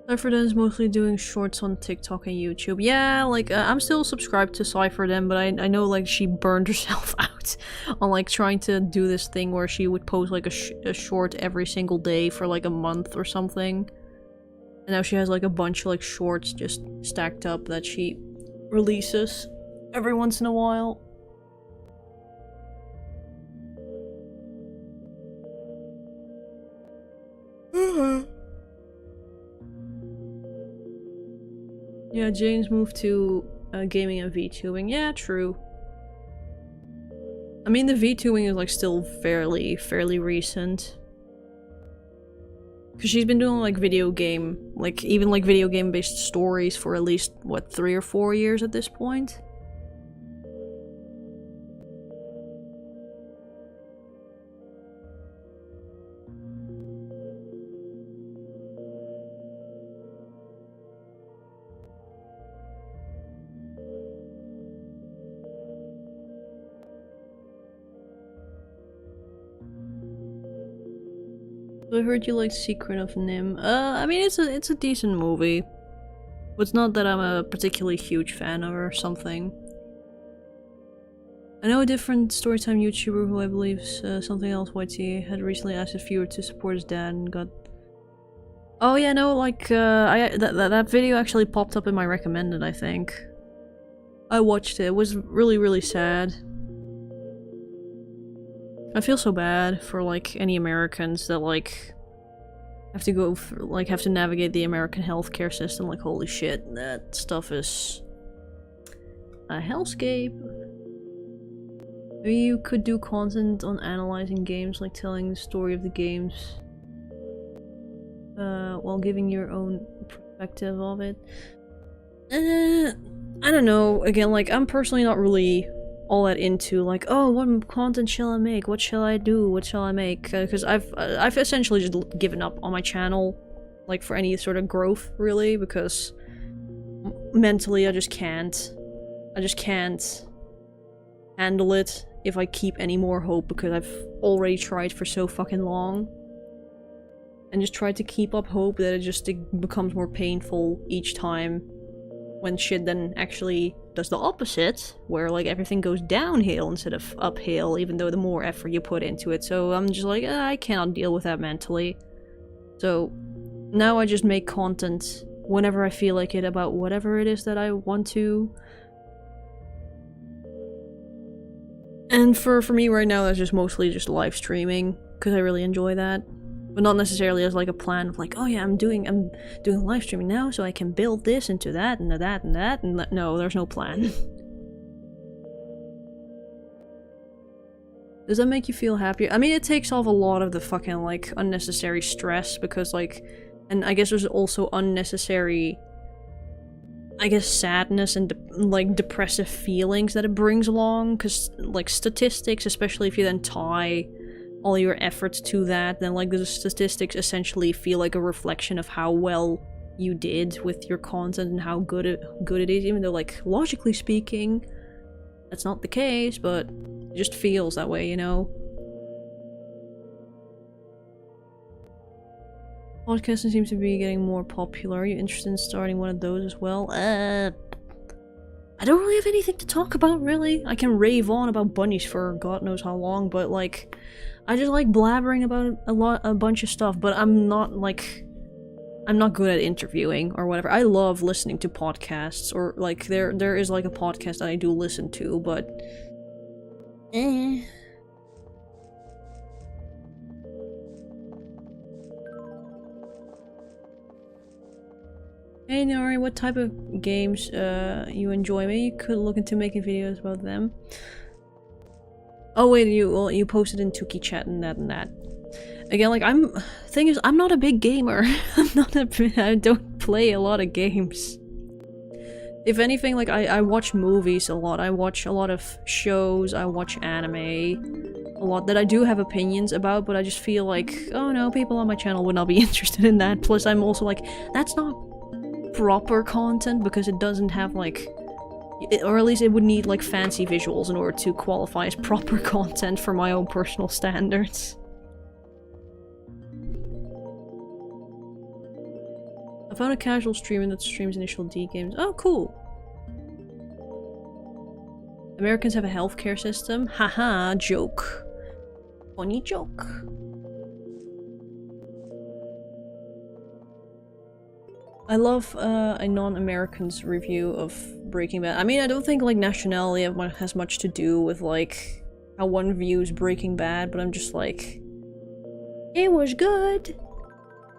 Cypherden is mostly doing shorts on TikTok and YouTube. Yeah, like, I'm still subscribed to Cypherden, but I know, like, she burned herself out on, like, trying to do this thing where she would post, like, a short every single day for, like, a month or something. And now she has, like, a bunch of, like, shorts just stacked up that she releases every once in a while. yeah, James moved to gaming and VTubing. Yeah, true. I mean, the VTubing is like still fairly recent. Cause she's been doing like video game based stories for at least, what, 3 or 4 years at this point? I heard you liked Secret of Nim. I mean, it's a decent movie. But it's not that I'm a particularly huge fan of or something. I know a different storytime YouTuber who I believe something else YT had recently asked a viewer to support his dad and got... Oh yeah, no, like, that video actually popped up in my recommended, I think. I watched it. It was really sad. I feel so bad for, like, any Americans that, like, have to go have to navigate the American healthcare system. Like, holy shit, that stuff is a hellscape. Maybe you could do content on analyzing games, like telling the story of the games, while giving your own perspective of it. I don't know, again, like, I'm personally not really all that into, like, oh, what content shall I make? What shall I do? What shall I make? Because I've essentially just given up on my channel, like, for any sort of growth, really, because mentally I just can't handle it if I keep any more hope, because I've already tried for so fucking long. And just tried to keep up hope that it becomes more painful each time when shit then actually does the opposite, where like everything goes downhill instead of uphill, even though the more effort you put into it. So I'm just like, I cannot deal with that mentally. So now I just make content whenever I feel like it about whatever it is that I want to. And for me right now, that's just mostly just live streaming, because I really enjoy that. But not necessarily as like a plan of like, oh yeah, I'm doing live streaming now so I can build this into that and that and that, and no, there's no plan. Does that make you feel happier? I mean, it takes off a lot of the fucking like unnecessary stress, because like, and I guess there's also unnecessary, I guess, sadness and like depressive feelings that it brings along, because like statistics, especially if you then tie all your efforts to that, then like the statistics essentially feel like a reflection of how well you did with your content and how good it is, even though like logically speaking that's not the case, but it just feels that way, you know? Podcasting seems to be getting more popular. Are you interested in starting one of those as well? I don't really have anything to talk about, really. I can rave on about bunnies for god knows how long, but like, I just like blabbering about a bunch of stuff, but I'm not good at interviewing or whatever. I love listening to podcasts, or like there is like a podcast that I do listen to, but Hey Nori, what type of games you enjoy? Maybe you could look into making videos about them. Oh wait, you posted in Tuki chat and that. Again, like thing is, I'm not a big gamer. I don't play a lot of games. If anything, like I watch movies a lot. I watch a lot of shows. I watch anime a lot that I do have opinions about, but I just feel like, oh no, people on my channel would not be interested in that. Plus, I'm also like, that's not proper content, because it doesn't have like, or at least it would need like fancy visuals in order to qualify as proper content for my own personal standards. I found a casual streamer that streams initial D games. Oh, cool. Americans have a healthcare system? Haha, joke. Funny joke. I love a non-American's review of Breaking Bad. I mean, I don't think like nationality has much to do with like how one views Breaking Bad, but I'm just like, it was good.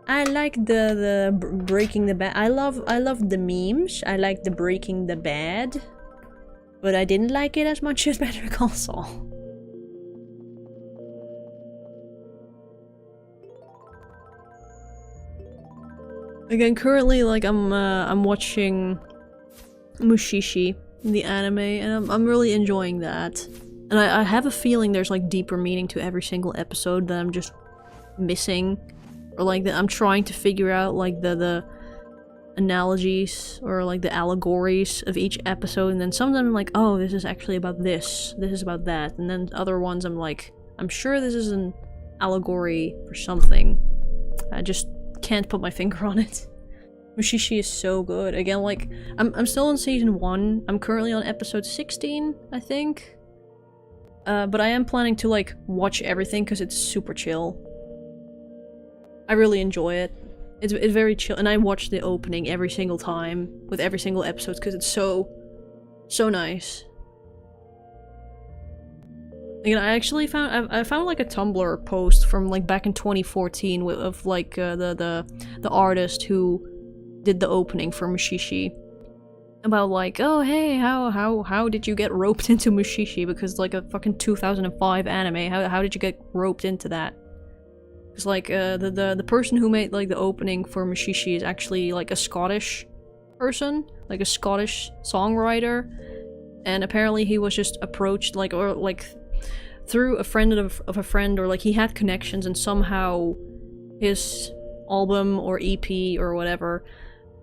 I like the breaking the bad. I love the memes. I like the breaking the bad, but I didn't like it as much as Better Call Saul. Again, currently, like I'm watching Mushishi, the anime, and I'm really enjoying that. And I have a feeling there's like deeper meaning to every single episode that I'm just missing, or like that I'm trying to figure out like the analogies or like the allegories of each episode. And then some of them I'm like, oh, this is actually about this is about that. And then other ones I'm like, I'm sure this is an allegory for something. I just can't put my finger on it. Mushishi is so good. Again, like, I'm still on season 1. I'm currently on episode 16, I think. But I am planning to, like, watch everything because it's super chill. I really enjoy it. It's very chill, and I watch the opening every single time with every single episode because it's so nice. Again, I actually found I found like a Tumblr post from like back in 2014 of like the artist who did the opening for Mushishi, about like, oh hey, how did you get roped into Mushishi, because like a fucking 2005 anime, how did you get roped into that? Because like the person who made like the opening for Mushishi is actually like a Scottish person, like a Scottish songwriter, and apparently he was just approached like, or like through a friend of a friend, or like he had connections, and somehow his album or EP or whatever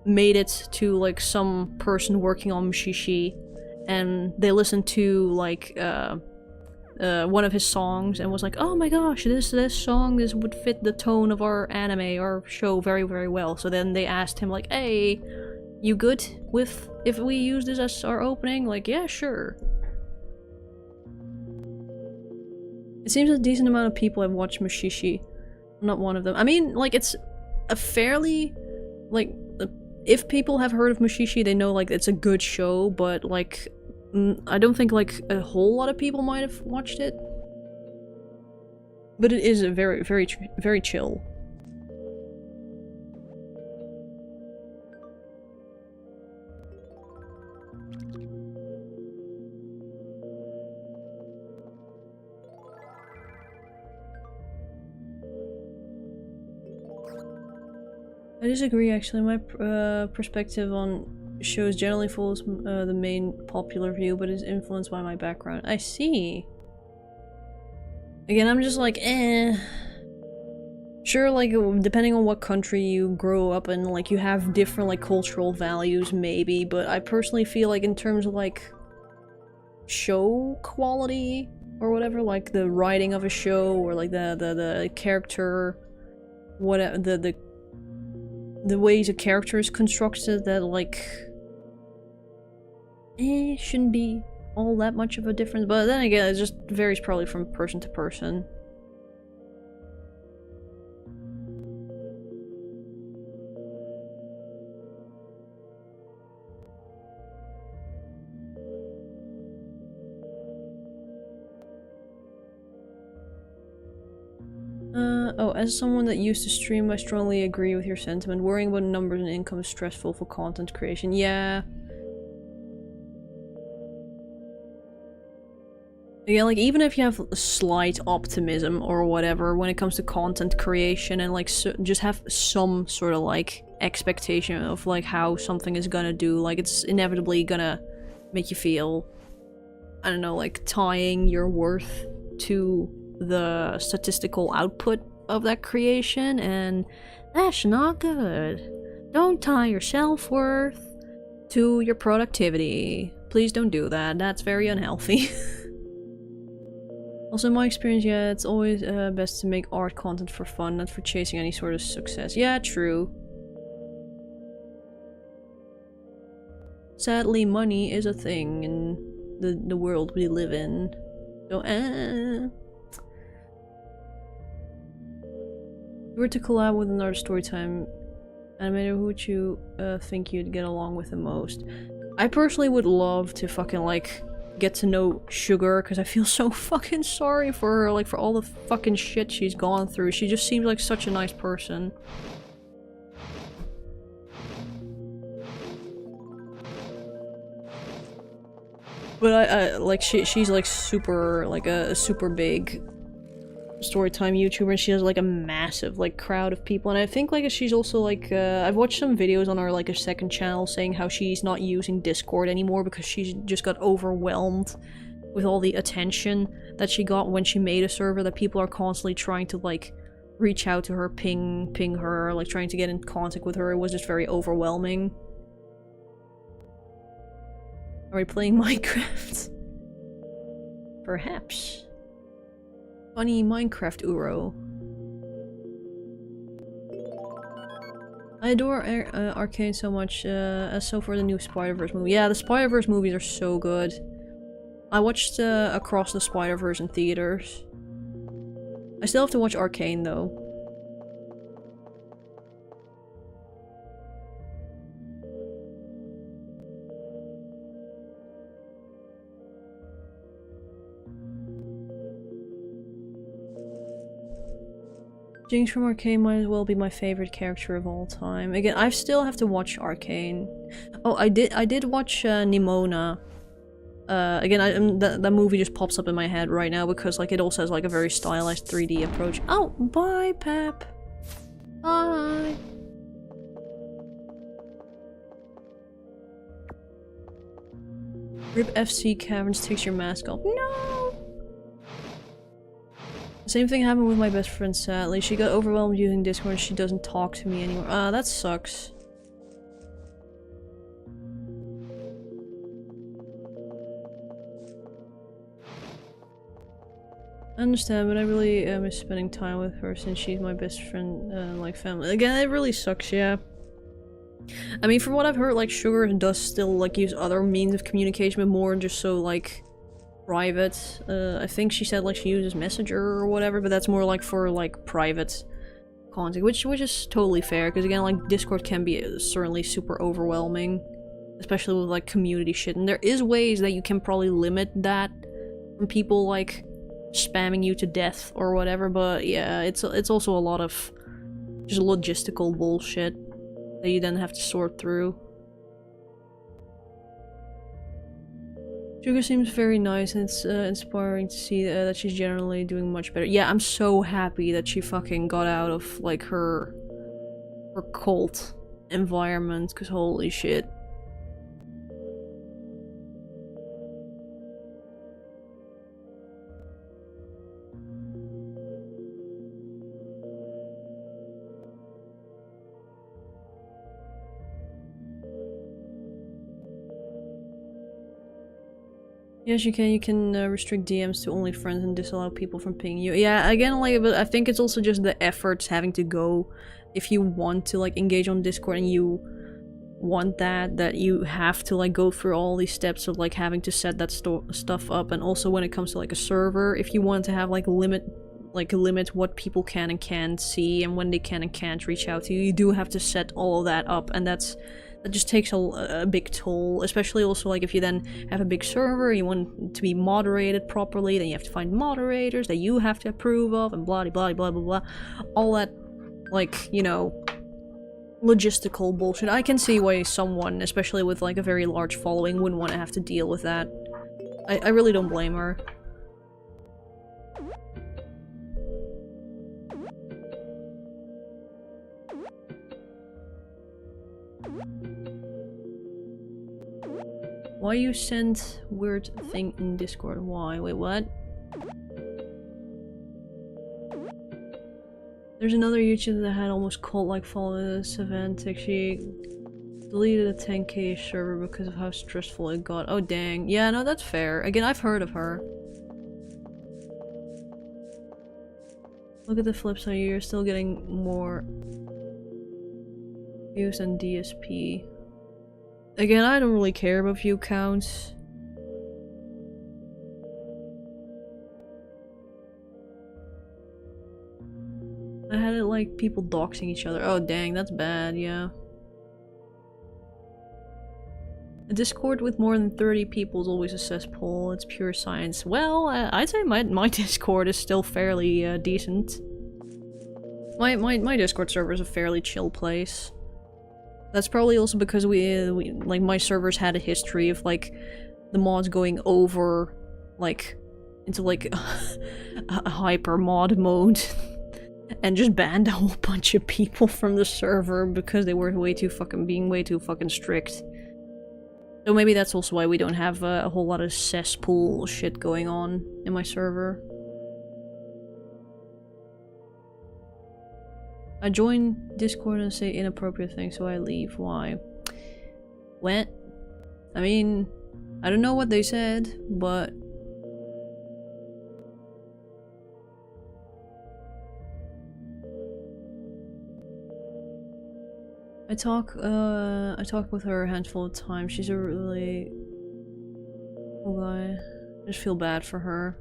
made it to like some person working on Mushishi, and they listened to like one of his songs and was like, oh my gosh, this song, this would fit the tone of our anime, our show very, very well. So then they asked him like, hey, you good with if we use this as our opening? Like, yeah, sure. It seems a decent amount of people have watched Mushishi. I'm not one of them. I mean, like, it's a fairly, like, if people have heard of Mushishi, they know, like, it's a good show, but, like, I don't think, like, a whole lot of people might have watched it. But it is a very, very, very chill. I disagree, actually. My perspective on shows generally follows the main popular view, but is influenced by my background. I see. Again, I'm just like, eh. Sure, like, depending on what country you grow up in, like, you have different, like, cultural values, maybe, but I personally feel like in terms of, like, show quality or whatever, like, the writing of a show, or, like, the character, whatever, the ways a character is constructed, that, like, shouldn't be all that much of a difference. But then again, it just varies probably from person to person. Oh, as someone that used to stream, I strongly agree with your sentiment. Worrying about numbers and income is stressful for content creation. Yeah. Again, like, even if you have a slight optimism or whatever when it comes to content creation, and like just have some sort of like expectation of like how something is gonna do, like it's inevitably gonna make you feel, I don't know, like tying your worth to the statistical output of that creation, and that's not good. Don't tie your self-worth to your productivity. Please don't do that. That's very unhealthy. Also, in my experience, yeah, it's always best to make art content for fun, not for chasing any sort of success. Yeah, true. Sadly, money is a thing in the world we live in. So, If you were to collab with another storytime animator, who would you think you'd get along with the most? I personally would love to fucking, like, get to know Sugar, because I feel so fucking sorry for her, like, for all the fucking shit she's gone through. She just seems like such a nice person. But I like she's like super like a super big storytime YouTuber, and she has like a massive like crowd of people, and I think like she's also like I've watched some videos on her like a second channel saying how she's not using Discord anymore because she's just got overwhelmed with all the attention that she got when she made a server, that people are constantly trying to like reach out to her, ping her, like trying to get in contact with her. It was just very overwhelming. Are we playing Minecraft? Perhaps. Funny Minecraft Uro. I adore Arcane so much, as so for the new Spider-Verse movie. Yeah, the Spider-Verse movies are so good. I watched Across the Spider-Verse in theaters. I still have to watch Arcane though. Jinx from Arcane might as well be my favorite character of all time. Again, I still have to watch Arcane. Oh, I did watch Nimona. Again, that movie just pops up in my head right now because like it also has like a very stylized 3D approach. Oh, bye, Pep. Bye. Rip FC Caverns takes your mask off. No! Same thing happened with my best friend, sadly. She got overwhelmed using Discord and she doesn't talk to me anymore. Ah, that sucks. I understand, but I really miss spending time with her since she's my best friend, like family. Again, it really sucks, yeah. I mean, from what I've heard, like, Sugar does still, like, use other means of communication, but more just so, like, private. I think she said like she uses Messenger or whatever, but that's more like for like private contact, which is totally fair, because again, like Discord can be certainly super overwhelming, especially with like community shit, and there is ways that you can probably limit that from people like spamming you to death or whatever, but yeah, it's also a lot of just logistical bullshit that you then have to sort through. Sugar seems very nice, and it's inspiring to see that she's generally doing much better. Yeah, I'm so happy that she fucking got out of like her cult environment, because holy shit. Yes, you can. You can restrict DMs to only friends and disallow people from pinging you. Yeah, again, like, but I think it's also just the efforts having to go. If you want to like engage on Discord and you want that you have to like go through all these steps of like having to set that stuff up. And also when it comes to like a server, if you want to have like limit what people can and can't see and when they can and can't reach out to you, you do have to set all of that up, and that just takes a big toll, especially also like if you then have a big server, you want it to be moderated properly, then you have to find moderators that you have to approve of, and blah blah blah blah blah, all that, like, you know, logistical bullshit. I can see why someone, especially with like a very large following, wouldn't want to have to deal with that. I really don't blame her. Why you sent weird thing in Discord? Why? Wait, what? There's another YouTuber that had almost cult-like following this event. She deleted a 10k server because of how stressful it got. Oh dang. Yeah, no, that's fair. Again, I've heard of her. Look at the flip side, you're still getting more views than DSP. Again, I don't really care about view counts. I had it like people doxing each other. Oh dang, that's bad, yeah. A Discord with more than 30 people is always a cesspool. It's pure science. Well, I'd say my Discord is still fairly decent. My Discord server is a fairly chill place. That's probably also because we like my servers had a history of like the mods going over, like, into like a hyper mod mode and just banned a whole bunch of people from the server because they were being way too fucking strict. So maybe that's also why we don't have a whole lot of cesspool shit going on in my server. I join Discord and say inappropriate things, so I leave. Why? What? I mean, I don't know what they said, but... I talk with her a handful of times. She's a really cool guy. I just feel bad for her.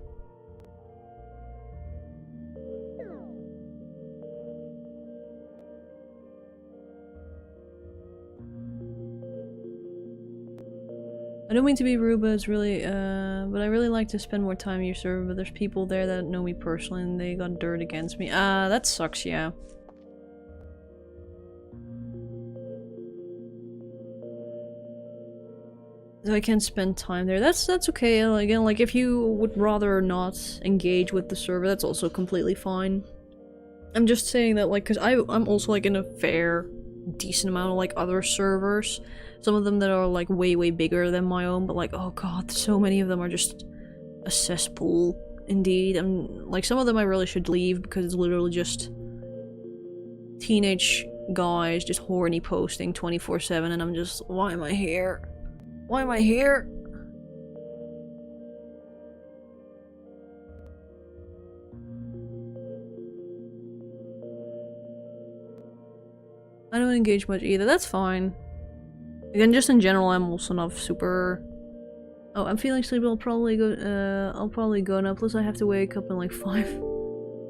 I don't mean to be rude, but it's really, but I really like to spend more time in your server, but there's people there that know me personally and they got dirt against me. That sucks, yeah. So I can't spend time there. That's okay. Again, like, if you would rather not engage with the server, that's also completely fine. I'm just saying that, like, because I'm also, like, in a fair, decent amount of, like, other servers. Some of them that are, like, way, way bigger than my own, but, like, oh god, so many of them are just a cesspool, indeed. And, like, some of them I really should leave because it's literally just teenage guys just horny posting 24/7, and I'm just, why am I here? Why am I here? I don't engage much either, that's fine. Again, just in general, I'm also not super... Oh, I'm feeling sleepy, I'll probably go now, plus I have to wake up in like 5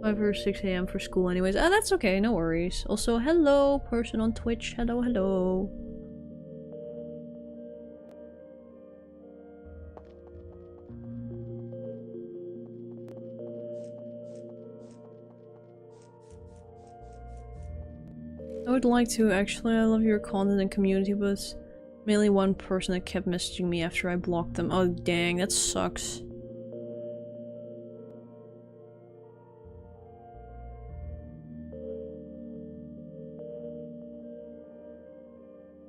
or 6 AM for school anyways. That's okay, no worries. Also, hello, person on Twitch, hello, hello. I would like to, actually. I love your content and community, but it's mainly one person that kept messaging me after I blocked them. Oh dang, that sucks.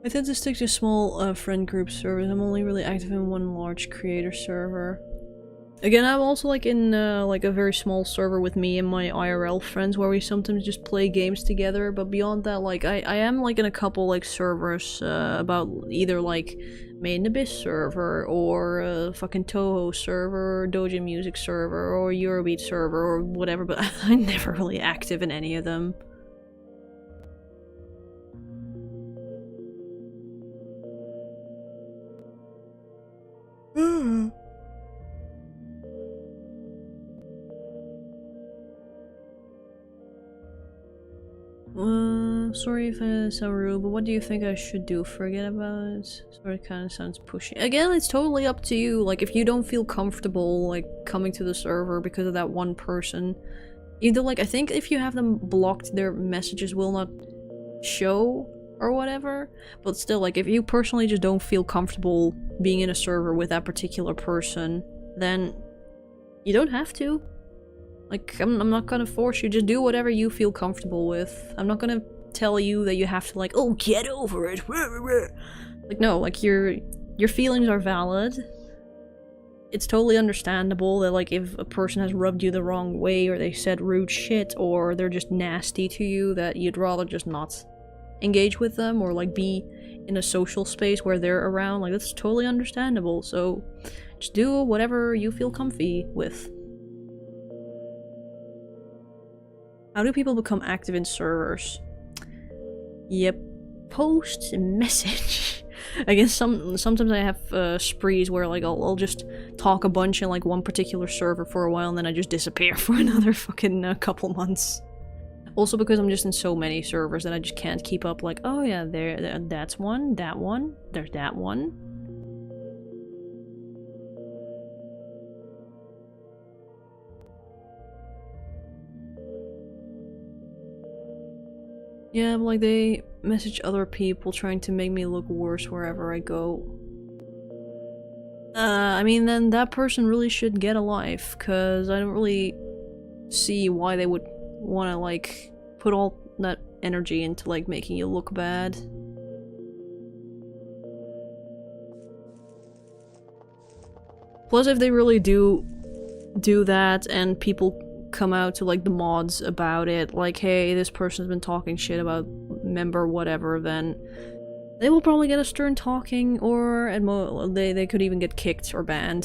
I tend to stick to small friend group servers. I'm only really active in one large creator server. Again, I'm also like in like a very small server with me and my IRL friends where we sometimes just play games together, but beyond that, like I am like in a couple like servers about either like Made in Abyss server or fucking Toho server or Doja Music server or Eurobeat server or whatever, but I'm never really active in any of them. Sorry if I sound rude, but what do you think I should do? Forget about it? Sorry, it kind of sounds pushy. Again, it's totally up to you. Like, if you don't feel comfortable, like, coming to the server because of that one person, either, like, I think if you have them blocked, their messages will not show or whatever, but still, like, if you personally just don't feel comfortable being in a server with that particular person, then you don't have to. Like, I'm not gonna force you, just do whatever you feel comfortable with. I'm not gonna tell you that you have to, like, oh, get over it. Like, no, like, your feelings are valid. It's totally understandable that, like, if a person has rubbed you the wrong way, or they said rude shit, or they're just nasty to you, that you'd rather just not engage with them, or, like, be in a social space where they're around. Like, that's totally understandable, so just do whatever you feel comfy with. How do people become active in servers? Yep, post and message. I guess sometimes I have sprees where like I'll just talk a bunch in like one particular server for a while and then I just disappear for another fucking couple months. Also because I'm just in so many servers that I just can't keep up. Like, oh yeah, that's one, there's that one. Yeah, but like they message other people trying to make me look worse wherever I go. I mean, then that person really should get a life, cause I don't really see why they would wanna, like, put all that energy into, like, making you look bad. Plus, if they really do that and people come out to, like, the mods about it, like, hey, this person's been talking shit about member whatever, then they will probably get a stern talking, or at they could even get kicked or banned.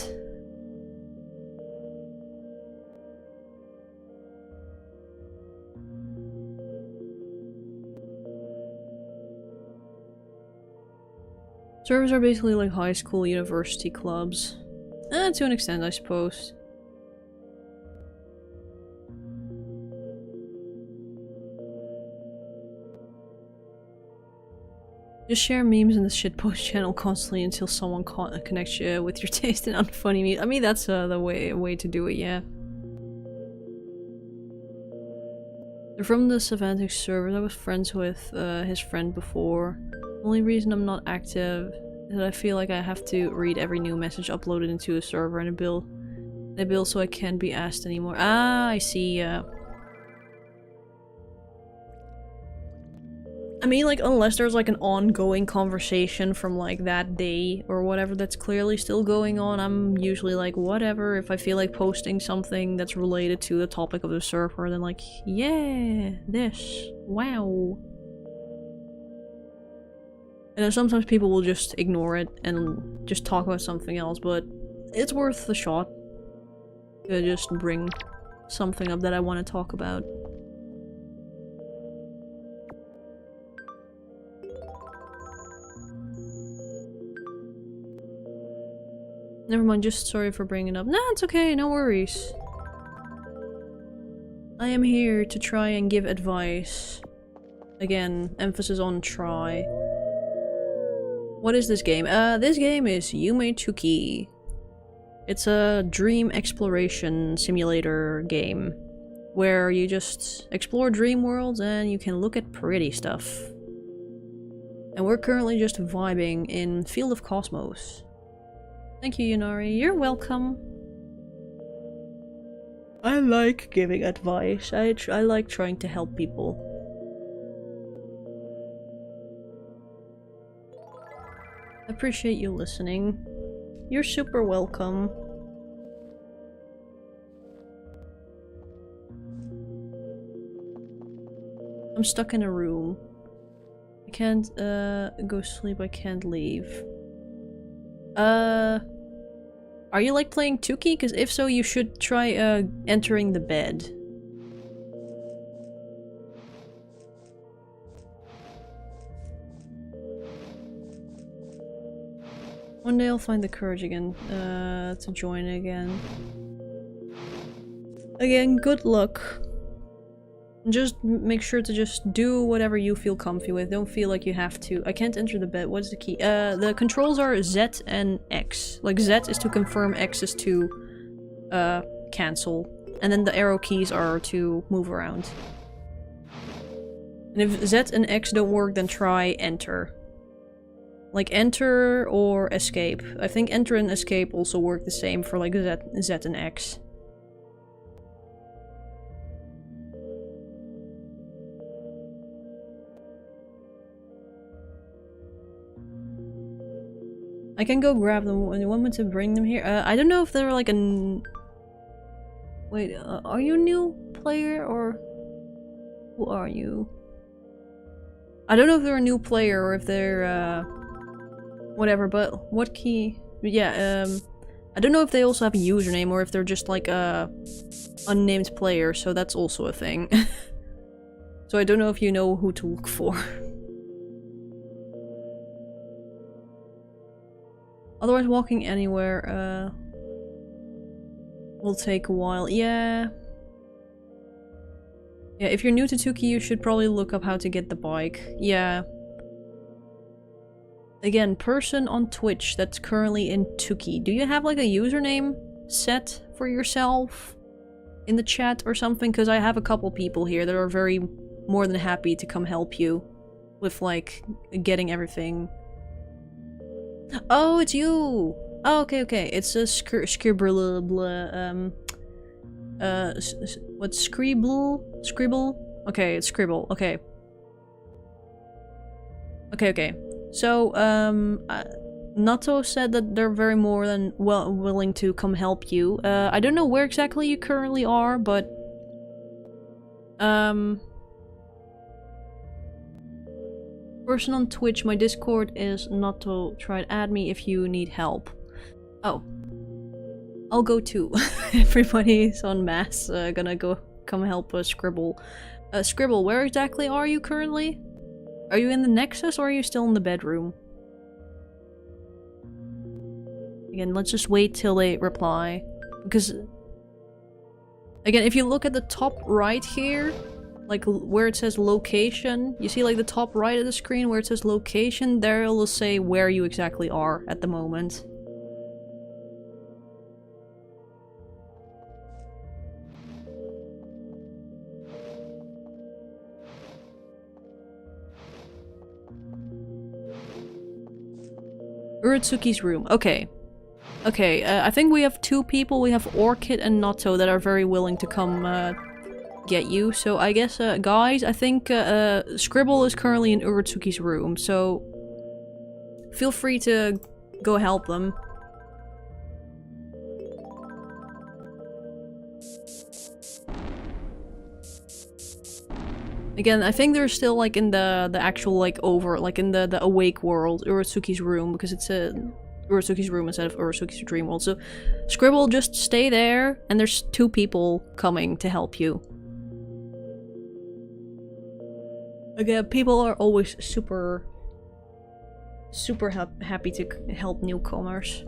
Servers are basically like high school, university clubs. To an extent, I suppose. Just share memes in the shitpost channel constantly until someone connects you with your taste in unfunny memes. I mean, that's the way to do it, yeah. They're from the Savantic server. I was friends with his friend before. The only reason I'm not active is that I feel like I have to read every new message uploaded into a server and a bill so I can't be asked anymore. Ah, I see, I mean, like, unless there's, like, an ongoing conversation from, like, that day or whatever that's clearly still going on, I'm usually like, whatever. If I feel like posting something that's related to the topic of the server, then like, yeah, this, wow. And then sometimes people will just ignore it and just talk about something else, but it's worth the shot to just bring something up that I want to talk about. Never mind, just sorry for bringing it up. Nah, it's okay, no worries. I am here to try and give advice. Again, emphasis on try. What is this game? This game is Yume Tuki. It's a dream exploration simulator game where you just explore dream worlds and you can look at pretty stuff. And we're currently just vibing in Field of Cosmos. Thank you, Yunari. You're welcome. I like giving advice. I like trying to help people. Appreciate you listening. You're super welcome. I'm stuck in a room. I can't go sleep, I can't leave. Are you like playing Tuki? Because if so, you should try entering the bed. One day I'll find the courage again to join again. Again, good luck. Just make sure to just do whatever you feel comfy with. Don't feel like you have to. I can't enter the bed. What's the key? The controls are Z and X. Like Z is to confirm, X is to cancel. And then the arrow keys are to move around. And if Z and X don't work, then try enter. Like enter or escape. I think enter and escape also work the same for like Z and X. I can go grab them. You want me to bring them here? I don't know if they're like a... Wait, are you a new player or... Who are you? I don't know if they're a new player or if they're, whatever, but what key... Yeah, I don't know if they also have a username or if they're just like a unnamed player, so that's also a thing. So I don't know if you know who to look for. Otherwise, walking anywhere, will take a while. Yeah. Yeah, if you're new to Tuki, you should probably look up how to get the bike. Yeah. Again, person on Twitch that's currently in Tuki. Do you have like a username set for yourself in the chat or something? Because I have a couple people here that are very more than happy to come help you with like getting everything. Oh, it's you! Oh, okay. It's a scribble, what, Scribble? Okay, it's Scribble, okay. Okay. So, Nato said that they're very more than willing to come help you. I don't know where exactly you currently are, but... Person on Twitch, my Discord is Nato. Try to add me if you need help. Oh. I'll go too. Everybody's en masse gonna come help Scribble. Scribble, where exactly are you currently? Are you in the Nexus or are you still in the bedroom? Again, let's just wait till they reply. Because... Again, if you look at the top right here, like where it says location, you see like the top right of the screen where it says location, there it'll say where you exactly are at the moment. Uratsuki's room. Okay. I think we have two people. We have Orchid and Nato that are very willing to come get you. So I guess, guys, I think Scribble is currently in Uratsuki's room. So feel free to go help them. Again, I think they're still like in the actual like in the awake world, Uratsuki's room, because it's a Uratsuki's room instead of Uratsuki's dream world. So Scribble, just stay there, and there's two people coming to help you. Again, people are always super happy to help newcomers.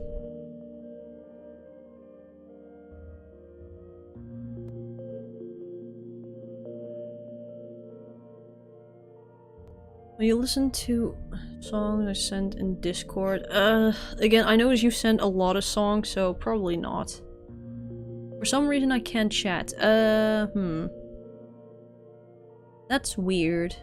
When you listen to songs I sent in Discord, again, I noticed you sent a lot of songs, so probably not. For some reason I can't chat. That's weird.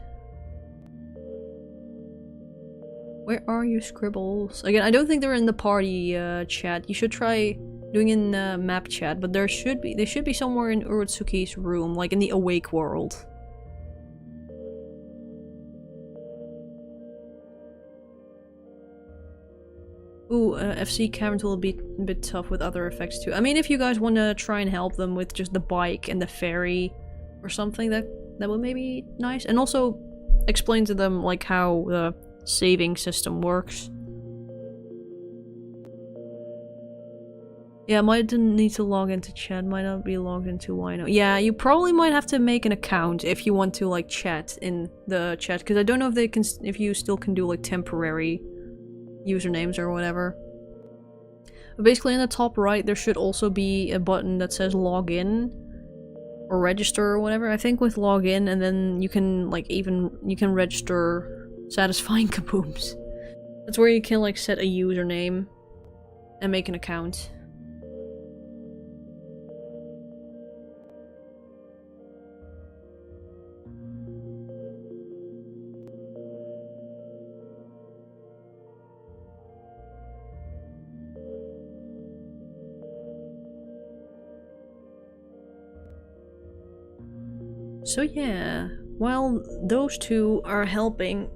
Where are you, Scribbles? Again, I don't think they're in the party chat. You should try doing in map chat, but they should be somewhere in Uratsuki's room, like in the awake world. Ooh, FC Cavern will be a bit tough with other effects too. I mean, if you guys want to try and help them with just the bike and the ferry or something, that would maybe be nice. And also explain to them like how the saving system works. Yeah, might need to log into chat, might not be logged into Wino. Yeah, you probably might have to make an account if you want to like chat in the chat, because I don't know if they can, if you still can do like temporary usernames or whatever. But basically in the top right there should also be a button that says login or register or whatever. I think with login, and then you can like you can register satisfying kabooms. That's where you can like set a username and make an account. So yeah, while those two are helping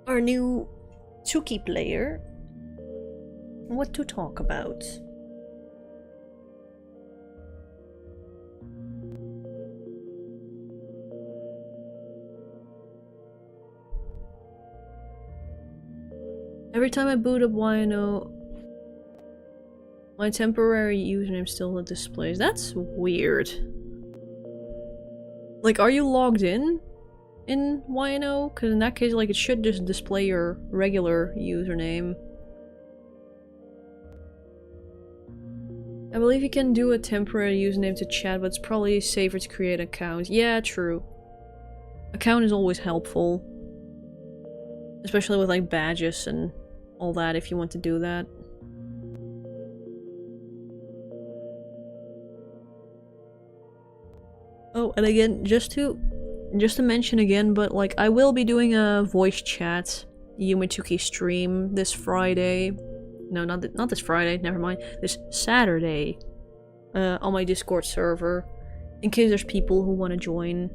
our new Tuki player, what to talk about? Every time I boot up Wino, my temporary username still displays. That's weird. Like, are you logged in Wino? Because in that case, like, it should just display your regular username. I believe you can do a temporary username to chat, but it's probably safer to create an account. Yeah, true. Account is always helpful. Especially with, like, badges and all that, if you want to do that. Oh, and again, just to mention again, but like I will be doing a voice chat Yume Tuki stream this Friday. No, not this Friday, never mind. This Saturday. On my Discord server. In case there's people who want to join.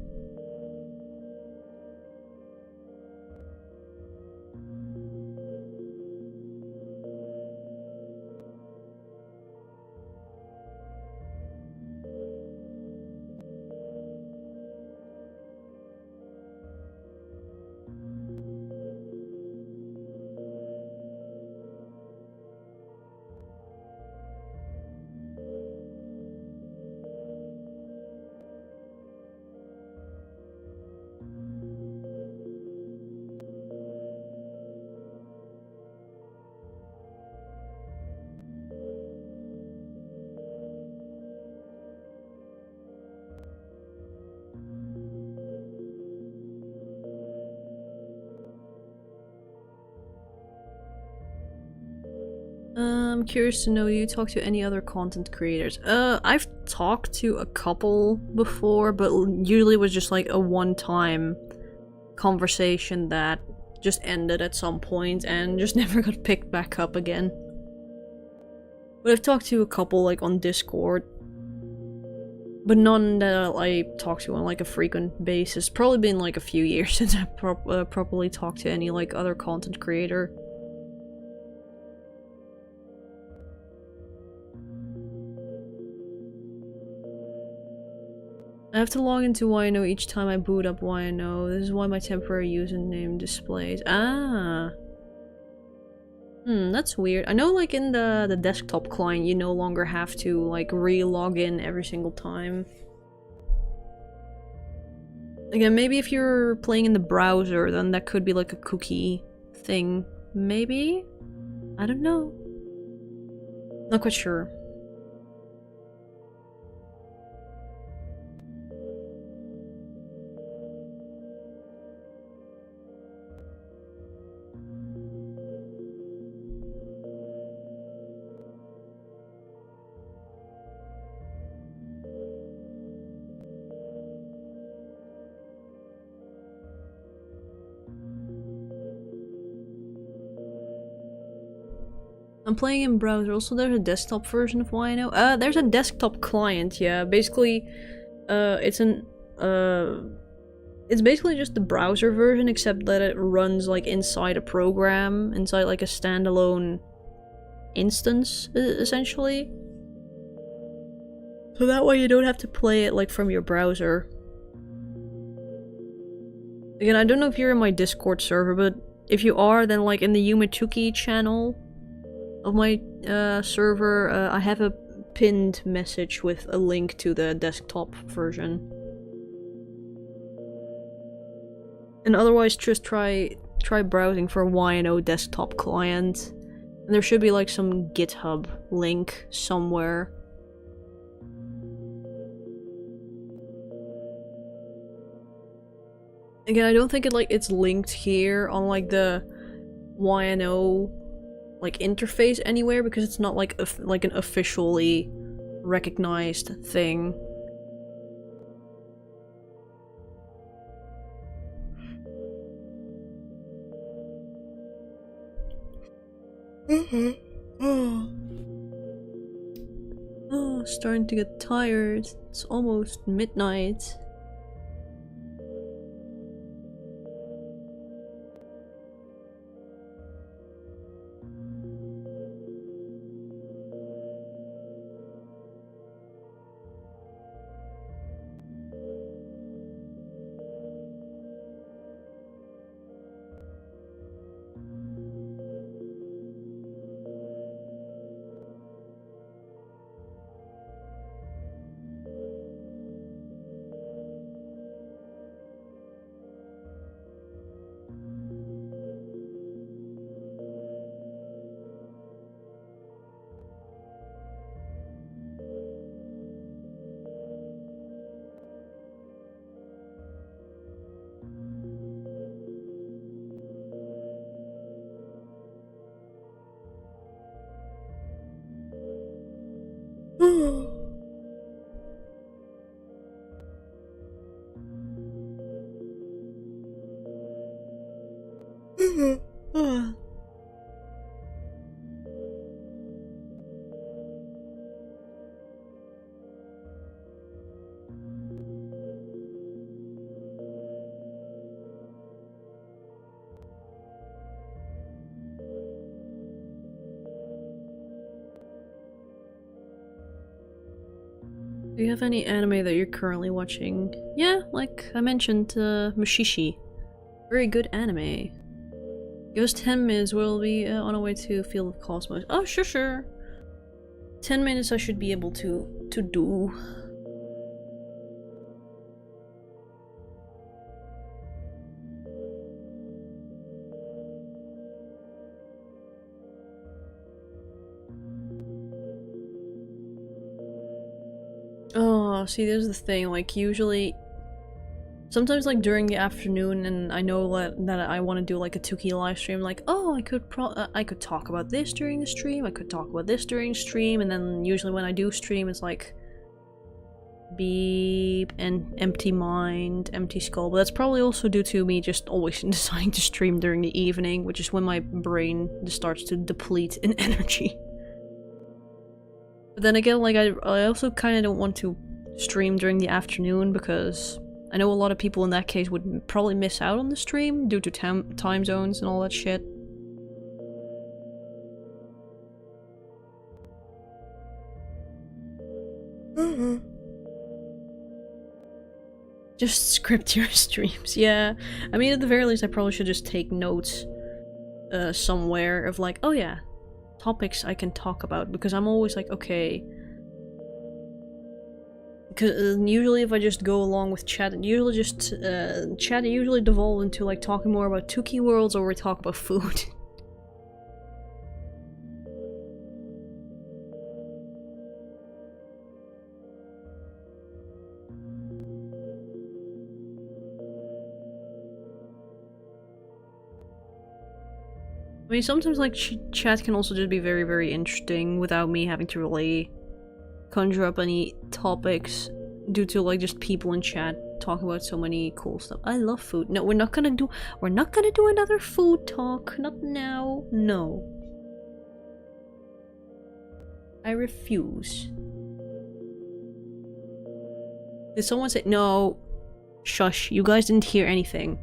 I'm curious to know, do you talk to any other content creators? I've talked to a couple before, but usually it was just like a one-time conversation that just ended at some point and just never got picked back up again. But I've talked to a couple like on Discord, but none that I talk to on like a frequent basis. Probably been like a few years since I properly talked to any like other content creator. I have to log into YNO each time I boot up YNO. This is why my temporary username displays. Ah. That's weird. I know like in the desktop client you no longer have to like re-log in every single time. Again, maybe if you're playing in the browser, then that could be like a cookie thing. Maybe? I don't know. Not quite sure. I'm playing in browser. Also, there's a desktop version of YNO. There's a desktop client, yeah. Basically, it's basically just the browser version, except that it runs like inside a program, inside like a standalone instance, essentially. So that way you don't have to play it like from your browser. Again, I don't know if you're in my Discord server, but if you are, then like in the Yume Tuki channel of my server, I have a pinned message with a link to the desktop version. And otherwise, just try browsing for YNO desktop client. And there should be like some GitHub link somewhere. Again, I don't think it's linked here on like the YNO like interface anywhere, because it's not like an officially recognized thing. Oh, starting to get tired. It's almost midnight. Do you have any anime that you're currently watching? Yeah, like I mentioned, Mushishi. Very good anime. Give us 10 minutes, we'll be on our way to Field of Cosmos. Oh, sure. 10 minutes I should be able to do. Oh, see, there's the thing, like, usually... Sometimes, like, during the afternoon, and I know that I want to do, like, a Tuki live stream, like, oh, I could talk about this during the stream, I could talk about this during the stream, and then usually when I do stream, it's like... beep, and empty mind, empty skull, but that's probably also due to me just always deciding to stream during the evening, which is when my brain just starts to deplete in energy. But then again, like, I also kind of don't want to stream during the afternoon because I know a lot of people in that case would probably miss out on the stream due to time zones and all that shit. Just script your streams, yeah. I mean, at the very least, I probably should just take notes somewhere of like, oh yeah, topics I can talk about, because I'm always like, okay. Because usually if I just go along with chat, it usually just, chat usually devolves into like talking more about Tuki worlds or we talk about food. I mean, sometimes like chat can also just be very, very interesting without me having to really conjure up any topics due to like just people in chat talking about so many cool stuff. I love food. No, we're not gonna do another food talk. Not now. No. I refuse. Did someone say no? Shush, you guys didn't hear anything.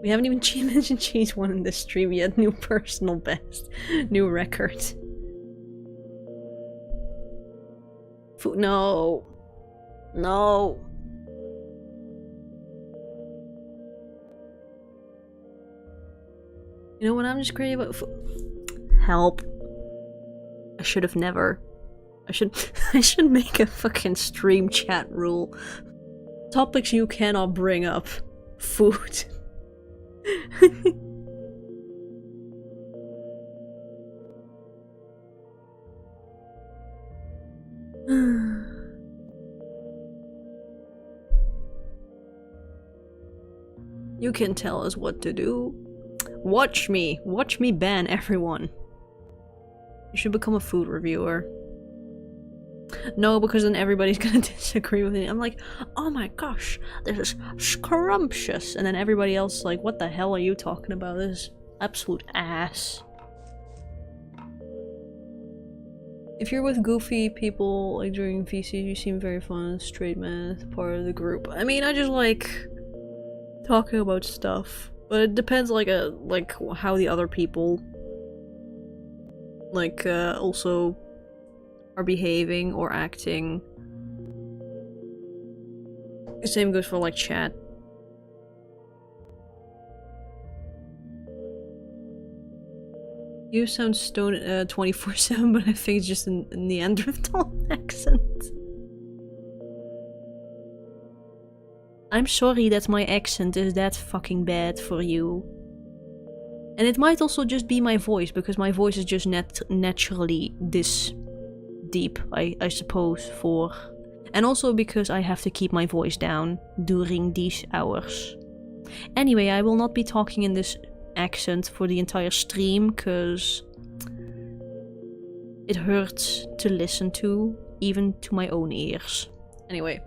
We haven't even mentioned Cheese One in this stream yet. New personal best. New record. Food. No. No. You know what I'm just crazy about? Help. I should have never. I should make a fucking stream chat rule. Topics you cannot bring up. Food. You can tell us what to do. Watch me ban everyone. You should become a food reviewer. No, because then everybody's gonna disagree with me. I'm like, oh my gosh, this is scrumptious. And then everybody else is like, what the hell are you talking about? This is absolute ass. If you're with goofy people, like during VC, you seem very fun, straight man, part of the group. I mean, I just like talking about stuff. But it depends like how the other people like also are behaving or acting. The same goes for like chat. You sound stoned 24/7, but I think it's just a Neanderthal accent. I'm sorry that my accent is that fucking bad for you. And it might also just be my voice, because my voice is just naturally this deep, I suppose, for... And also because I have to keep my voice down during these hours. Anyway, I will not be talking in this accent for the entire stream, because it hurts to listen to, even to my own ears. Anyway.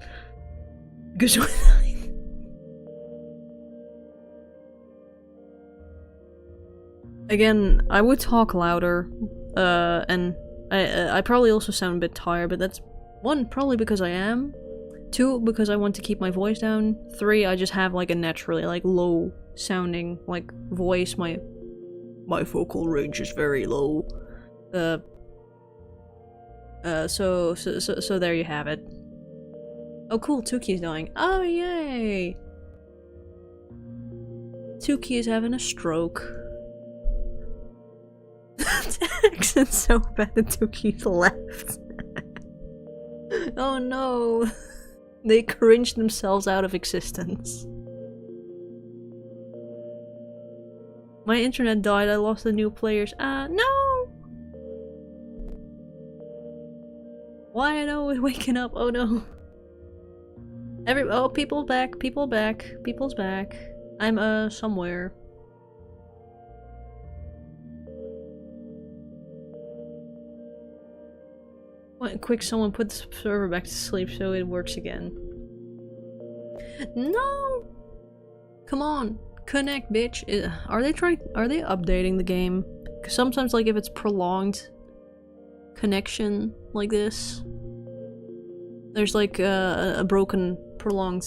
Again, I would talk louder, and I probably also sound a bit tired, but that's 1, probably because I am. 2, because I want to keep my voice down. 3, I just have like a naturally like low sounding like voice. My vocal range is very low. So there you have it. Oh cool, Tuki's dying. Oh yay! Tuki is having a stroke. The accent's so bad that Tuki's left. Oh no! They cringed themselves out of existence. My internet died, I lost the new players. No! Why am I always waking up? Oh no. Oh, people back, people's back. I'm, somewhere. Quick, someone put the server back to sleep so it works again. No! Come on, connect, bitch. Are they updating the game? Because sometimes, like, if it's prolonged connection like this, there's like a broken, prolonged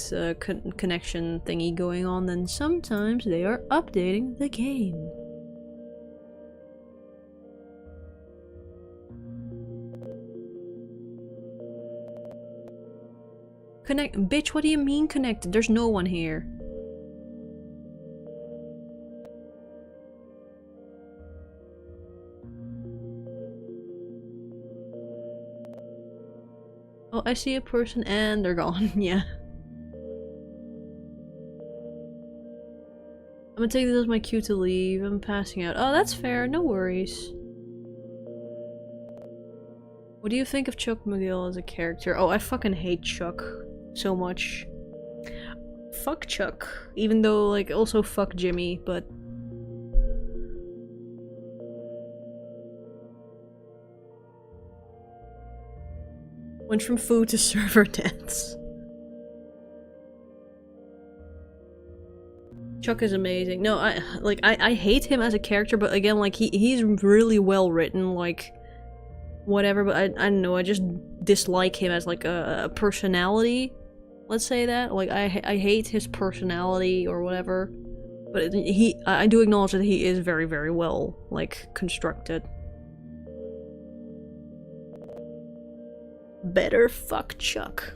connection thingy going on, then sometimes they are updating the game. Bitch, what do you mean connected? There's no one here. Oh, I see a person and they're gone. Yeah. I'm gonna take this as my cue to leave. I'm passing out. Oh, that's fair. No worries. What do you think of Chuck McGill as a character? Oh, I fucking hate Chuck so much. Fuck Chuck. Even though, like, also fuck Jimmy, but... Went from food to server deaths. Chuck is amazing. No, I hate him as a character, but again, like, he's really well written, like, whatever, but I don't know, I just dislike him as, like, a personality. Let's say that. Like, I hate his personality or whatever, but I do acknowledge that he is very, very well, like, constructed. Better fuck Chuck.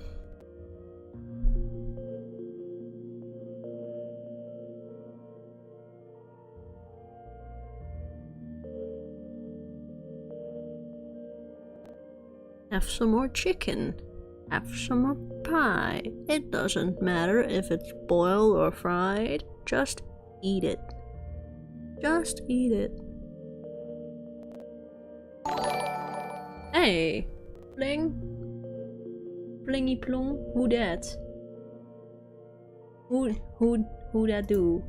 Have some more chicken. Have some more pie. It doesn't matter if it's boiled or fried. Just eat it. Just eat it. Hey! Bling! Blingy plong? Who that? Who that do?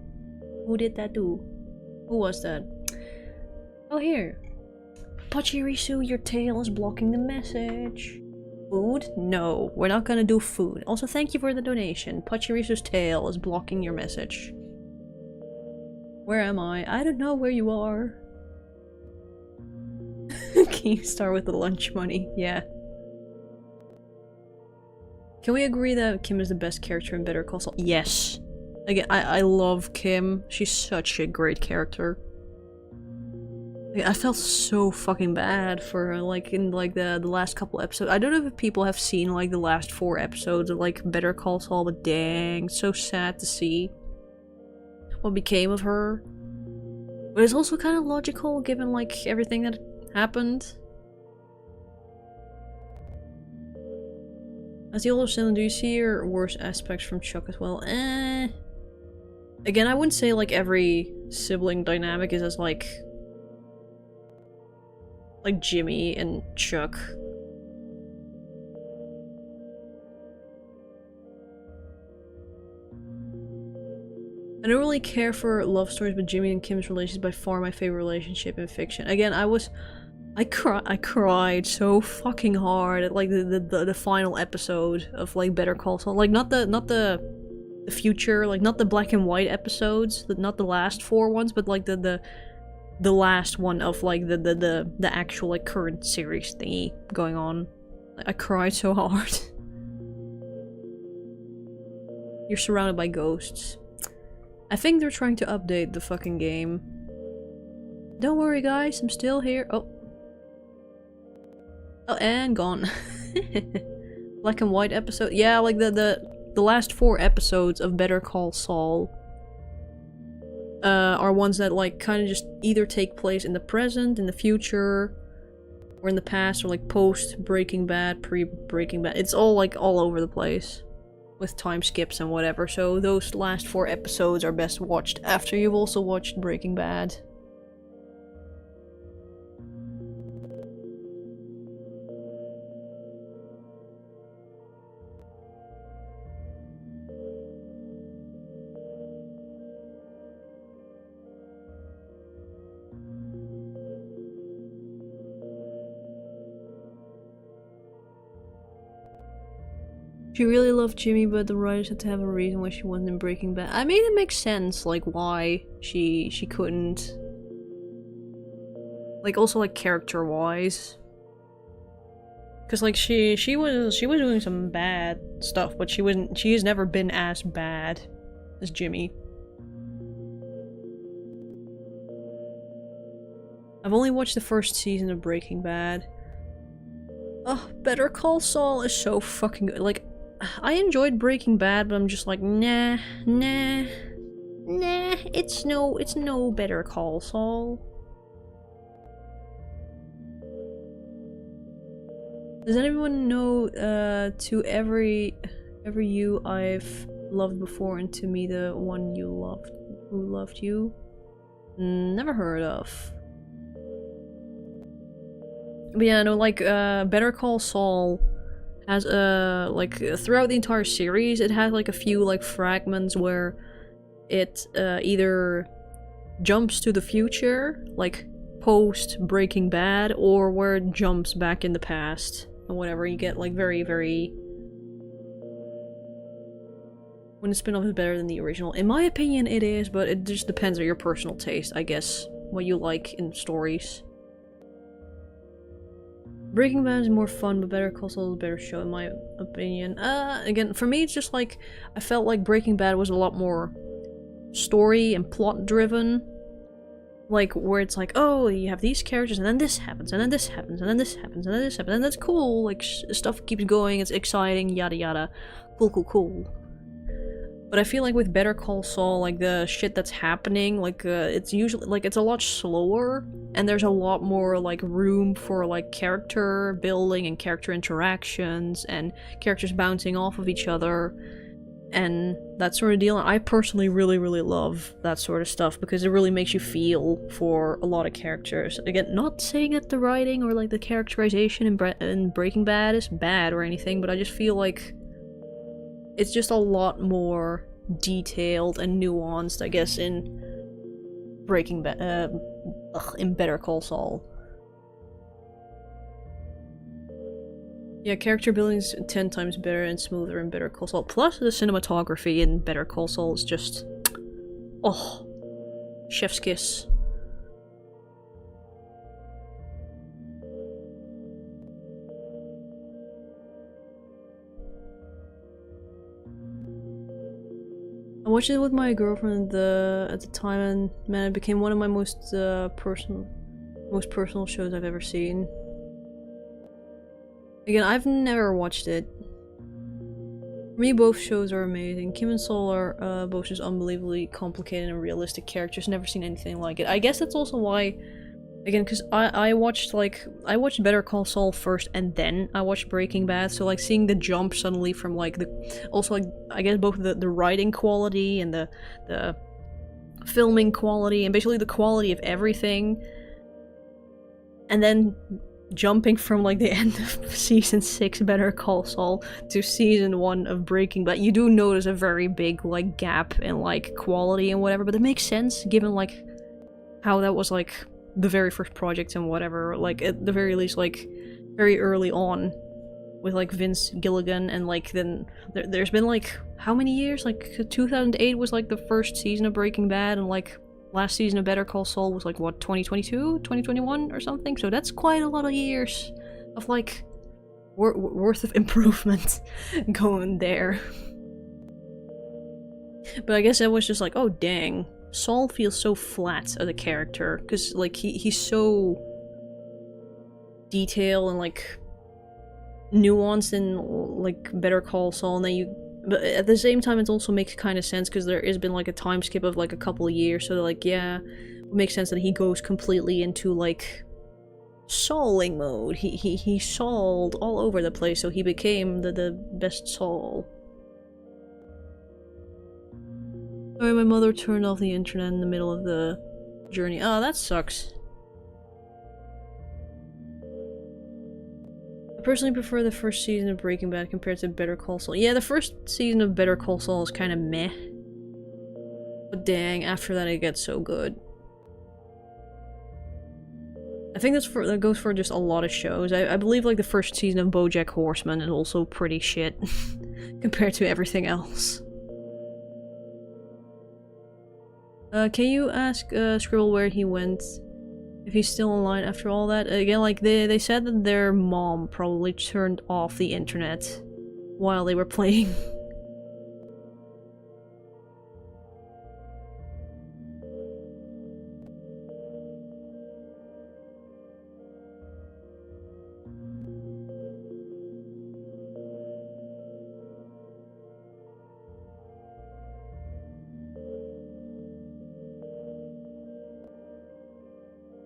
Who did that do? Who was that? Oh, here. Pachirisu, your tail is blocking the message. Food? No, we're not gonna do food. Also, thank you for the donation. Pachirisu's tail is blocking your message. Where am I? I don't know where you are. Can you start with the lunch money? Yeah. Can we agree that Kim is the best character in Better Call Saul? Yes. Again, I love Kim. She's such a great character. Like, I felt so fucking bad for her, like, in, like, the last couple episodes. I don't know if people have seen, like, the last 4 episodes of, like, Better Call Saul, but dang, so sad to see what became of her. But it's also kind of logical, given, like, everything that happened. As the older sibling, do you see your worst aspects from Chuck as well? Again, I wouldn't say, like, every sibling dynamic is as, like Jimmy and Chuck. I don't really care for love stories, but Jimmy and Kim's relationship is by far my favorite relationship in fiction. Again, I cried so fucking hard at, like, the final episode of, like, Better Call Saul. Like, not the future, like, not the black and white episodes, not the last 4 ones, but, like, the last one of, like, the actual, like, current series thingy going on. I cried so hard. You're surrounded by ghosts. I think they're trying to update the fucking game. Don't worry, guys, I'm still here. Oh. Oh, and gone. Black and white episode. Yeah, like the last 4 episodes of Better Call Saul are ones that like kind of just either take place in the present, in the future, or in the past, or like post Breaking Bad, pre Breaking Bad. It's all like all over the place with time skips and whatever. So those last 4 episodes are best watched after you've also watched Breaking Bad. She really loved Jimmy, but the writers had to have a reason why she wasn't in Breaking Bad. I mean, it makes sense, like, why she couldn't. Like, also, like, character-wise. Cause, like, she was doing some bad stuff, but she has never been as bad as Jimmy. I've only watched the first season of Breaking Bad. Oh, Better Call Saul is so fucking good. Like, I enjoyed Breaking Bad, but I'm just like, nah, it's no Better Call Saul. Does anyone know, to every you I've loved before, and to me the one you loved, who loved you? Never heard of. But yeah, no, like, Better Call Saul has like throughout the entire series it has like a few like fragments where it either jumps to the future, like post Breaking Bad, or where it jumps back in the past and whatever. You get like very when the spin-off is better than the original. In my opinion it is, but it just depends on your personal taste, I guess, what you like in stories. Breaking Bad is more fun, but Better Call Saul is a better show in my opinion. Again, for me it's just like, I felt like Breaking Bad was a lot more story and plot driven. Like, where it's like, oh, you have these characters, and then this happens, and then this happens, and then this happens, and then this happens, and that's cool, like, stuff keeps going, it's exciting, yada yada. Cool. But I feel like with Better Call Saul, like, the shit that's happening, like, it's usually, like, it's a lot slower, and there's a lot more, like, room for, like, character building and character interactions, and characters bouncing off of each other, and that sort of deal. And I personally really love that sort of stuff, because it really makes you feel for a lot of characters. Again, not saying that the writing or, like, the characterization in Breaking Bad is bad or anything, but I just feel like it's just a lot more detailed and nuanced, I guess, in Breaking Bad, in Better Call Saul. Yeah, character building is 10 times better and smoother in Better Call Saul. Plus, the cinematography in Better Call Saul is just, oh, chef's kiss. I watched it with my girlfriend at the time, and man, it became one of my most personal shows I've ever seen. Again, I've never watched it. For me, both shows are amazing. Kim and Sol are both just unbelievably complicated and realistic characters. Never seen anything like it. I guess that's also why, again, because I watched Better Call Saul first, and then I watched Breaking Bad, so like seeing the jump suddenly from like also like, I guess both the writing quality and the filming quality, and basically the quality of everything, and then jumping from like the end of season 6 Better Call Saul to season 1 of Breaking Bad, you do notice a very big like gap in like quality and whatever, but it makes sense given like how that was like the very first project and whatever, like at the very least like very early on with like Vince Gilligan, and like then there's been like how many years, like 2008 was like the first season of Breaking Bad, and like last season of Better Call Saul was like what, 2022, 2021 or something, so that's quite a lot of years of like worth of improvement going there. But I guess it was just like, oh dang, Saul feels so flat as a character, because like he's so detailed and like nuanced in like Better Call Saul, and then you, but at the same time it also makes kind of sense because there has been like a time skip of like a couple of years, so like yeah, it makes sense that he goes completely into like Sauling mode. He Sauled all over the place, so he became the best Saul. Sorry, my mother turned off the internet in the middle of the journey. Oh, that sucks. I personally prefer the first season of Breaking Bad compared to Better Call Saul. Yeah, the first season of Better Call Saul is kind of meh. But dang, after that it gets so good. I think that goes for just a lot of shows. I believe like the first season of BoJack Horseman is also pretty shit compared to everything else. Can you ask Scribble where he went? If he's still online after all that? Again, like they said that their mom probably turned off the internet while they were playing.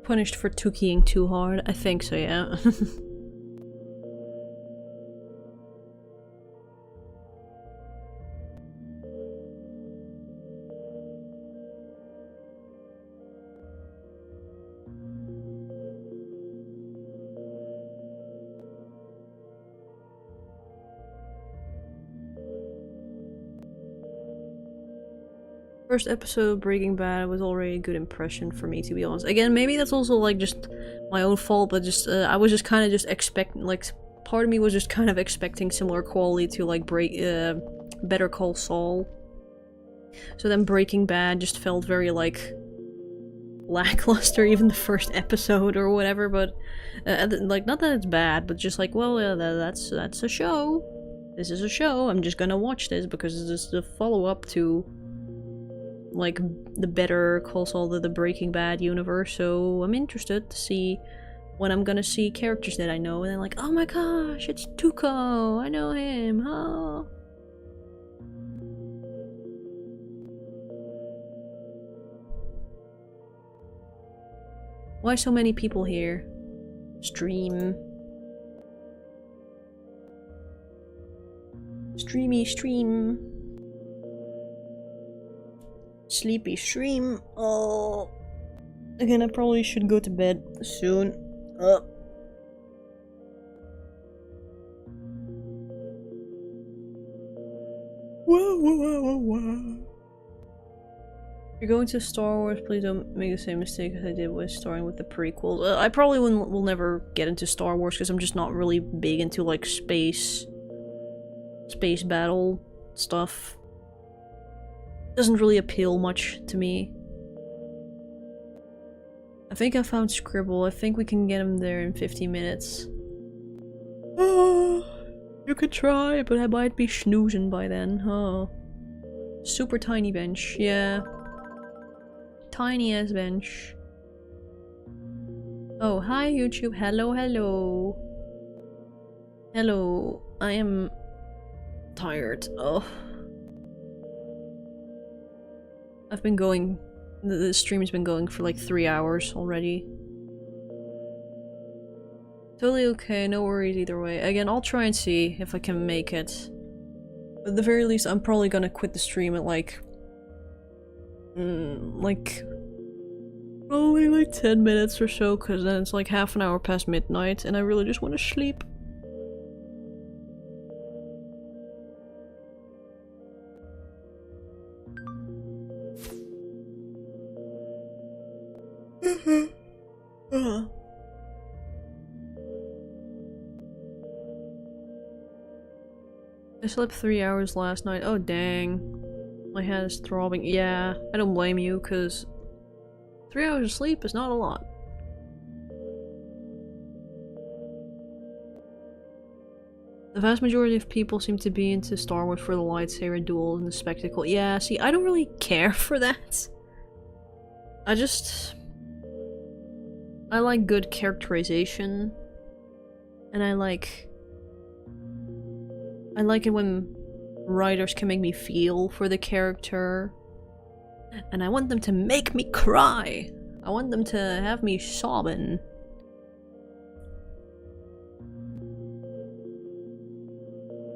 Punished for Tukiing too hard? I think so, yeah. First episode of Breaking Bad was already a good impression for me, to be honest. Again, maybe that's also like just my own fault, but just I was just kind of just expecting, like, part of me was just kind of expecting similar quality to like Better Call Saul. So then Breaking Bad just felt very like lackluster, even the first episode or whatever. But like, not that it's bad, but just like, well, that's a show. This is a show. I'm just gonna watch this because this is the follow-up to like the Better Call Saul, the Breaking Bad universe, so I'm interested to see when I'm gonna see characters that I know and then like, oh my gosh, it's Tuco, I know him, oh. Why so many people here? Stream. Stream. Sleepy stream. Oh. Again, I probably should go to bed soon. Whoa. If you're going to Star Wars, please don't make the same mistake as I did with starting with the prequels. I probably will never get into Star Wars because I'm just not really big into like space battle stuff. Doesn't really appeal much to me. I think I found Scribble. I think we can get him there in 50 minutes. You could try, but I might be snoozing by then. Oh. Super tiny bench, yeah. Tiny ass bench. Oh, hi YouTube. Hello. Hello. I am tired. Oh. I've been going, the stream's been going for like 3 hours already. Totally okay, no worries either way. Again, I'll try and see if I can make it. At the very least, I'm probably gonna quit the stream at like... probably like 10 minutes or so, cause then it's like half an hour past midnight and I really just want to sleep. I slept 3 hours last night. Oh dang. My head is throbbing. Yeah, I don't blame you, cause 3 hours of sleep is not a lot. The vast majority of people seem to be into Star Wars for the lightsaber duels and the spectacle. Yeah, see, I don't really care for that. I like good characterization. And I like I like it when writers can make me feel for the character. And I want them to make me cry. I want them to have me sobbing.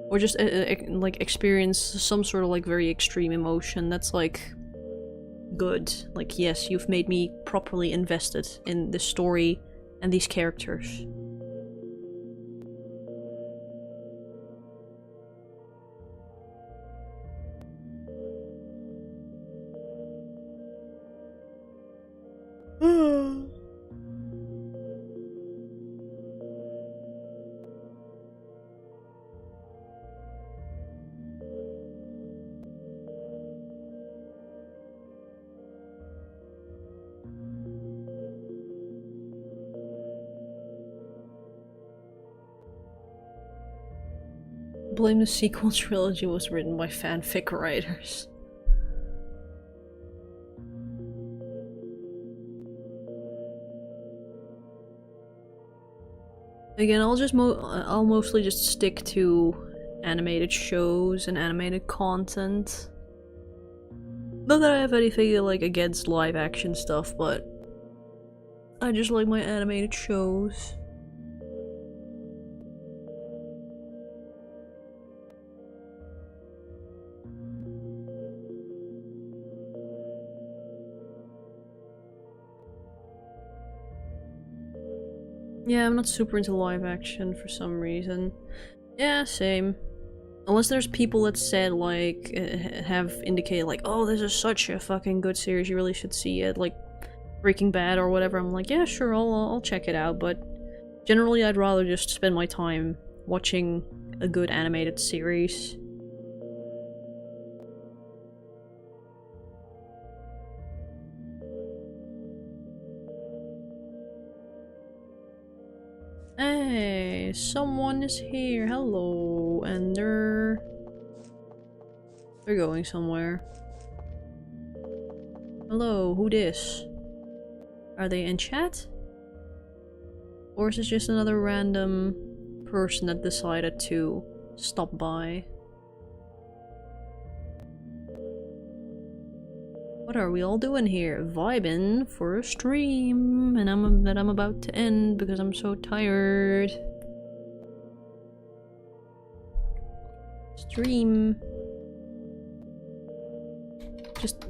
Or just like experience some sort of like very extreme emotion that's like good. Like, yes, you've made me properly invested in the story and these characters. Blame the sequel trilogy was written by fanfic writers. Again, I'll mostly just stick to animated shows and animated content. Not that I have anything like against live action stuff, but I just like my animated shows. Yeah, I'm not super into live action for some reason. Yeah, same. Unless there's people that said, like, have indicated, like, oh, this is such a fucking good series, you really should see it, like, Breaking Bad or whatever. I'm like, yeah, sure, I'll check it out, but generally I'd rather just spend my time watching a good animated series. Hey, someone is here. Hello, and they're going somewhere. Hello, who dis? Are they in chat? Or is this just another random person that decided to stop by? What are we all doing here? Vibing for a stream, and I'm about to end because I'm so tired. Stream. Just...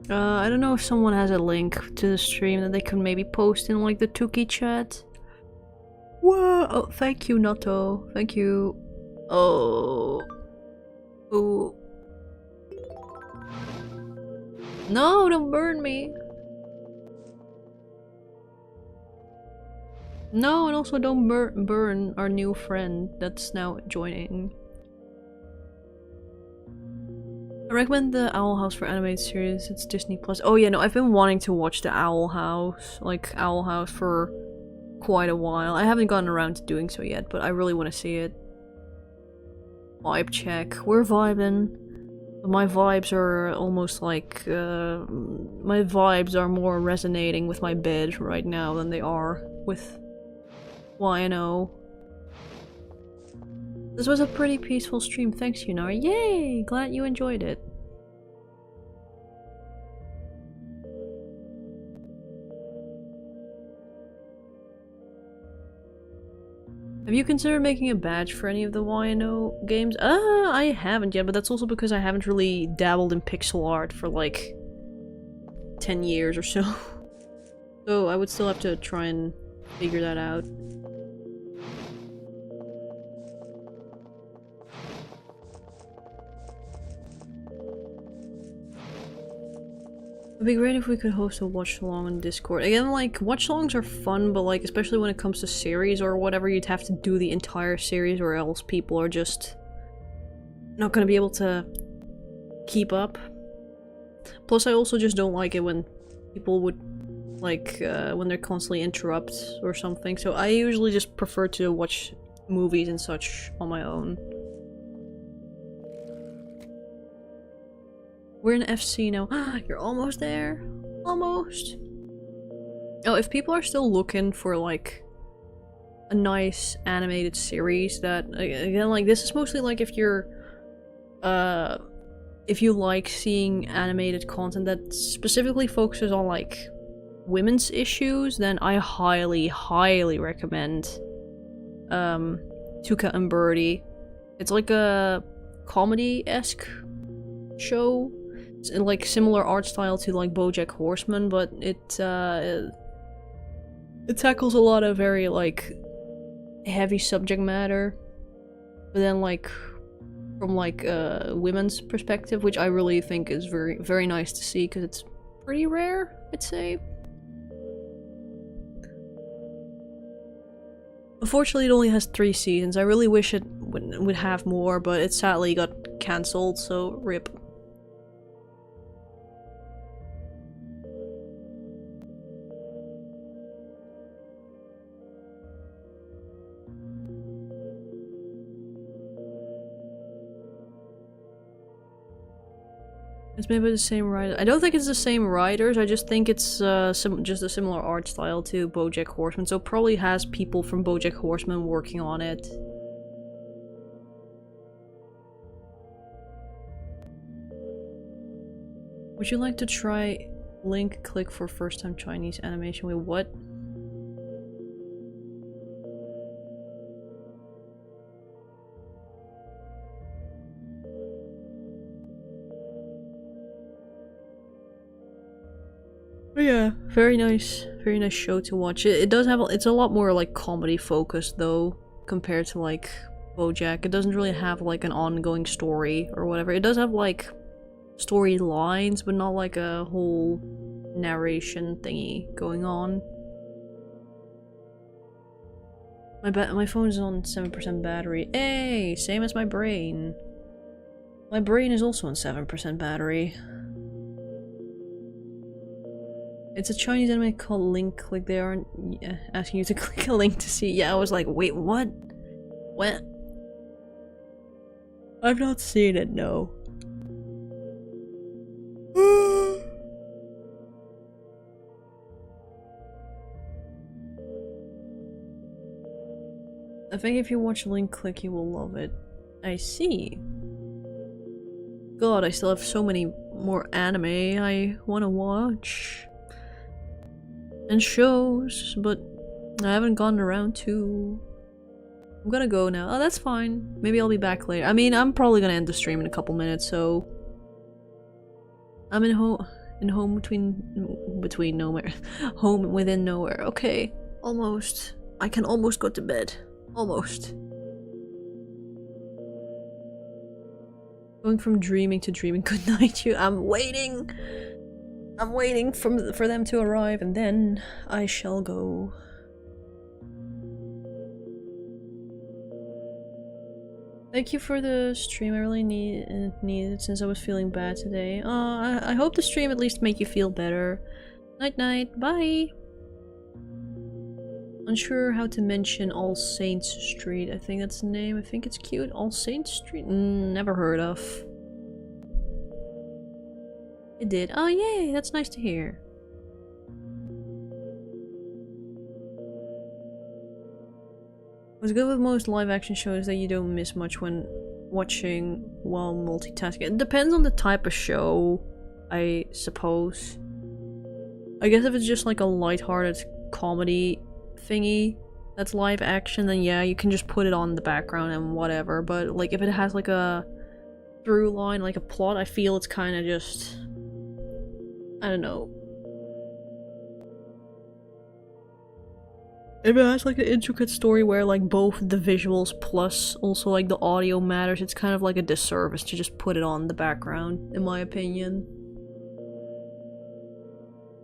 I don't know if someone has a link to the stream that they can maybe post in like the Tuki chat. Whoa! Oh, thank you, Nato. Thank you. Oh. Ooh. No, don't burn me. No, and also don't burn our new friend that's now joining. I recommend the Owl House for animated series. It's Disney Plus. Oh yeah, no, I've been wanting to watch the Owl House, like Owl House, for quite a while. I haven't gotten around to doing so yet, but I really want to see it. Vibe check. We're vibing. My vibes are almost like, my vibes are more resonating with my bed right now than they are with YNO. This was a pretty peaceful stream, thanks Yunar. Yay! Glad you enjoyed it. Have you considered making a badge for any of the YNO games? I haven't yet, but that's also because I haven't really dabbled in pixel art for like 10 years or so. So I would still have to try and figure that out. It'd be great if we could host a watch-along on Discord. Again, like, watch-alongs are fun, but like, especially when it comes to series or whatever, you'd have to do the entire series or else people are just not gonna be able to keep up. Plus, I also just don't like it when people would, like, when they're constantly interrupt or something, so I usually just prefer to watch movies and such on my own. We're in FC now. You're almost there. Almost. Oh, if people are still looking for like a nice animated series that, again, like this is mostly like if you're, if you like seeing animated content that specifically focuses on like women's issues, then I highly, highly recommend Tuka and Birdie. It's like a comedy-esque show. It's like similar art style to like BoJack Horseman, but it tackles a lot of very like heavy subject matter, but then like from like women's perspective, which I really think is very, very nice to see because it's pretty rare, I'd say. Unfortunately, it only has 3 seasons. I really wish it would have more, but it sadly got cancelled, so rip. It's maybe the same writer. I don't think it's the same writers, I just think it's just a similar art style to BoJack Horseman, so it probably has people from BoJack Horseman working on it. Would you like to try link click for first time Chinese animation? Wait, what? Yeah, very nice show to watch. It does have it's a lot more like comedy focused though compared to like BoJack. It doesn't really have like an ongoing story or whatever. It does have like storylines, but not like a whole narration thingy going on. My phone's on 7% battery. Hey, same as my brain. My brain is also on 7% battery. It's a Chinese anime called Link Click. They aren't asking you to click a link to see. Yeah, I was like, wait, what? What? I've not seen it, no. I think if you watch Link Click, you will love it. I see. God, I still have so many more anime I want to watch. And shows, but I haven't gotten around to. I'm gonna go now. Oh, that's fine. Maybe I'll be back later. I mean, I'm probably gonna end the stream in a couple minutes, so I'm in home between nowhere. Home within nowhere. Okay, almost. I can almost go to bed. Almost. Going from dreaming to dreaming. Good night, you. I'm waiting. I'm waiting for them to arrive, and then I shall go. Thank you for the stream. I really need it since I was feeling bad today. I hope the stream at least make you feel better. Night night. Bye. Unsure how to mention All Saints Street. I think that's the name. I think it's cute. All Saints Street? Never heard of. It did. Oh yay, that's nice to hear. What's good with most live action shows is that you don't miss much when watching while multitasking. It depends on the type of show, I suppose. I guess if it's just like a lighthearted comedy thingy that's live action, then yeah, you can just put it on in the background and whatever. But like if it has like a through line, like a plot, I feel it's kind of just, I don't know. If it has like an intricate story where like both the visuals plus also like the audio matters, it's kind of like a disservice to just put it on the background, in my opinion.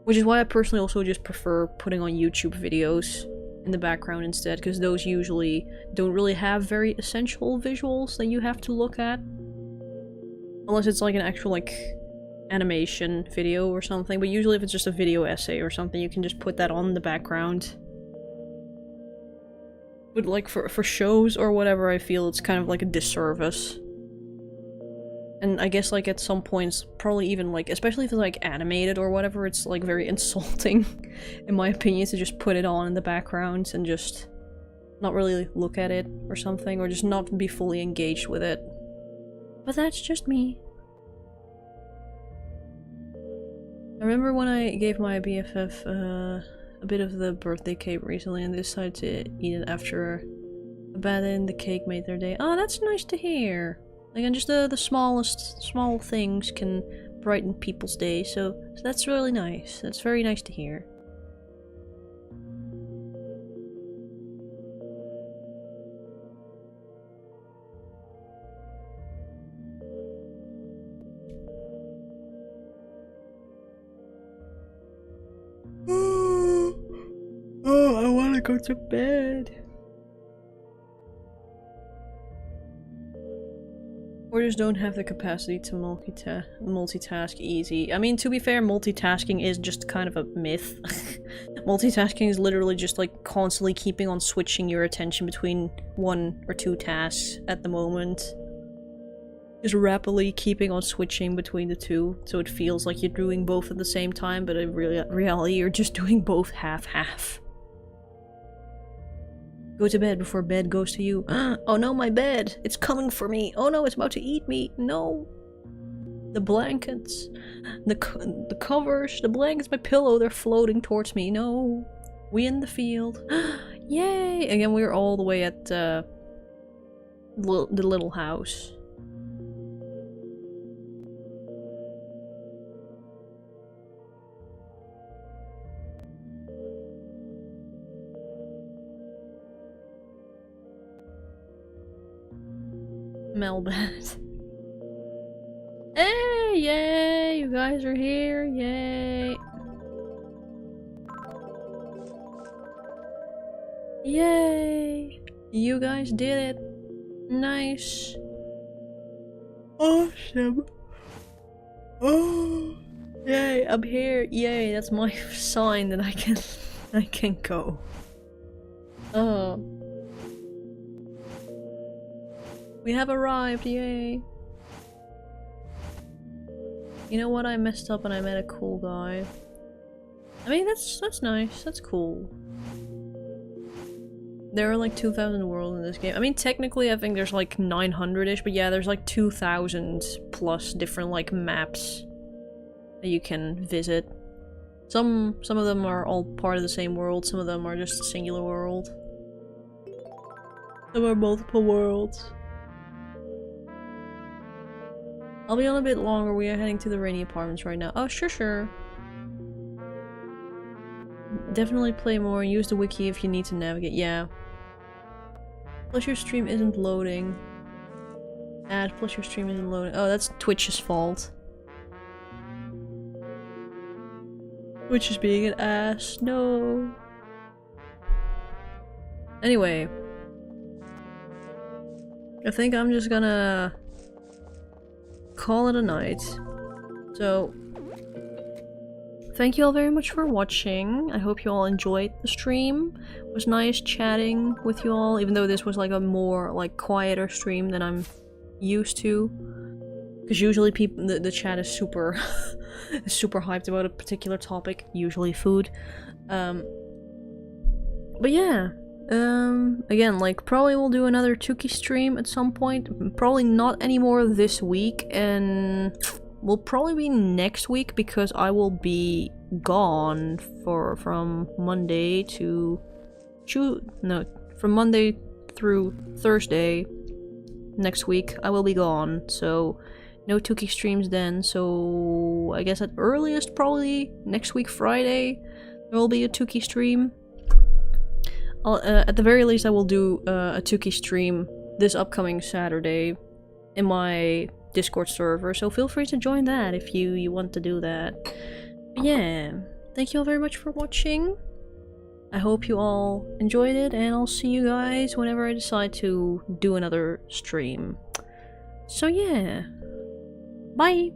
Which is why I personally also just prefer putting on YouTube videos in the background instead, because those usually don't really have very essential visuals that you have to look at. Unless it's like an actual like animation video or something, but usually if it's just a video essay or something, you can just put that on the background. But like for shows or whatever, I feel it's kind of like a disservice. And I guess, like, at some points, probably even, like, especially if it's, like, animated or whatever, it's, like, very insulting, in my opinion, to just put it on in the background and just not really look at it or something, or just not be fully engaged with it. But that's just me. I remember when I gave my BFF, a bit of the birthday cake recently and they decided to eat it after a bad day and the cake made their day. Oh, that's nice to hear. Like, and just the smallest small things can brighten people's day, so that's really nice. That's very nice to hear. Oh, I wanna go to bed. Or just don't have the capacity to multitask easy. I mean, to be fair, multitasking is just kind of a myth. Multitasking is literally just like constantly keeping on switching your attention between 1 or 2 tasks at the moment. Just rapidly keeping on switching between the two, so it feels like you're doing both at the same time, but in reality you're just doing both half-half. Go to bed before bed goes to you. Oh no, my bed! It's coming for me! Oh no, it's about to eat me! No! The blankets, the covers, the blankets, my pillow, they're floating towards me. No! We in the field. Yay! Again, we're all the way at the little house. Melbat. Hey, yay! You guys are here, yay! Yay! You guys did it! Nice! Awesome! Oh! Yay! I'm here! Yay! That's my sign that I can go. Oh. We have arrived, yay! You know what? I messed up and I met a cool guy. I mean, that's nice. That's cool. There are like 2,000 worlds in this game. I mean, technically I think there's like 900-ish, but yeah, there's like 2,000 plus different like maps that you can visit. Some of them are all part of the same world, some of them are just a singular world. Some are multiple worlds. I'll be on a bit longer. We are heading to the rainy apartments right now. Oh, sure. Definitely play more. Use the wiki if you need to navigate. Yeah. Plus your stream isn't loading. Add plus your stream isn't loading. Oh, that's Twitch's fault. Twitch is being an ass. No. Anyway. I think I'm just gonna call it a night. So, thank you all very much for watching. I hope you all enjoyed the stream. It was nice chatting with you all, even though this was like a more like quieter stream than I'm used to. Because usually people, the chat is super super hyped about a particular topic, usually food. But yeah. Again, like, probably we'll do another Tuki stream at some point. Probably not anymore this week, and will probably be next week because I will be gone from Monday to from Monday through Thursday next week. I will be gone, so no Tuki streams then. So I guess at earliest probably next week Friday there will be a Tuki stream. At the very least I will do a Tuki stream this upcoming Saturday in my Discord server, so feel free to join that if you want to do that. But yeah, thank you all very much for watching. I hope you all enjoyed it, and I'll see you guys whenever I decide to do another stream. So yeah, bye!